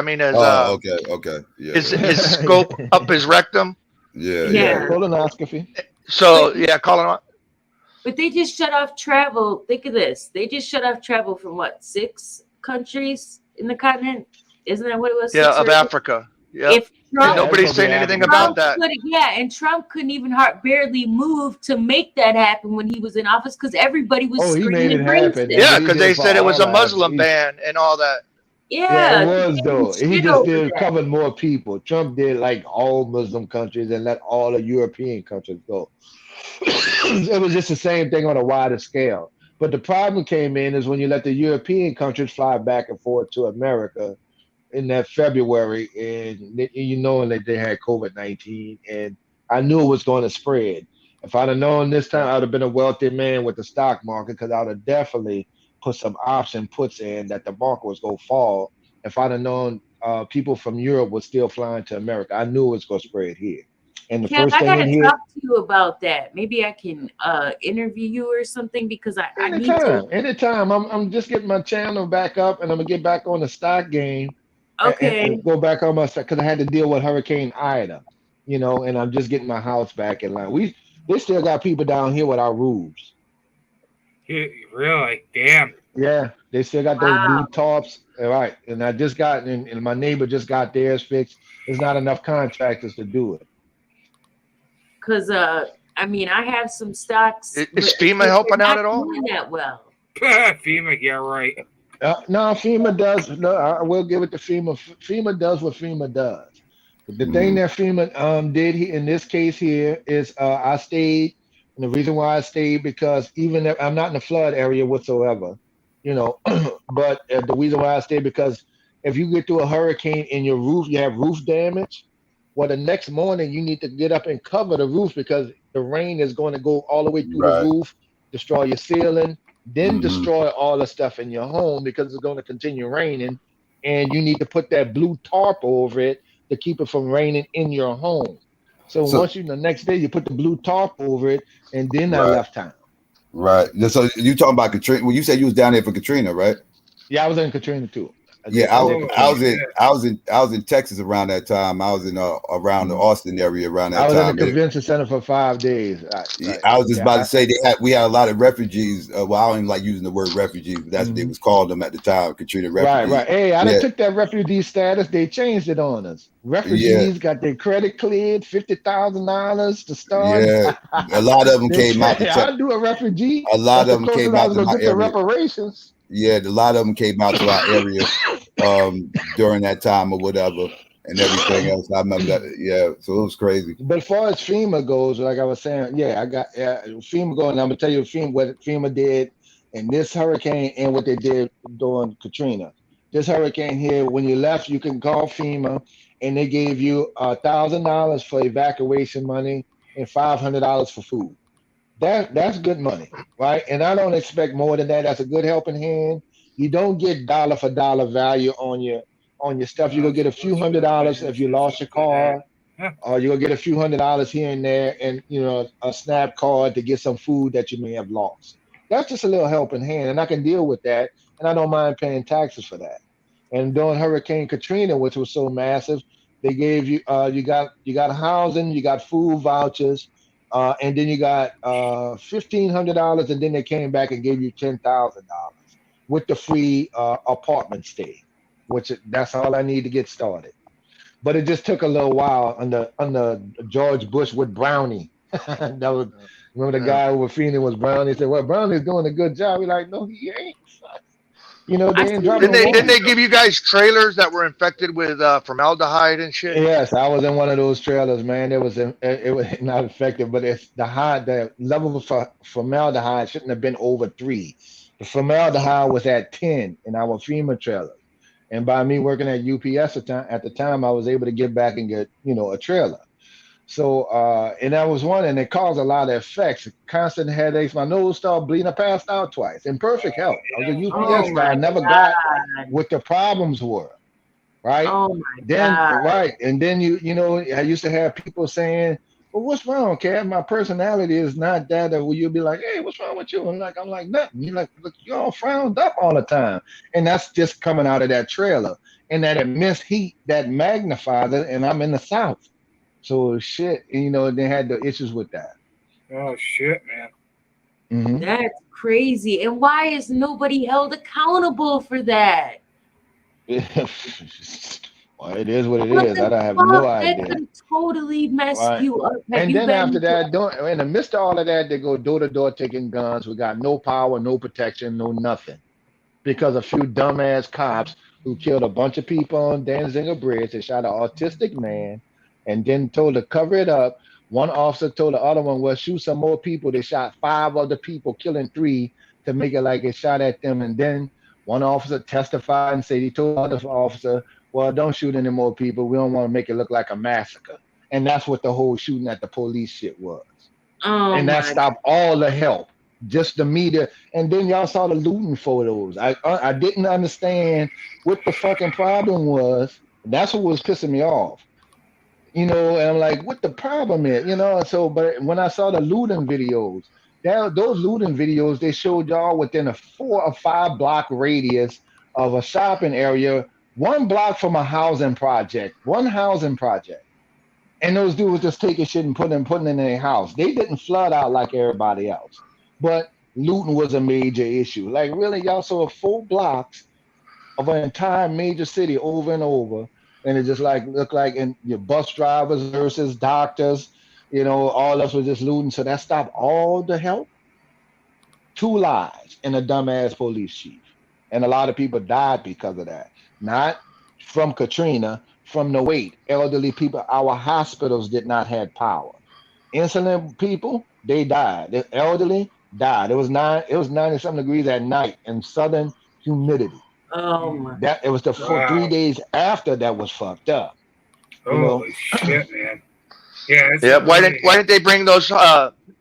his scope up his rectum. Yeah. Colonoscopy. So colonoscopy. But they just shut off travel. Think of this. They just shut off travel from what, 6 countries in the continent? Isn't that what it was? Yeah, of Africa. Yeah. If Trump, nobody's saying anything about that. And Trump couldn't even barely move to make that happen when he was in office because everybody was screaming racist. Yeah, because they said it was a Muslim ban and all that. Yeah, it was though. He just covered more people. Trump did like all Muslim countries and let all the European countries go. It was just the same thing on a wider scale. But the problem came in is when you let the European countries fly back and forth to America in that February, and that they had COVID-19, and I knew it was going to spread. If I'd have known this time, I'd have been a wealthy man with the stock market because I'd have definitely put some option puts in that the market was going to fall. If I'd have known people from Europe were still flying to America, I knew it was going to spread here. And the first thing I gotta in here, talk to you about that. Maybe I can interview you or something because I need to. Anytime. I'm just getting my channel back up, and I'm gonna get back on the stock game. Okay. And go back on my stuff because I had to deal with Hurricane Ida, and I'm just getting my house back in line. They still got people down here without roofs. Really? Damn. Yeah, they still got those blue tops. All right, and I just got, and my neighbor just got theirs fixed. There's not enough contractors to do it. Because I have some stocks. Is FEMA helping out at all? Doing that well. FEMA, yeah, right. No, FEMA does. No, I will give it to FEMA. FEMA does what FEMA does. The thing that FEMA did in this case here is I stayed, and the reason why I stayed because even if I'm not in the flood area whatsoever, but the reason why I stayed because if you get through a hurricane in your roof, you have roof damage. Well, the next morning you need to get up and cover the roof because the rain is going to go all the way through the roof, destroy your ceiling. Then destroy all the stuff in your home because it's going to continue raining, and you need to put that blue tarp over it to keep it from raining in your home. So once the next day you put the blue tarp over it, and then I left town. Right. So you talking about Katrina? Well, you said you was down there for Katrina, right? Yeah, I was in Katrina too. I was in Texas around that time. I was in around the Austin area around that time. I was in the convention center for 5 days. I was just about to say we had a lot of refugees. Well, I don't even like using the word refugees, but that's what they was called them at the time, Katrina refugees. Right. Hey, I took that refugee status. They changed it on us. Refugees got their credit cleared, $50,000 to start. Yeah, a lot of them came out. I'll do a refugee. A lot of them came out to my area. Reparations. Yeah, a lot of them came out to our area during that time or whatever, and everything else. I remember that. Yeah, so it was crazy. But as far as FEMA goes, like I was saying, I got FEMA going. I'm gonna tell you what FEMA did in this hurricane and what they did during Katrina. This hurricane here, when you left, you can call FEMA, and they gave you $1,000 for evacuation money and $500 for food. That's good money, right? And I don't expect more than that. That's a good helping hand. You don't get dollar for dollar value on your stuff. You're gonna get a few $100s if you lost your car, or you're gonna get a few $100 here and there, and a SNAP card to get some food that you may have lost. That's just a little helping hand, and I can deal with that, and I don't mind paying taxes for that. And during Hurricane Katrina, which was so massive, they gave you you got housing, you got food vouchers. And then you got $1,500, and then they came back and gave you $10,000 with the free apartment stay, which that's all I need to get started. but it just took a little while under George Bush with Brownie. That was remember the guy who was feeding was Brownie. He said, "Well, Brownie's doing a good job." We're like, "No, he ain't." You know, they ain't dropping Didn't one. they give you guys trailers that were infected with formaldehyde and shit? Yes, I was in one of those trailers, man. It was not effective, but it's the level of formaldehyde shouldn't have been over 3. The formaldehyde was at 10 in our FEMA trailer. And by me working at UPS at the time, I was able to get back and get, a trailer. So, and that was one, and it caused a lot of effects, constant headaches. My nose started bleeding. I passed out twice in perfect health. I was a UPS guy. I never got what the problems were. Right. Oh my Then, God. right. And then I used to have people saying, "Well, what's wrong, Kev? My personality is not that." Or you'll be like, "Hey, what's wrong with you?" I'm like, nothing. You're like, "Look, you're all frowned up all the time." And that's just coming out of that trailer. And that immense heat that magnifies it. And I'm in the South. So shit, they had the issues with that. Oh shit, man. Mm-hmm. That's crazy. And why is nobody held accountable for that? Well, it is what it is. I have no idea. That could totally mess you up. And then after that, in the midst of all of that, they go door to door taking guns. We got no power, no protection, no nothing. Because a few dumbass cops who killed a bunch of people on Danziger Bridge. They shot an autistic man and then told to cover it up. One officer told the other one, well, shoot some more people. They shot 5 other people, killing 3 to make it like it shot at them. And then one officer testified and said he told the other officer, well, don't shoot any more people. We don't want to make it look like a massacre. And that's what the whole shooting at the police shit was. And that stopped all the help. Just the media. And then y'all saw the looting photos. I didn't understand what the fucking problem was. That's what was pissing me off. And I'm like, what the problem is? But when I saw the looting videos, those looting videos, they showed y'all within a 4 or 5 block radius of a shopping area, 1 block from a housing project, one housing project. And those dudes just taking shit and putting it in their house. They didn't flood out like everybody else. But looting was a major issue. Like, really, y'all saw 4 blocks of an entire major city over and over. And it just looked like in your bus drivers, nurses, doctors, all of us were just looting. So that stopped all the help. 2 lives and a dumbass police chief. And a lot of people died because of that. Not from Katrina, from the weight. Elderly people, our hospitals did not have power. Insulin people, they died. The elderly died. It was 90-something degrees at night in southern humidity. Oh my! It was the 3 days after that was fucked up. Holy shit, man! Yeah. Why didn't they bring those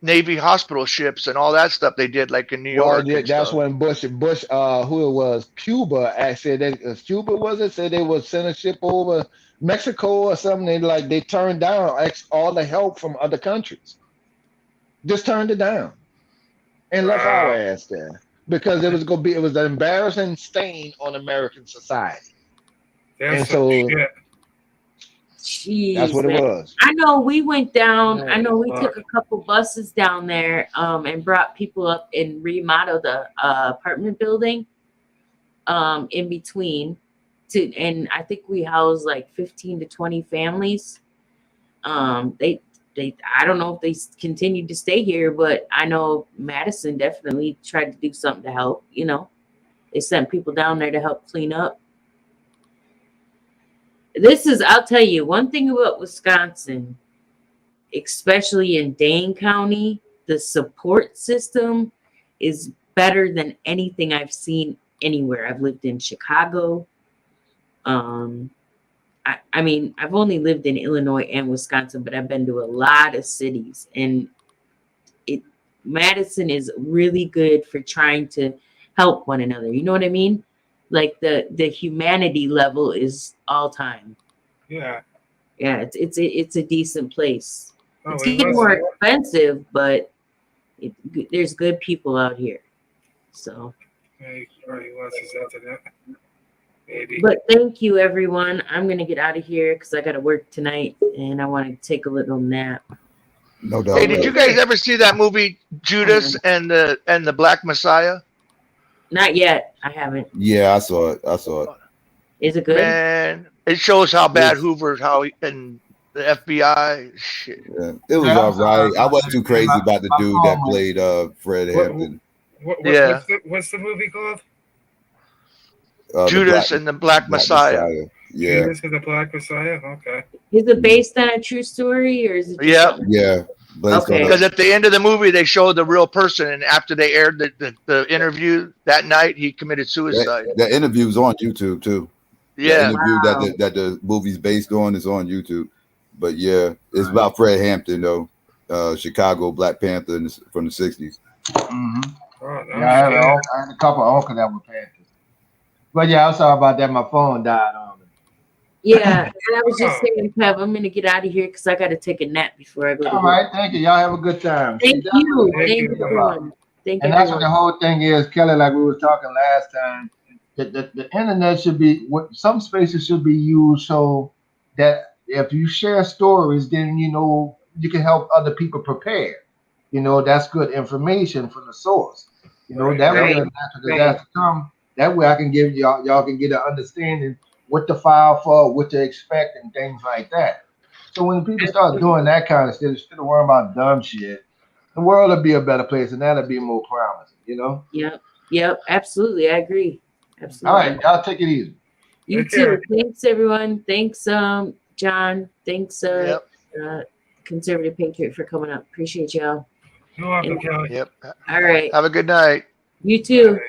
Navy hospital ships and all that stuff they did like in New York? That's when Bush, who it was, Cuba. I said that Cuba was it? Said they would send a ship over Mexico or something. They turned down all the help from other countries. Just turned it down and left our ass there. Because it was an embarrassing stain on American society. That's shit. Jeez, that's what it was. I know we went down. I know we took a couple buses down there and brought people up and remodeled the apartment building in between. And I think we housed like 15 to 20 families. I don't know if they continued to stay here, but I know Madison definitely tried to do something to help. They sent people down there to help clean up. I'll tell you one thing about Wisconsin, especially in Dane County, the support system is better than anything I've seen anywhere. I've lived in Chicago. I mean, I've only lived in Illinois and Wisconsin, but I've been to a lot of cities, and Madison is really good for trying to help one another. You know what I mean? Like the humanity level is all time. Yeah. Yeah, it's a decent place. It's getting more expensive, but there's good people out here. So. Maybe. But thank you, everyone. I'm gonna get out of here because I gotta work tonight, and I want to take a little nap. No doubt. Hey, did you guys ever see that movie Judas and the Black Messiah? Not yet. I haven't. Yeah, I saw it. Is it good? Man, it shows how bad and the FBI shit. Yeah, it was all right. I wasn't too crazy about the dude that played Fred Hampton. What's the movie called? Judas and the Black Messiah. Yeah. Judas and the Black Messiah. Okay. Is it based on a true story or is it? Yeah. Okay. Because at the end of the movie, they showed the real person, and after they aired the interview that night, he committed suicide. That interview's on YouTube too. Yeah. The interview that the movie's based on is on YouTube. But yeah, it's about Fred Hampton though, Chicago Black Panther from the '60s. Mm-hmm. I had a couple of uncles that were Panthers. But yeah, I'm sorry about that. My phone died on me. Yeah, and I was just saying, Kev, I'm gonna get out of here because I got to take a nap before I go to bed. All right, thank you. Y'all have a good time. Thank you. Thank you, everyone. Thank you. And that's what the whole thing is, Kelly. Like we were talking last time, the internet should be some spaces should be used so that if you share stories, then you can help other people prepare. That's good information from the source. That way, when natural disaster come, that way I can give y'all can get an understanding what to file for, what to expect, and things like that. So when people start doing that kind of stuff, instead of worrying about dumb shit, the world will be a better place, and that'll be more promising. Yep. Absolutely, I agree. Absolutely. All right, y'all take it easy. You too. Thanks, everyone. Thanks, John. Thanks, Conservative Patriot for coming up. Appreciate y'all. You're welcome, Kelly. Yep. All right. Have a good night. You too.